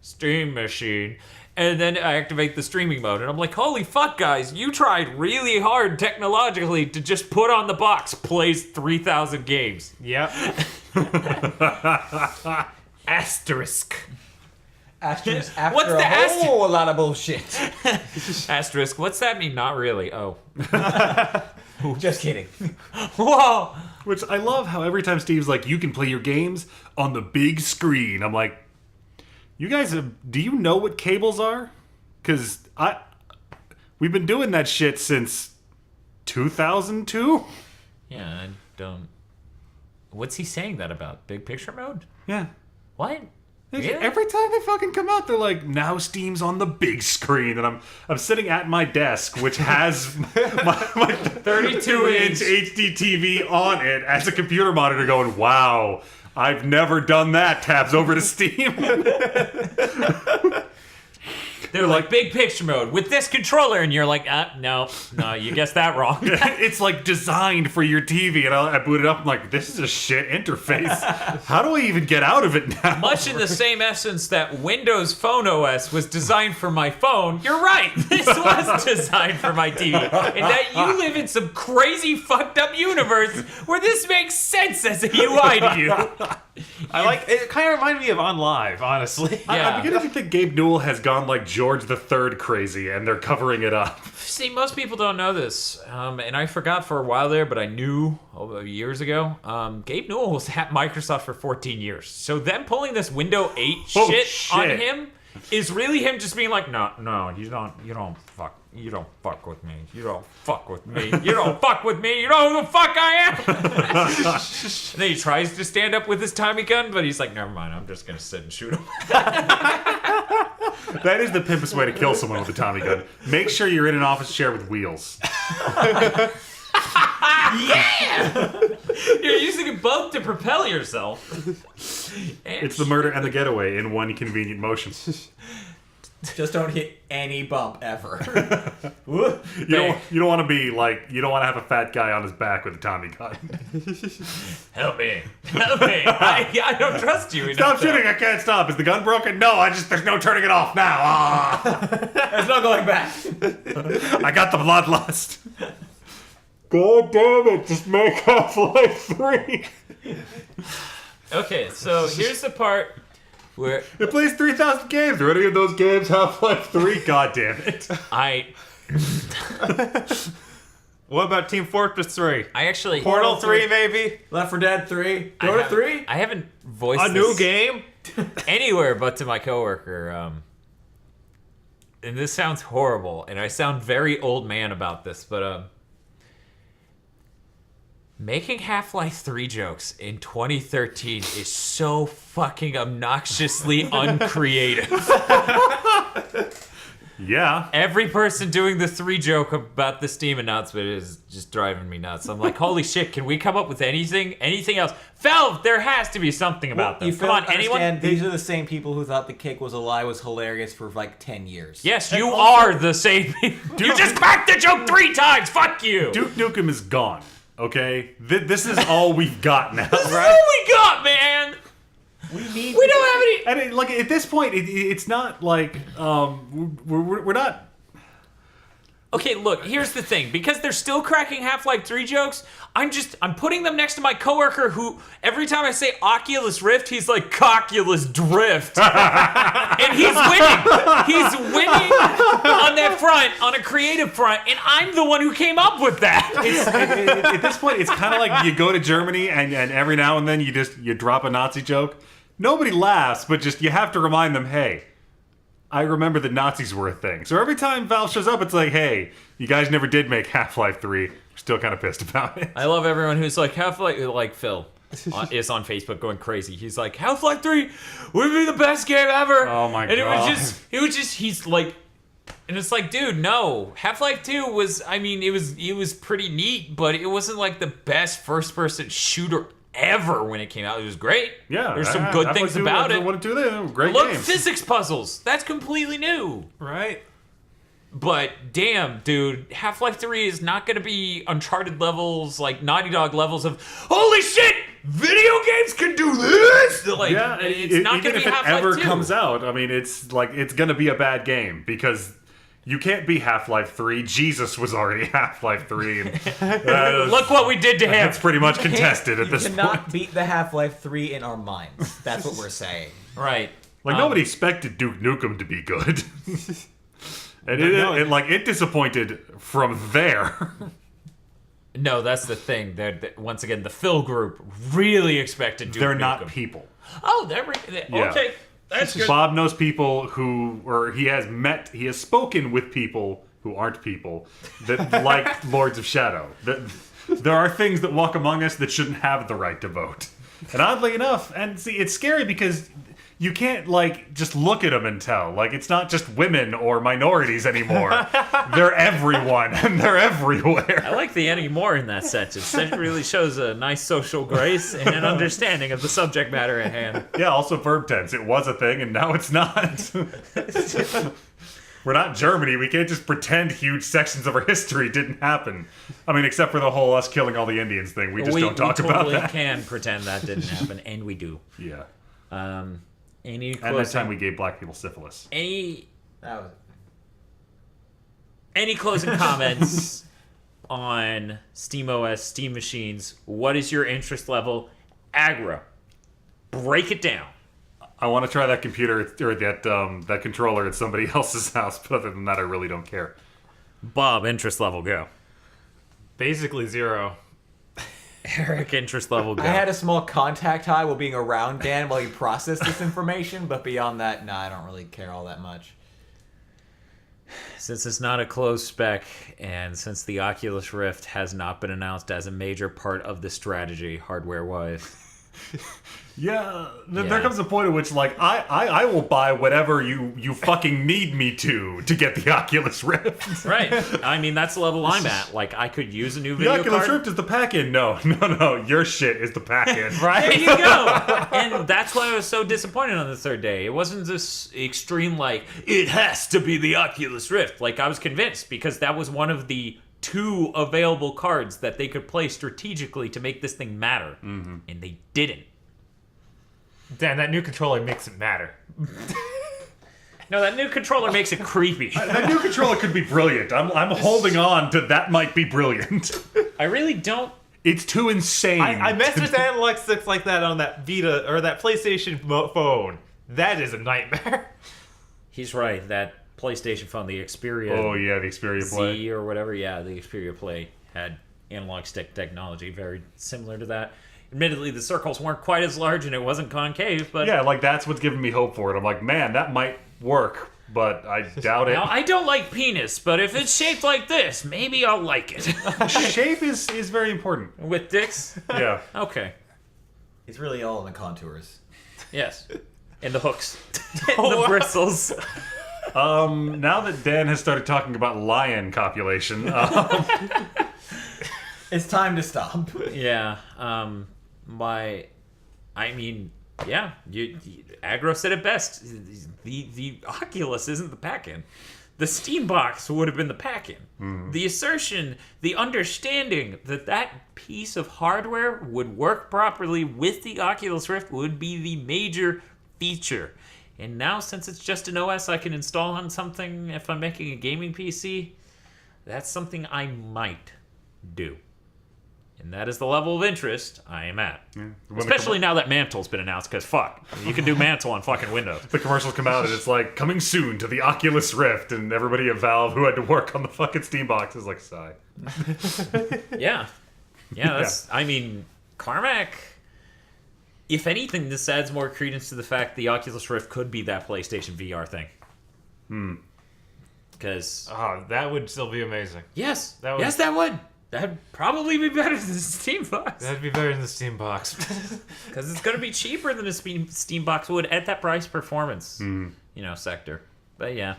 Steam machine, and then activate the streaming mode. And I'm like, holy fuck, guys, you tried really hard technologically to just put on the box, plays 3,000 games. Yep. Asterisk. Asterisk after What's the a asterisk? whole lot of bullshit. Asterisk, what's that mean? Not really. Oh. Just kidding. Whoa! Which I love how every time Steve's like, you can play your games on the big screen. I'm like, you guys, do you know what cables are? Because We've been doing that shit since 2002. Yeah, I don't. What's he saying that about? Big picture mode? Yeah. What? Really? Every time they fucking come out, they're like, now Steam's on the big screen, and I'm sitting at my desk, which has my 32-inch HD TV on it as a computer monitor, going, wow, I've never done that. Tabs over to Steam. They're like, big picture mode with this controller, and you're like, no, you guessed that wrong. It's like designed for your TV, and I boot it up. I'm like, this is a shit interface. How do I even get out of it now? Much in the same essence that Windows Phone OS was designed for my phone, you're right. This was designed for my TV. And that you live in some crazy fucked up universe where this makes sense as a UI to you. It kind of reminded me of On Live, honestly. Yeah. I'm beginning to think Gabe Newell has gone like George III crazy, and they're covering it up. See, most people don't know this, and I forgot for a while there, but I knew years ago. Gabe Newell was at Microsoft for 14 years, so them pulling this Windows 8 shit on him is really him just being like, no, you don't fuck with me. You don't fuck with me. You don't fuck with me. You know who the fuck I am. And then he tries to stand up with his Tommy gun, but he's like, never mind. I'm just gonna sit and shoot him. That is the pimpest way to kill someone with a Tommy gun. Make sure you're in an office chair with wheels. Yeah! You're using them both to propel yourself. It's the murder and the getaway in one convenient motion. Just don't hit any bump ever. You don't want to be like, you don't want to have a fat guy on his back with a Tommy gun. Help me. I don't trust you enough. Stop shooting, I can't stop. Is the gun broken? No, there's no turning it off now. There's no going back. I got the bloodlust. God damn it, just make Half-Life 3. Okay, so here's the part where It plays 3,000 games. Are any of those games Half-Life 3? God damn it. What about Team Fortress 3? I actually Portal 3, maybe? Left 4 Dead 3. Dota 3. I haven't voiced A this new game? anywhere but to my coworker. And this sounds horrible, and I sound very old man about this, but making Half-Life 3 jokes in 2013 is so fucking obnoxiously uncreative. Yeah. Every person doing the 3 joke about the Steam announcement is just driving me nuts. I'm like, holy shit, can we come up with anything else? Valve, there has to be something about them. Come on, anyone? These are the same people who thought The Cake Was a Lie was hilarious for like 10 years. Yes, you are the same. You just cracked the joke 3 times. Fuck you. Duke Nukem is gone. Okay? This is all we've got now. This is all we got, man. We don't have any. And at this point, it's not like we're not. Okay, look. Here's the thing. Because they're still cracking Half-Life 3 jokes, I'm putting them next to my coworker who every time I say Oculus Rift, he's like Cocculus Drift, and he's winning. He's winning on that front, on a creative front, and I'm the one who came up with that. At this point, it's kind of like you go to Germany and every now and then you drop a Nazi joke. Nobody laughs, but just you have to remind them, hey, I remember the Nazis were a thing. So every time Valve shows up, it's like, hey, you guys never did make Half-Life 3. We're still kind of pissed about it. I love everyone who's like, Half-Life, like Phil is on Facebook going crazy. He's like, Half-Life 3 would be the best game ever. Oh my God. And it was just, he's like, and it's like, dude, no. Half-Life 2 was, I mean, it was pretty neat, but it wasn't like the best first-person shooter ever when it came out. It was great. Yeah. There's some good things about it. What to do there? Great Look, games. physics puzzles. That's completely new. Right? But damn, dude, Half-Life 3 is not going to be Uncharted levels, like Naughty Dog levels of, holy shit, video games can do this! Like, Yeah, it's not going to be even if it Half-Life ever 2. comes out, I mean, it's like it's going to be a bad game because you can't be Half-Life 3. Jesus was already Half-Life 3. And, Look what we did to him. it's pretty much contested at this You cannot point. beat the Half-Life 3 in our minds. That's what we're saying. Right. Like nobody expected Duke Nukem to be good. And it disappointed from there. No, that's the thing. Once again, the Phil group really expected Duke They're Nukem. not people. Oh, Yeah. okay. That's good. Bob knows people he has spoken with people who aren't people that like Lords of Shadow. There are things that walk among us that shouldn't have the right to vote. And oddly enough, and see, it's scary because you can't, like, just look at them and tell. Like, it's not just women or minorities anymore. They're everyone, and they're everywhere. I like the anymore in that sentence. It really shows a nice social grace and an understanding of the subject matter at hand. Yeah, also verb tense. It was a thing, and now it's not. We're not Germany. We can't just pretend huge sections of our history didn't happen. I mean, except for the whole us killing all the Indians thing. We just don't talk about that. We totally can pretend that didn't happen, and we do. Yeah. Any And that time we gave black people syphilis. Any closing comments on SteamOS, Steam machines? What is your interest level? Aggro. Break it down. I want to try that computer or that controller at somebody else's house, but other than that, I really don't care. Bob, interest level, go. Basically 0. Eric, interest level, go. I had a small contact high while being around Dan while he processed this information, but beyond that, I don't really care all that much. Since it's not a closed spec, and since the Oculus Rift has not been announced as a major part of the strategy, hardware-wise... Yeah, there comes a point at which, like, I will buy whatever you fucking need me to get the Oculus Rift. Right. I mean, that's the level I'm at. Like, I could use a new The video Oculus card. Rift is the pack-in. No. Your shit is the pack-in. There you go. And that's why I was so disappointed on the third day. It wasn't this extreme, like, it has to be the Oculus Rift. Like, I was convinced because that was one of the 2 available cards that they could play strategically to make this thing matter. Mm-hmm. And they didn't. Dan, that new controller makes it matter. No, that new controller makes it creepy. That new controller could be brilliant. I'm holding on to that might be brilliant. I really don't. It's too insane. I messed with analog sticks like that on that Vita or that PlayStation phone. That is a nightmare. He's right. That PlayStation phone, the Xperia. Oh yeah, the Xperia Play. Z or whatever. Yeah, the Xperia Play had analog stick technology very similar to that. Admittedly, the circles weren't quite as large and it wasn't concave, but... Yeah, like, that's what's giving me hope for it. I'm like, man, that might work, but I doubt it. Now, I don't like penis, but if it's shaped like this, maybe I'll like it. Shape is very important. With dicks? Yeah. Okay. It's really all in the contours. Yes. And the hooks. And the bristles. Now that Dan has started talking about lion copulation, It's time to stop. Yeah. Yeah, Aggro said it best. The Oculus isn't the pack-in. The Steam box would have been the pack-in. Mm. The assertion, the understanding that piece of hardware would work properly with the Oculus Rift would be the major feature. And now, since it's just an OS I can install on something if I'm making a gaming PC, that's something I might do. And that is the level of interest I am at. Yeah. Especially now that Mantle's been announced, because fuck, you can do Mantle on fucking Windows. The commercials come out and it's like, coming soon to the Oculus Rift, and everybody at Valve who had to work on the fucking Steam box is like, sigh. Yeah. Yeah, that's, I mean, Carmack, if anything, this adds more credence to the fact the Oculus Rift could be that PlayStation VR thing. Because... Oh, that would still be amazing. Yes. That would... Yes, that would. That'd probably be better than the Steam box. That'd be better than the Steam box. Because it's going to be cheaper than a Steam box would at that price performance, sector. But yeah.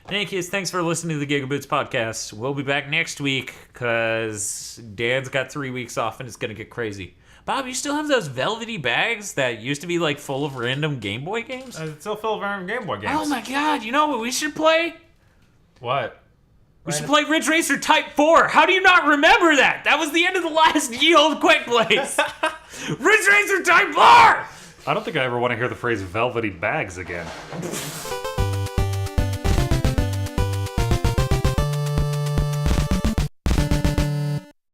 In any case, thanks for listening to the GigaBoots podcast. We'll be back next week because Dan's got 3 weeks off and it's going to get crazy. Bob, you still have those velvety bags that used to be like full of random Game Boy games? It's still full of random Game Boy games. Oh my god, you know what we should play? What? We should play Ridge Racer Type 4. How do you not remember that? That was the end of the last Ye Old Quick Plays. Ridge Racer Type 4! I don't think I ever want to hear the phrase velvety bags again.